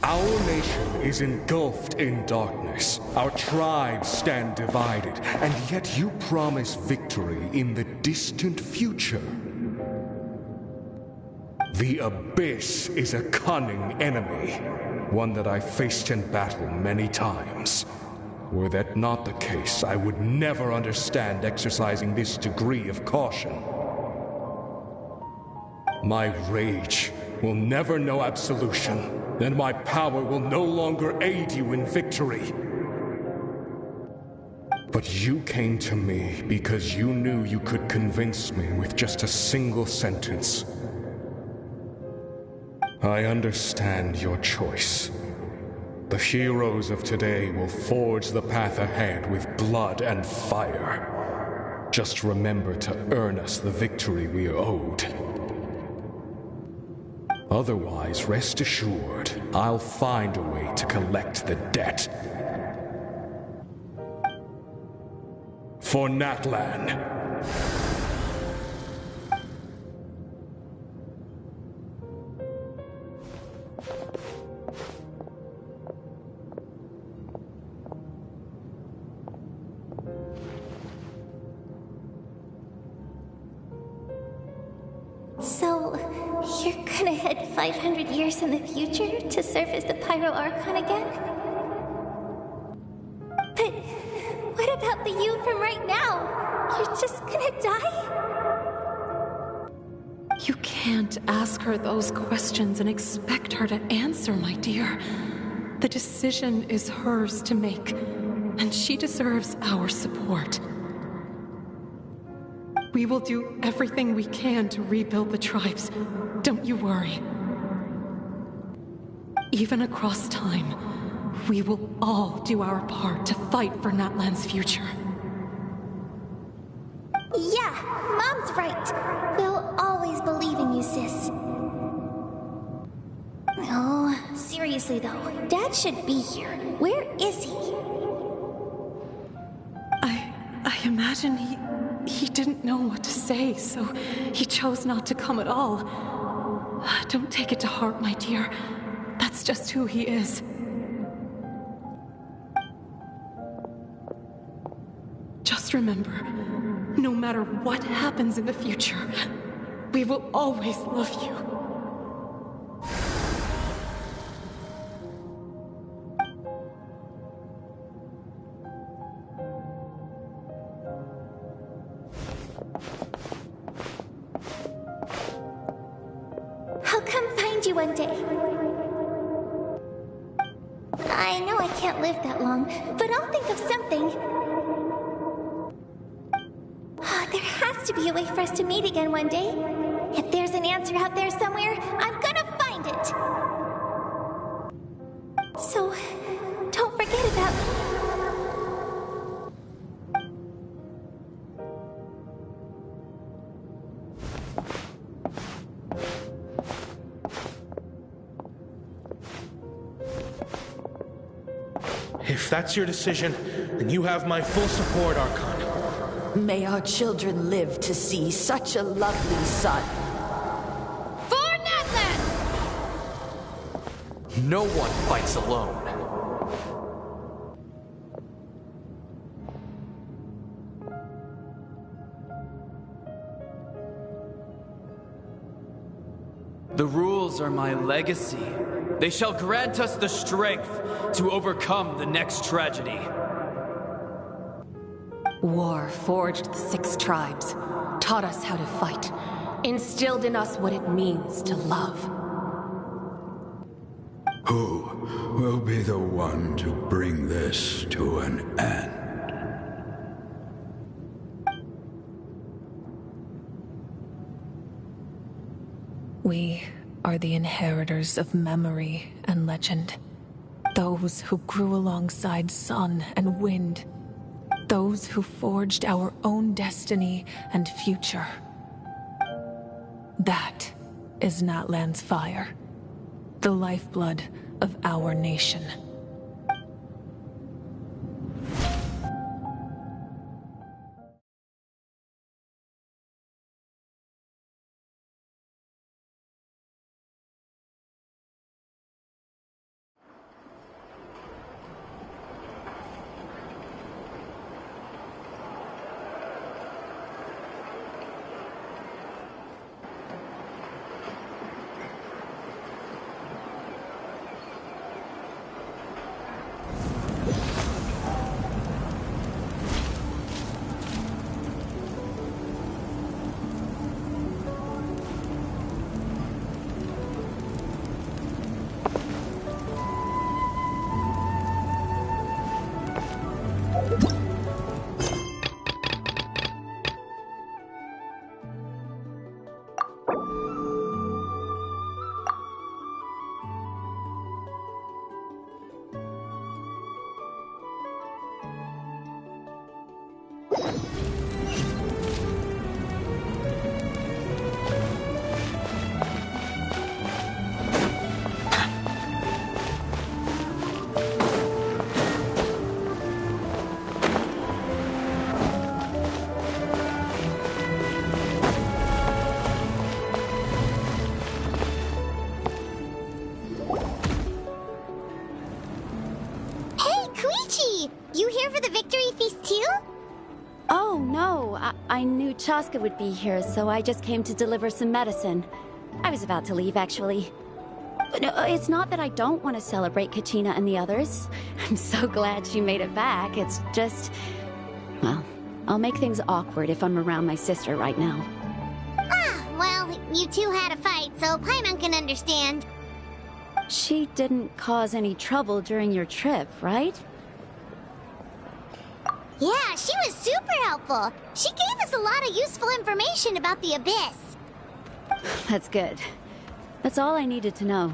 Our nation is engulfed in darkness. Our tribes stand divided, and yet you promise victory in the distant future. The Abyss is a cunning enemy, one that I faced in battle many times. Were that not the case, I would never understand exercising this degree of caution. My rage will never know absolution, and my power will no longer aid you in victory. But you came to me because you knew you could convince me with just a single sentence. I understand your choice. The heroes of today will forge the path ahead with blood and fire. Just remember to earn us the victory we are owed. Otherwise, rest assured, I'll find a way to collect the debt. For Natlan. So, you're gonna head 500 years in the future to serve as the Pyro Archon again? But what about the you from right now? You're just gonna die? You can't ask her those questions and expect her to answer, my dear. The decision is hers to make, and she deserves our support. We will do everything we can to rebuild the tribes. Don't you worry. Even across time, we will all do our part to fight for Natlan's future. Yeah, Mom's right. We'll always believe in you, sis. Oh, seriously though, Dad should be here. Where is he? I imagine he didn't know what to say, so he chose not to come at all. Don't take it to heart, my dear. That's just who he is. Just remember, no matter what happens in the future, we will always love you. I'll come find you one day. I know I can't live that long, but I'll think of something. There has to be a way for us to meet again one day. If there's an answer out there somewhere, I'm gonna find it. So, don't forget about me. If that's your decision, then you have my full support, Archon. May our children live to see such a lovely son. For Natlan! No one fights alone. The rules are my legacy. They shall grant us the strength to overcome the next tragedy. War forged the 6 tribes, taught us how to fight, instilled in us what it means to love. Who will be the one to bring this to an end? We are the inheritors of memory and legend. Those who grew alongside sun and wind. Those who forged our own destiny and future. That is Natlan's fire. The lifeblood of our nation. You here for the victory feast too? Oh, no. I knew Chaska would be here, so I just came to deliver some medicine. I was about to leave, actually. But no, it's not that I don't want to celebrate Kachina and the others. I'm so glad she made it back. It's just... well, I'll make things awkward if I'm around my sister right now. Ah, well, you two had a fight, so Paimon can understand. She didn't cause any trouble during your trip, right? Yeah, she was super helpful. She gave us a lot of useful information about the Abyss. That's good. That's all I needed to know.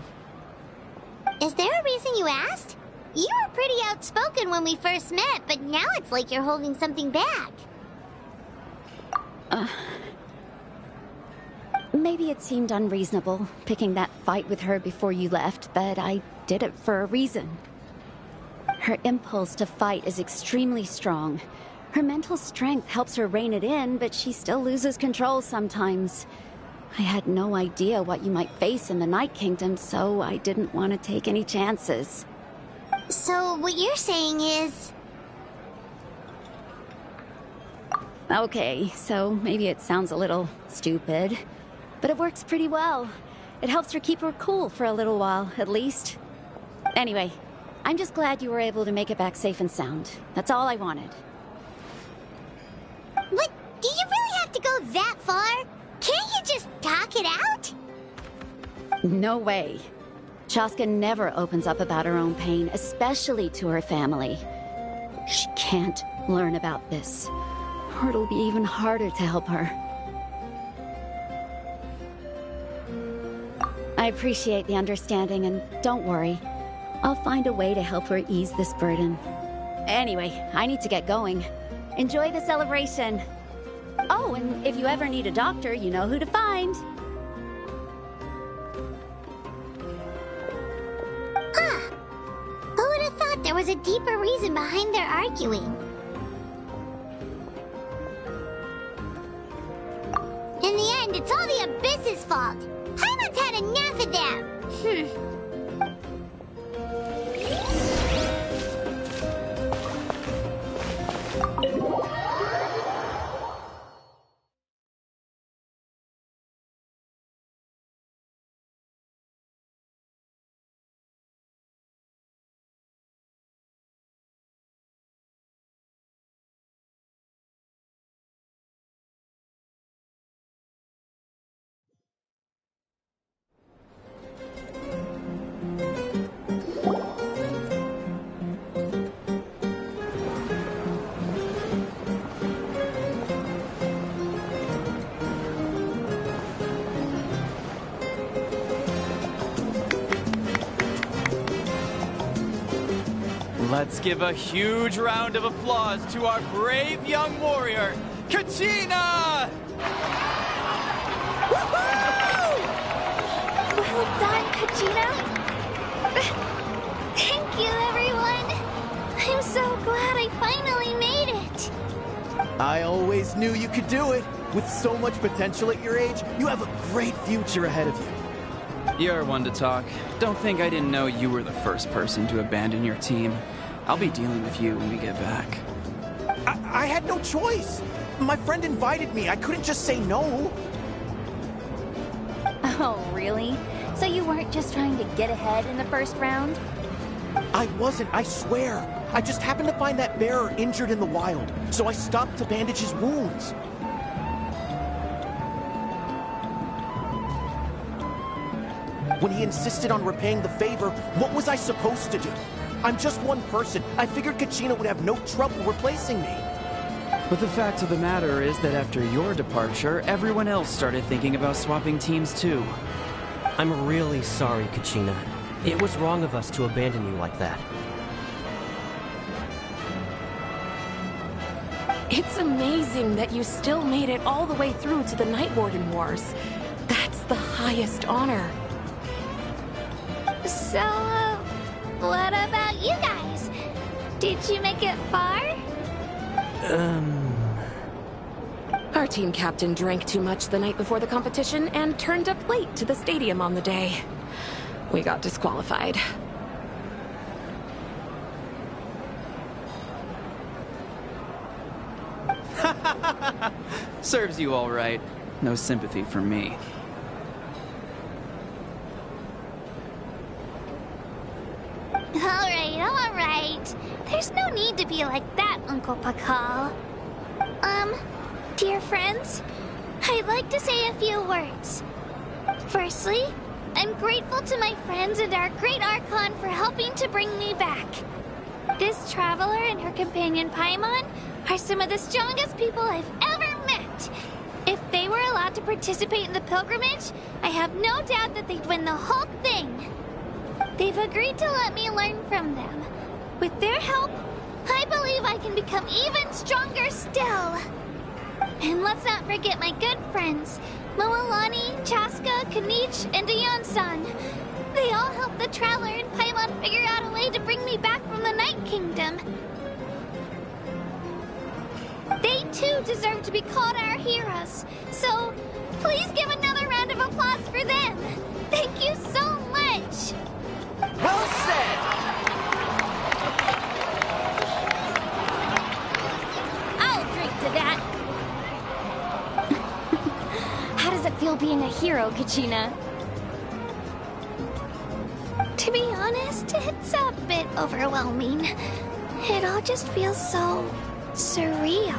Is there a reason you asked? You were pretty outspoken when we first met, but now it's like you're holding something back. Maybe it seemed unreasonable, picking that fight with her before you left, but I did it for a reason. Her impulse to fight is extremely strong. Her mental strength helps her rein it in, but she still loses control sometimes. I had no idea what you might face in the Night Kingdom, so I didn't want to take any chances. So what you're saying is... Okay, so maybe it sounds a little stupid, but it works pretty well. It helps her keep her cool for a little while, at least. Anyway, I'm just glad you were able to make it back safe and sound. That's all I wanted. What? Do you really have to go that far? Can't you just talk it out? No way. Chaska never opens up about her own pain, especially to her family. She can't learn about this, or it'll be even harder to help her. I appreciate the understanding, and don't worry. I'll find a way to help her ease this burden. Anyway, I need to get going. Enjoy the celebration. Oh, and if you ever need a doctor, you know who to find. Huh. Who would have thought there was a deeper reason behind their arguing? In the end, it's all the Abyss's fault. Paimon's had enough of them. Let's give a huge round of applause to our brave young warrior, Kachina! Well done, Kachina. Thank you, everyone. I'm so glad I finally made it. I always knew you could do it. With so much potential at your age, you have a great future ahead of you. You're one to talk. Don't think I didn't know you were the first person to abandon your team. I'll be dealing with you when we get back. I had no choice. My friend invited me. I couldn't just say no. Oh, really? So you weren't just trying to get ahead in the first round? I wasn't, I swear. I just happened to find that bearer injured in the wild, so I stopped to bandage his wounds. When he insisted on repaying the favor, what was I supposed to do? I'm just one person. I figured Kachina would have no trouble replacing me. But the fact of the matter is that after your departure, everyone else started thinking about swapping teams too. I'm really sorry, Kachina. It was wrong of us to abandon you like that. It's amazing that you still made it all the way through to the Night Warden Wars. That's the highest honor. So, what about you guys? Did you make it far? Our team captain drank too much the night before the competition and turned up late to the stadium on the day. We got disqualified. Serves you all right. No sympathy for me. All right. There's no need to be like that, Uncle Pakal. Dear friends, I'd like to say a few words. Firstly, I'm grateful to my friends and our great Archon for helping to bring me back. This traveler and her companion Paimon are some of the strongest people I've ever met. If they were allowed to participate in the pilgrimage, I have no doubt that they'd win the whole thing. They've agreed to let me learn from them. With their help, I believe I can become even stronger still. And let's not forget my good friends, Moalani, Chaska, Kanich, and Ayan-san. They all helped the Traveler and Paimon figure out a way to bring me back from the Night Kingdom. They too deserve to be called our heroes, so please give another round of applause for them. Thank you so much. Well said! I'll drink to that. How does it feel being a hero, Kachina? To be honest, it's a bit overwhelming. It all just feels so surreal.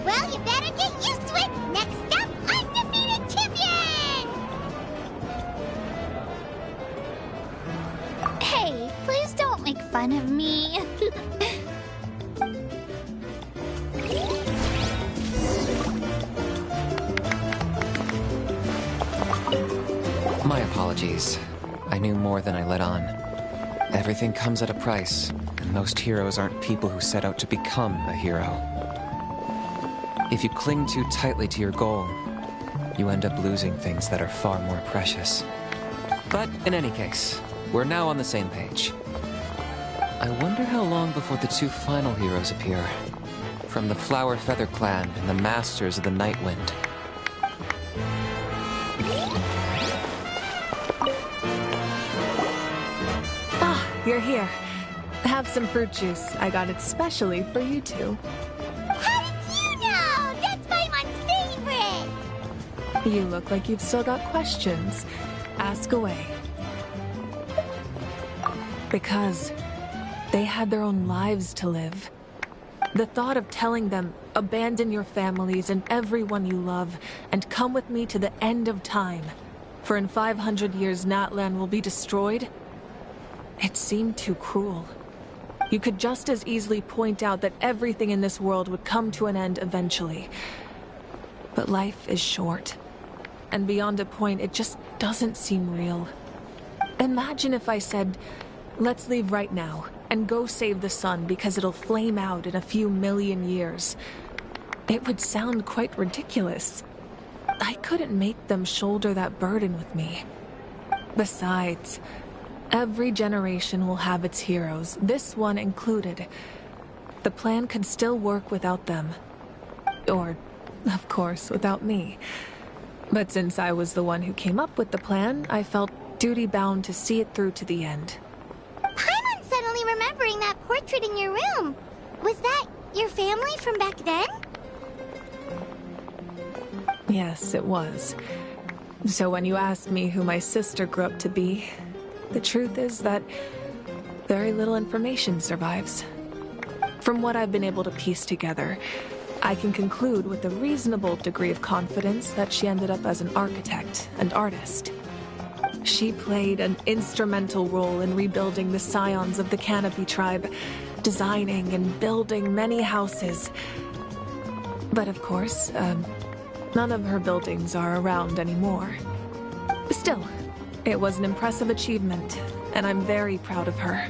Well, you better get used to it. Next up, undefeated champion! Hey, please don't make fun of me. My apologies. I knew more than I let on. Everything comes at a price, and most heroes aren't people who set out to become a hero. If you cling too tightly to your goal, you end up losing things that are far more precious. But in any case, we're now on the same page. I wonder how long before the two final heroes appear. From the Flower Feather Clan and the Masters of the Night Wind. You're here. Have some fruit juice. I got it specially for you two. How did you know? That's Paimon's favorite! You look like you've still got questions. Ask away. Because they had their own lives to live. The thought of telling them, abandon your families and everyone you love, and come with me to the end of time, for in 500 years Natlan will be destroyed, it seemed too cruel. You could just as easily point out that everything in this world would come to an end eventually. But life is short. And beyond a point, it just doesn't seem real. Imagine if I said, let's leave right now, and go save the sun because it'll flame out in a few million years. It would sound quite ridiculous. I couldn't make them shoulder that burden with me. Besides, every generation will have its heroes, this one included. The plan could still work without them. Or, of course, without me. But since I was the one who came up with the plan, I felt duty-bound to see it through to the end. Paimon's suddenly remembering that portrait in your room. Was that your family from back then? Yes, it was. So when you asked me who my sister grew up to be, the truth is that very little information survives. From what I've been able to piece together, I can conclude with a reasonable degree of confidence that she ended up as an architect and artist. She played an instrumental role in rebuilding the scions of the Canopy tribe, designing and building many houses. But of course, none of her buildings are around anymore. Still, it was an impressive achievement, and I'm very proud of her.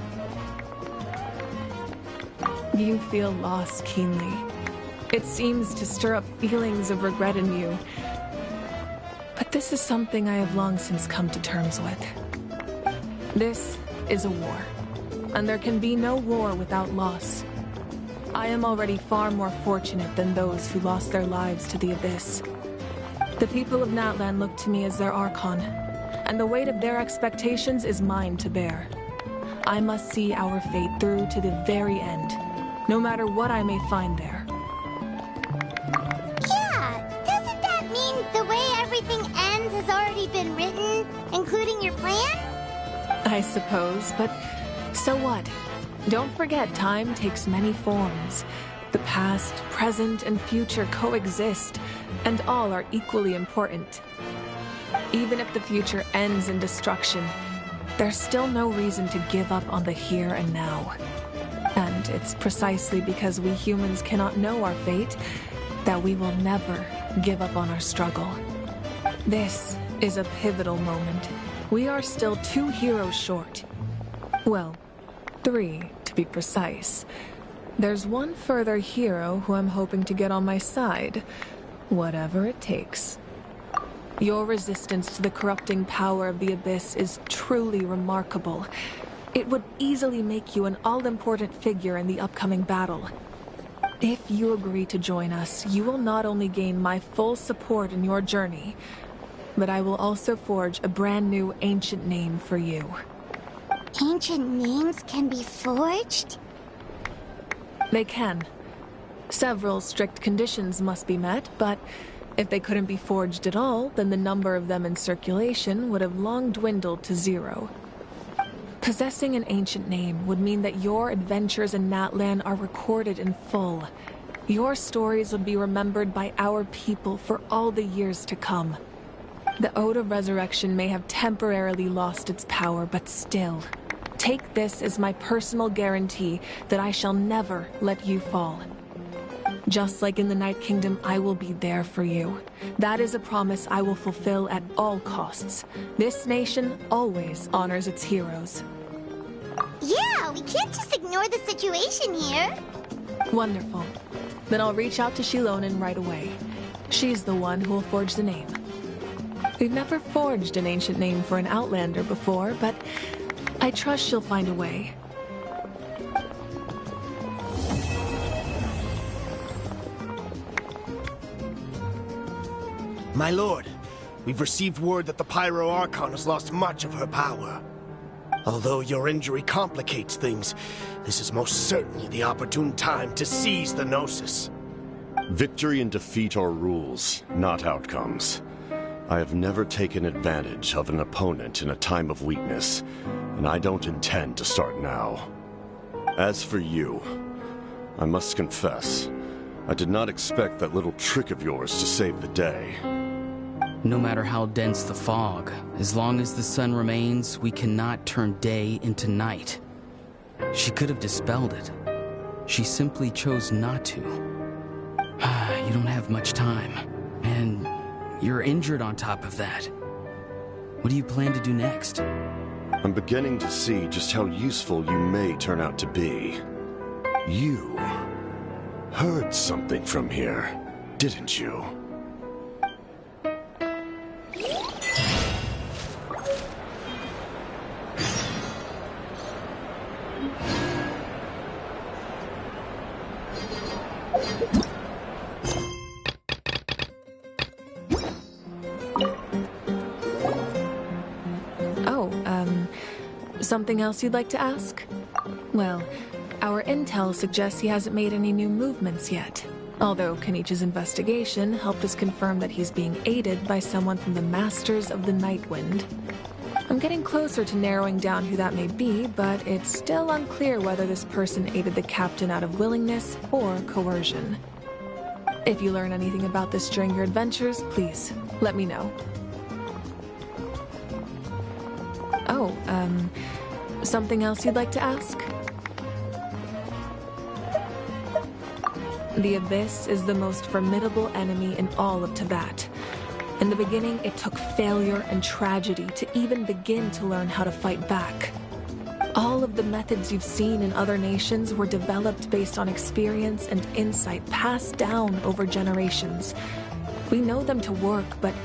You feel loss keenly. It seems to stir up feelings of regret in you. But this is something I have long since come to terms with. This is a war, and there can be no war without loss. I am already far more fortunate than those who lost their lives to the Abyss. The people of Natlan look to me as their Archon, and the weight of their expectations is mine to bear. I must see our fate through to the very end, no matter what I may find there. has already been written, including your plan? I suppose, but so what? Don't forget, time takes many forms. The past, present, and future coexist, and all are equally important. Even if the future ends in destruction, there's still no reason to give up on the here and now. And it's precisely because we humans cannot know our fate that we will never give up on our struggle. This is a pivotal moment. We are still 2 heroes short. Well, 3 to be precise. There's one further hero who I'm hoping to get on my side, whatever it takes. Your resistance to the corrupting power of the Abyss is truly remarkable. It would easily make you an all-important figure in the upcoming battle. If you agree to join us, you will not only gain my full support in your journey, but I will also forge a brand new ancient name for you. Ancient names can be forged? They can. Several strict conditions must be met, but if they couldn't be forged at all, then the number of them in circulation would have long dwindled to 0. Possessing an ancient name would mean that your adventures in Natlan are recorded in full. Your stories would be remembered by our people for all the years to come. The Ode of Resurrection may have temporarily lost its power, but still, take this as my personal guarantee that I shall never let you fall. Just like in the Night Kingdom, I will be there for you. That is a promise I will fulfill at all costs. This nation always honors its heroes. Yeah, we can't just ignore the situation here. Wonderful. Then I'll reach out to Shilonin right away. She's the one who will forge the name. We've never forged an ancient name for an Outlander before, but I trust she'll find a way. My lord, we've received word that the Pyro Archon has lost much of her power. Although your injury complicates things, this is most certainly the opportune time to seize the Gnosis. Victory and defeat are rules, not outcomes. I have never taken advantage of an opponent in a time of weakness, and I don't intend to start now. As for you, I must confess, I did not expect that little trick of yours to save the day. No matter how dense the fog, as long as the sun remains, we cannot turn day into night. She could have dispelled it. She simply chose not to. You don't have much time, and you're injured on top of that. What do you plan to do next? I'm beginning to see just how useful you may turn out to be. You heard something from here, didn't you? Something else you'd like to ask? Well, our intel suggests he hasn't made any new movements yet. Although Kenichi's investigation helped us confirm that he's being aided by someone from the Masters of the Nightwind. I'm getting closer to narrowing down who that may be, but it's still unclear whether this person aided the captain out of willingness or coercion. If you learn anything about this during your adventures, please let me know. Something else you'd like to ask? The Abyss is the most formidable enemy in all of Teyvat. In the beginning, it took failure and tragedy to even begin to learn how to fight back. All of the methods you've seen in other nations were developed based on experience and insight passed down over generations. We know them to work, but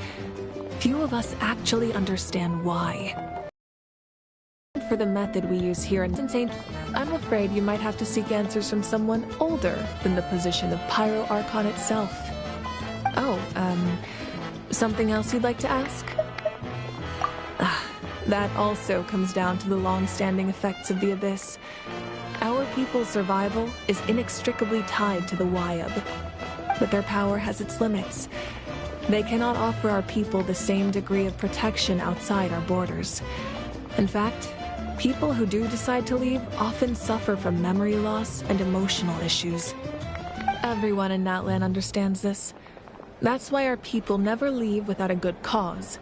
few of us actually understand why. For the method we use here in St. I'm afraid you might have to seek answers from someone older than the position of Pyro Archon itself. Something else you'd like to ask? That also comes down to the long-standing effects of the Abyss. Our people's survival is inextricably tied to the Wyab, but their power has its limits. They cannot offer our people the same degree of protection outside our borders. In fact, people who do decide to leave often suffer from memory loss and emotional issues. Everyone in Natlan understands this. That's why our people never leave without a good cause.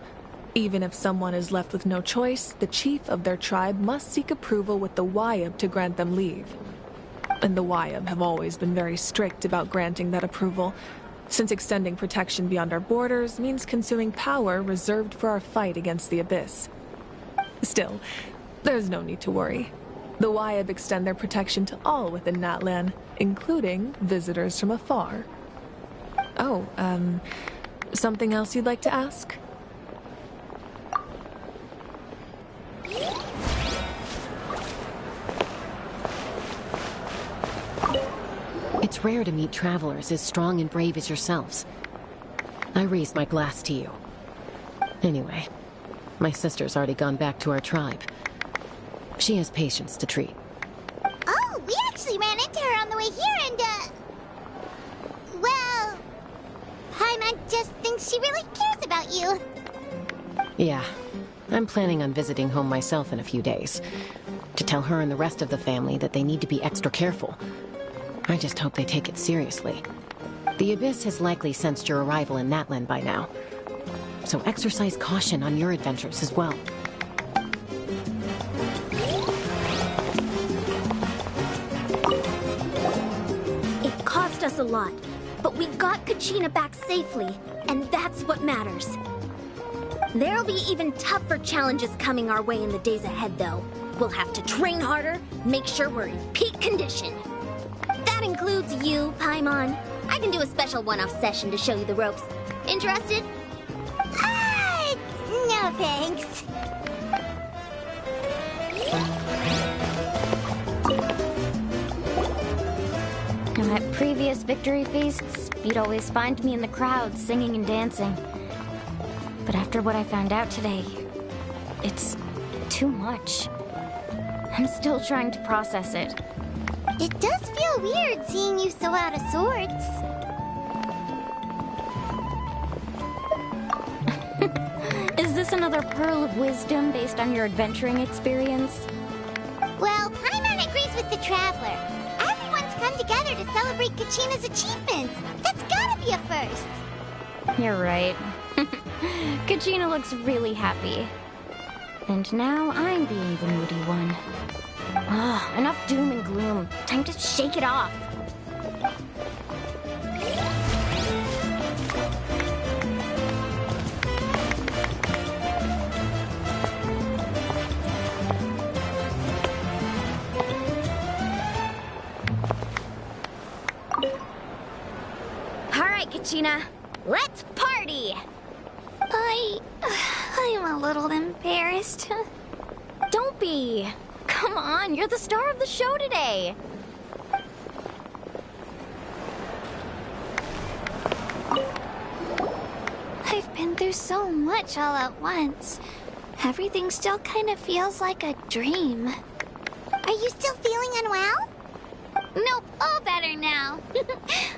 Even if someone is left with no choice, the chief of their tribe must seek approval with the Wyab to grant them leave. And the Wyab have always been very strict about granting that approval, since extending protection beyond our borders means consuming power reserved for our fight against the Abyss. Still, there's no need to worry. The Wyab extend their protection to all within Natlan, including visitors from afar. Oh, something else you'd like to ask? It's rare to meet travelers as strong and brave as yourselves. I raise my glass to you. Anyway, my sister's already gone back to our tribe. She has patients to treat. Oh, we actually ran into her on the way here and, well, Paimon just thinks she really cares about you. Yeah, I'm planning on visiting home myself in a few days. To tell her and the rest of the family that they need to be extra careful. I just hope they take it seriously. The Abyss has likely sensed your arrival in Natlan by now. So exercise caution on your adventures as well. It cost us a lot, but we got Kachina back safely, and that's what matters. There'll be even tougher challenges coming our way in the days ahead, though. We'll have to train harder, make sure we're in peak condition. That includes you, Paimon. I can do a special one-off session to show you the ropes. Interested? No thanks. At previous victory feasts, you'd always find me in the crowd singing and dancing. But after what I found out today, it's too much. I'm still trying to process it. It does feel weird seeing you so out of sorts. Is this another pearl of wisdom based on your adventuring experience? Well, Paimon agrees with the Traveler. Everyone's come together to celebrate Kachina's achievements. That's gotta be a first. You're right. Kachina looks really happy. And now I'm being the moody one. Ugh, enough doom and gloom. Time to shake it off. All right, Kachina. Let's party! I'm a little embarrassed. Don't be. Come on, you're the star of the show today. I've been through so much all at once. Everything still kind of feels like a dream. Are you still feeling unwell? Nope, all better now.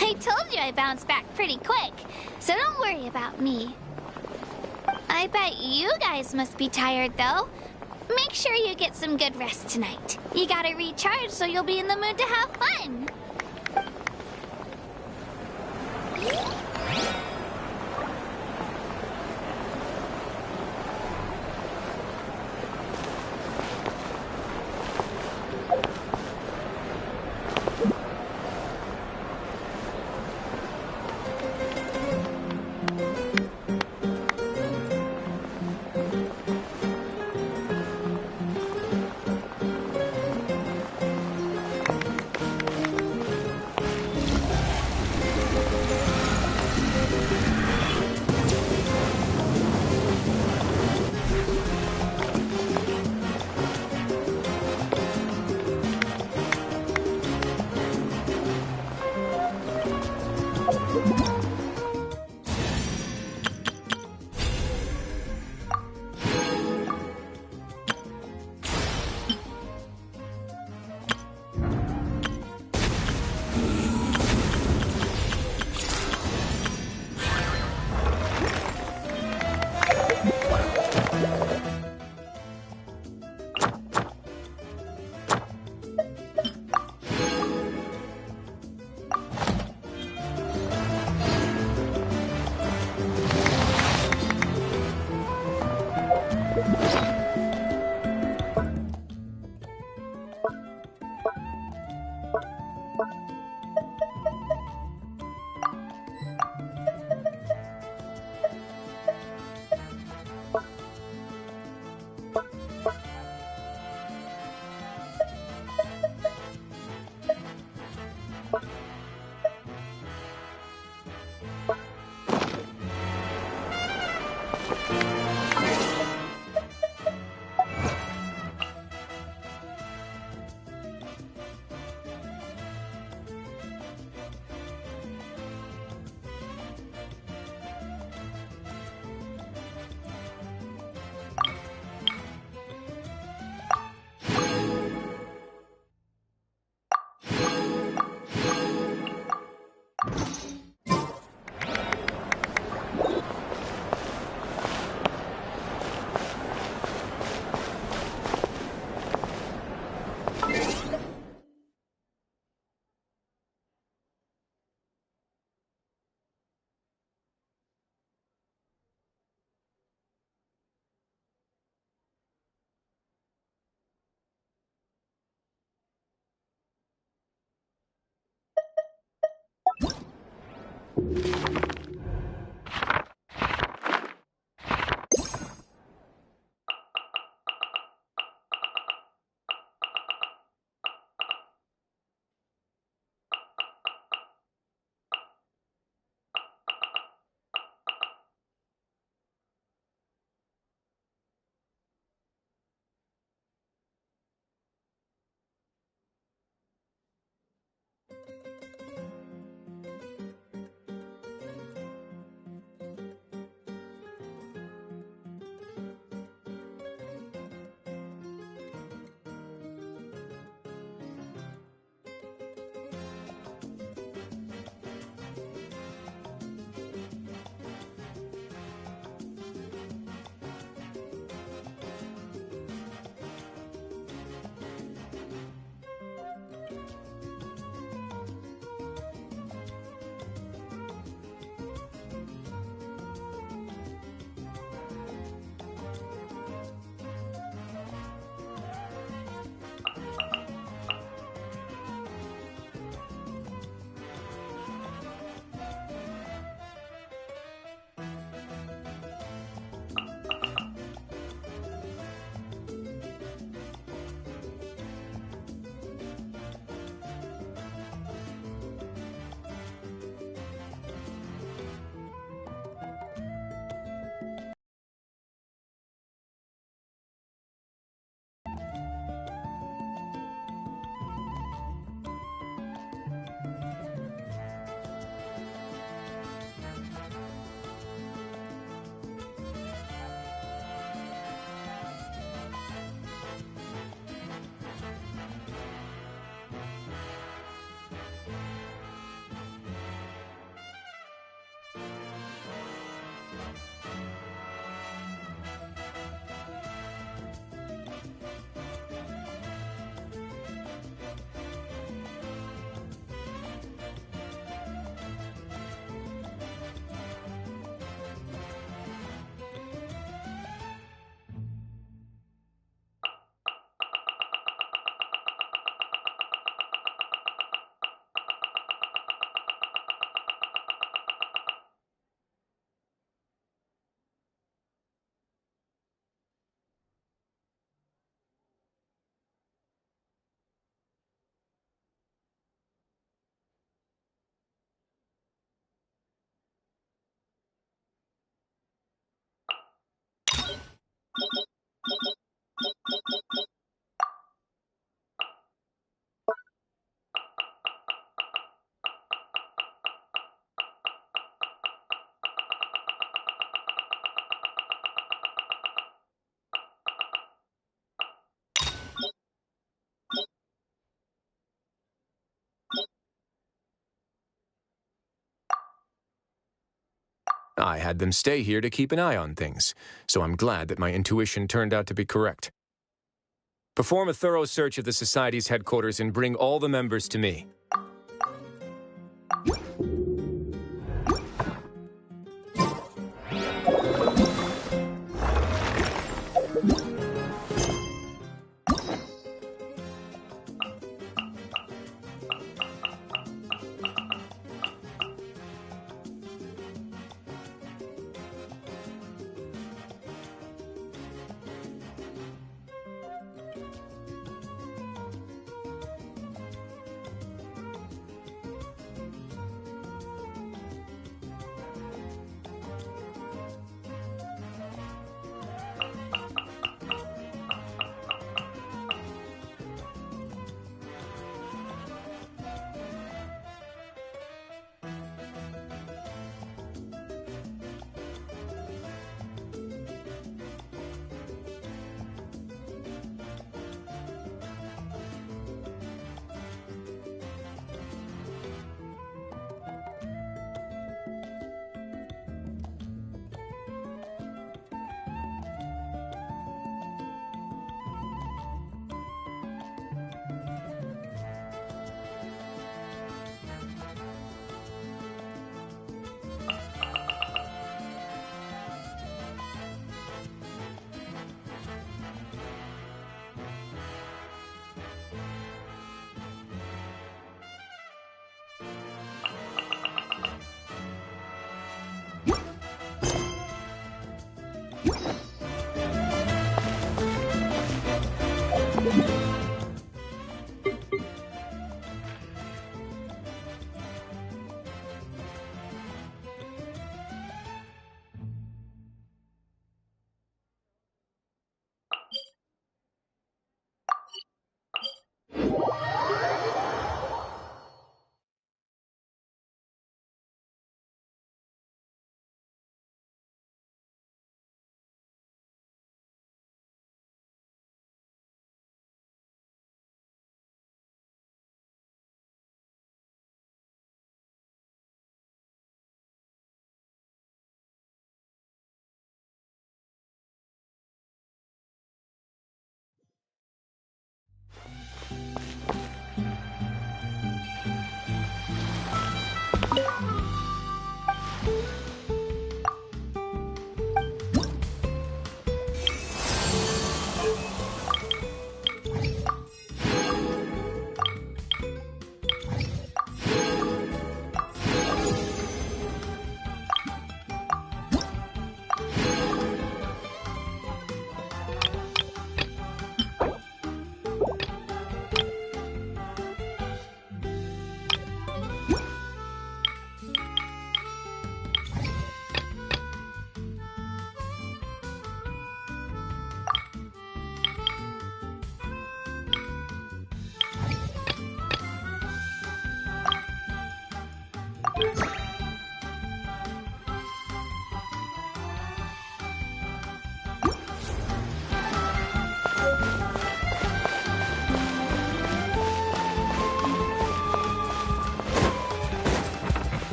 I told you I bounced back pretty quick, so don't worry about me. I bet you guys must be tired, though. Make sure you get some good rest tonight. You gotta recharge so you'll be in the mood to have fun. I had them stay here to keep an eye on things, so I'm glad that my intuition turned out to be correct. Perform a thorough search of the Society's headquarters and bring all the members to me.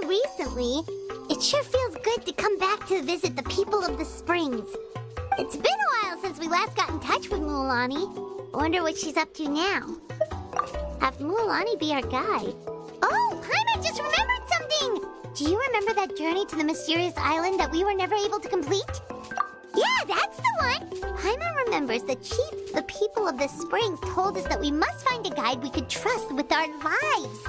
recently, it sure feels good to come back to visit the people of the springs. It's been a while since we last got in touch with Mualani. Wonder what she's up to now. Have Mualani be our guide. Oh, Paimon just remembered something! Do you remember that journey to the mysterious island that we were never able to complete? Yeah, that's the one! Paimon remembers the chief of the people of the springs told us that we must find a guide we could trust with our lives.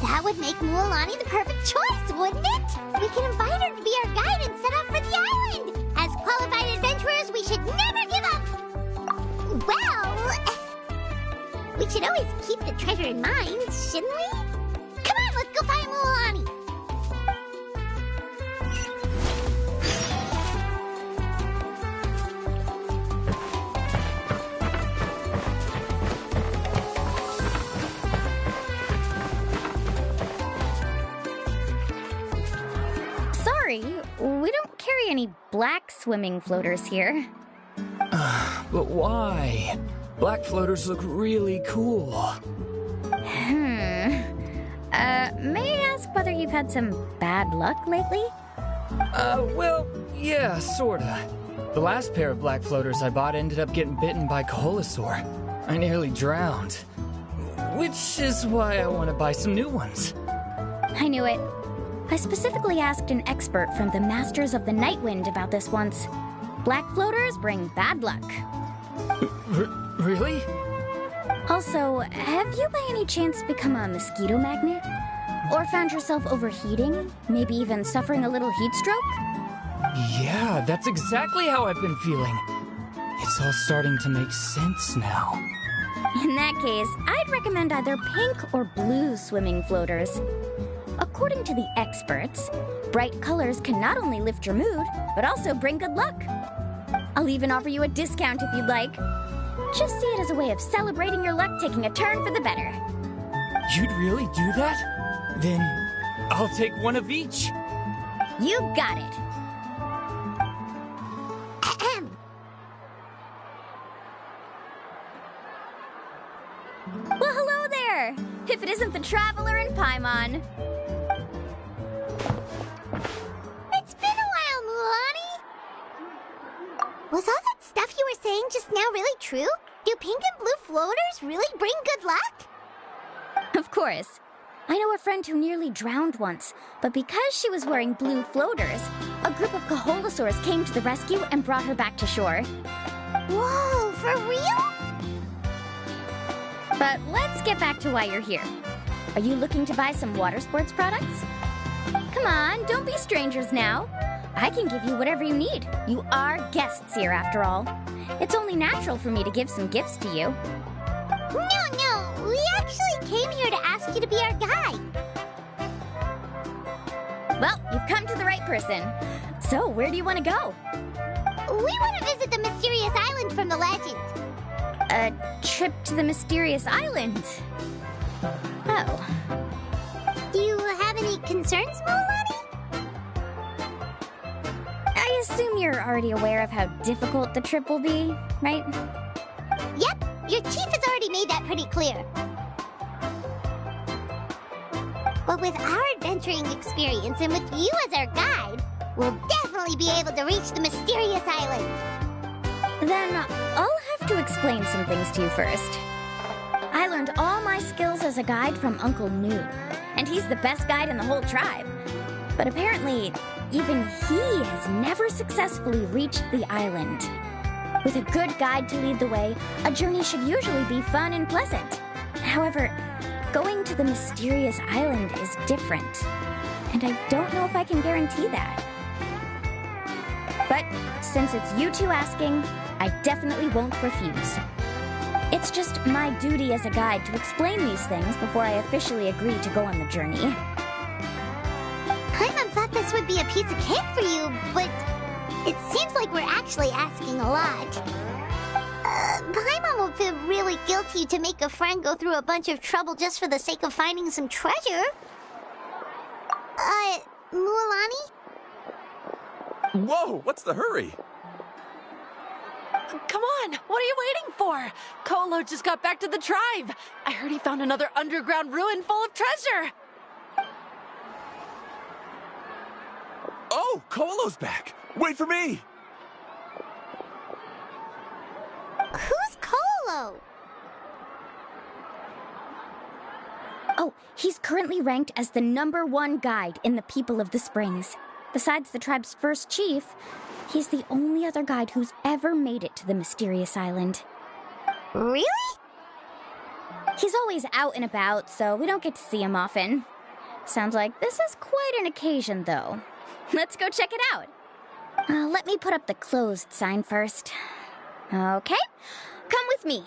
That would make Mualani the perfect choice, wouldn't it? We can invite her to be our guide and set off for the island! As qualified adventurers, we should never give up! Well, we should always keep the treasure in mind, shouldn't we? Come on, let's go find Mualani! Sorry, we don't carry any black swimming floaters here. But why? Black floaters look really cool. May I ask whether you've had some bad luck lately? Well, yeah, sorta. The last pair of black floaters I bought ended up getting bitten by Koholosaur. I nearly drowned. Which is why I want to buy some new ones. I knew it. I specifically asked an expert from the Masters of the Nightwind about this once. Black floaters bring bad luck. Really? Also, have you by any chance become a mosquito magnet? Or found yourself overheating? Maybe even suffering a little heat stroke? Yeah, that's exactly how I've been feeling. It's all starting to make sense now. In that case, I'd recommend either pink or blue swimming floaters. According to the experts, bright colors can not only lift your mood, but also bring good luck. I'll even offer you a discount if you'd like. Just see it as a way of celebrating your luck taking a turn for the better. You'd really do that? Then I'll take one of each. You got it. Well, hello there! If it isn't the Traveler in Paimon. It's been a while, Mualani! Was all that stuff you were saying just now really true? Do pink and blue floaters really bring good luck? Of course. I know a friend who nearly drowned once, but because she was wearing blue floaters, a group of Koholosaurs came to the rescue and brought her back to shore. Whoa, for real? But let's get back to why you're here. Are you looking to buy some water sports products? Come on, don't be strangers now. I can give you whatever you need. You are guests here, after all. It's only natural for me to give some gifts to you. No, we actually came here to ask you to be our guide. Well, you've come to the right person. So, where do you want to go? We want to visit the mysterious island from the legend. A trip to the mysterious island? Oh. Do you have any concerns, Mualani? I assume you're already aware of how difficult the trip will be, right? Yep, Your chief has already made that pretty clear. But with our adventuring experience and with you as our guide, we'll definitely be able to reach the mysterious island. Then I'll have to explain some things to you first. I learned all my skills as a guide from Uncle New, and he's the best guide in the whole tribe. But apparently, even he has never successfully reached the island. With a good guide to lead the way, a journey should usually be fun and pleasant. However, going to the mysterious island is different, and I don't know if I can guarantee that. But since it's you two asking, I definitely won't refuse. It's just my duty as a guide to explain these things before I officially agree to go on the journey. Paimon thought this would be a piece of cake for you, but it seems like we're actually asking a lot. Paimon will feel really guilty to make a friend go through a bunch of trouble just for the sake of finding some treasure. Mualani? Whoa, what's the hurry? Come on, what are you waiting for? Kolo just got back to the tribe. I heard he found another underground ruin full of treasure. Oh, Kolo's back. Wait for me. Who's Kolo? Oh, he's currently ranked as the #1 guide in the People of the Springs. Besides the tribe's first chief, he's the only other guide who's ever made it to the mysterious island. Really? He's always out and about, so we don't get to see him often. Sounds like this is quite an occasion, though. Let's go check it out. Let me put up the closed sign first. Okay, come with me.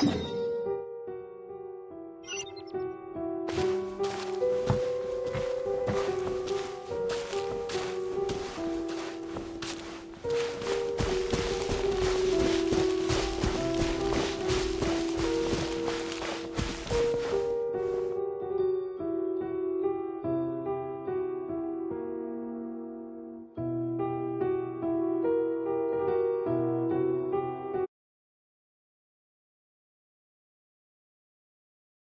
You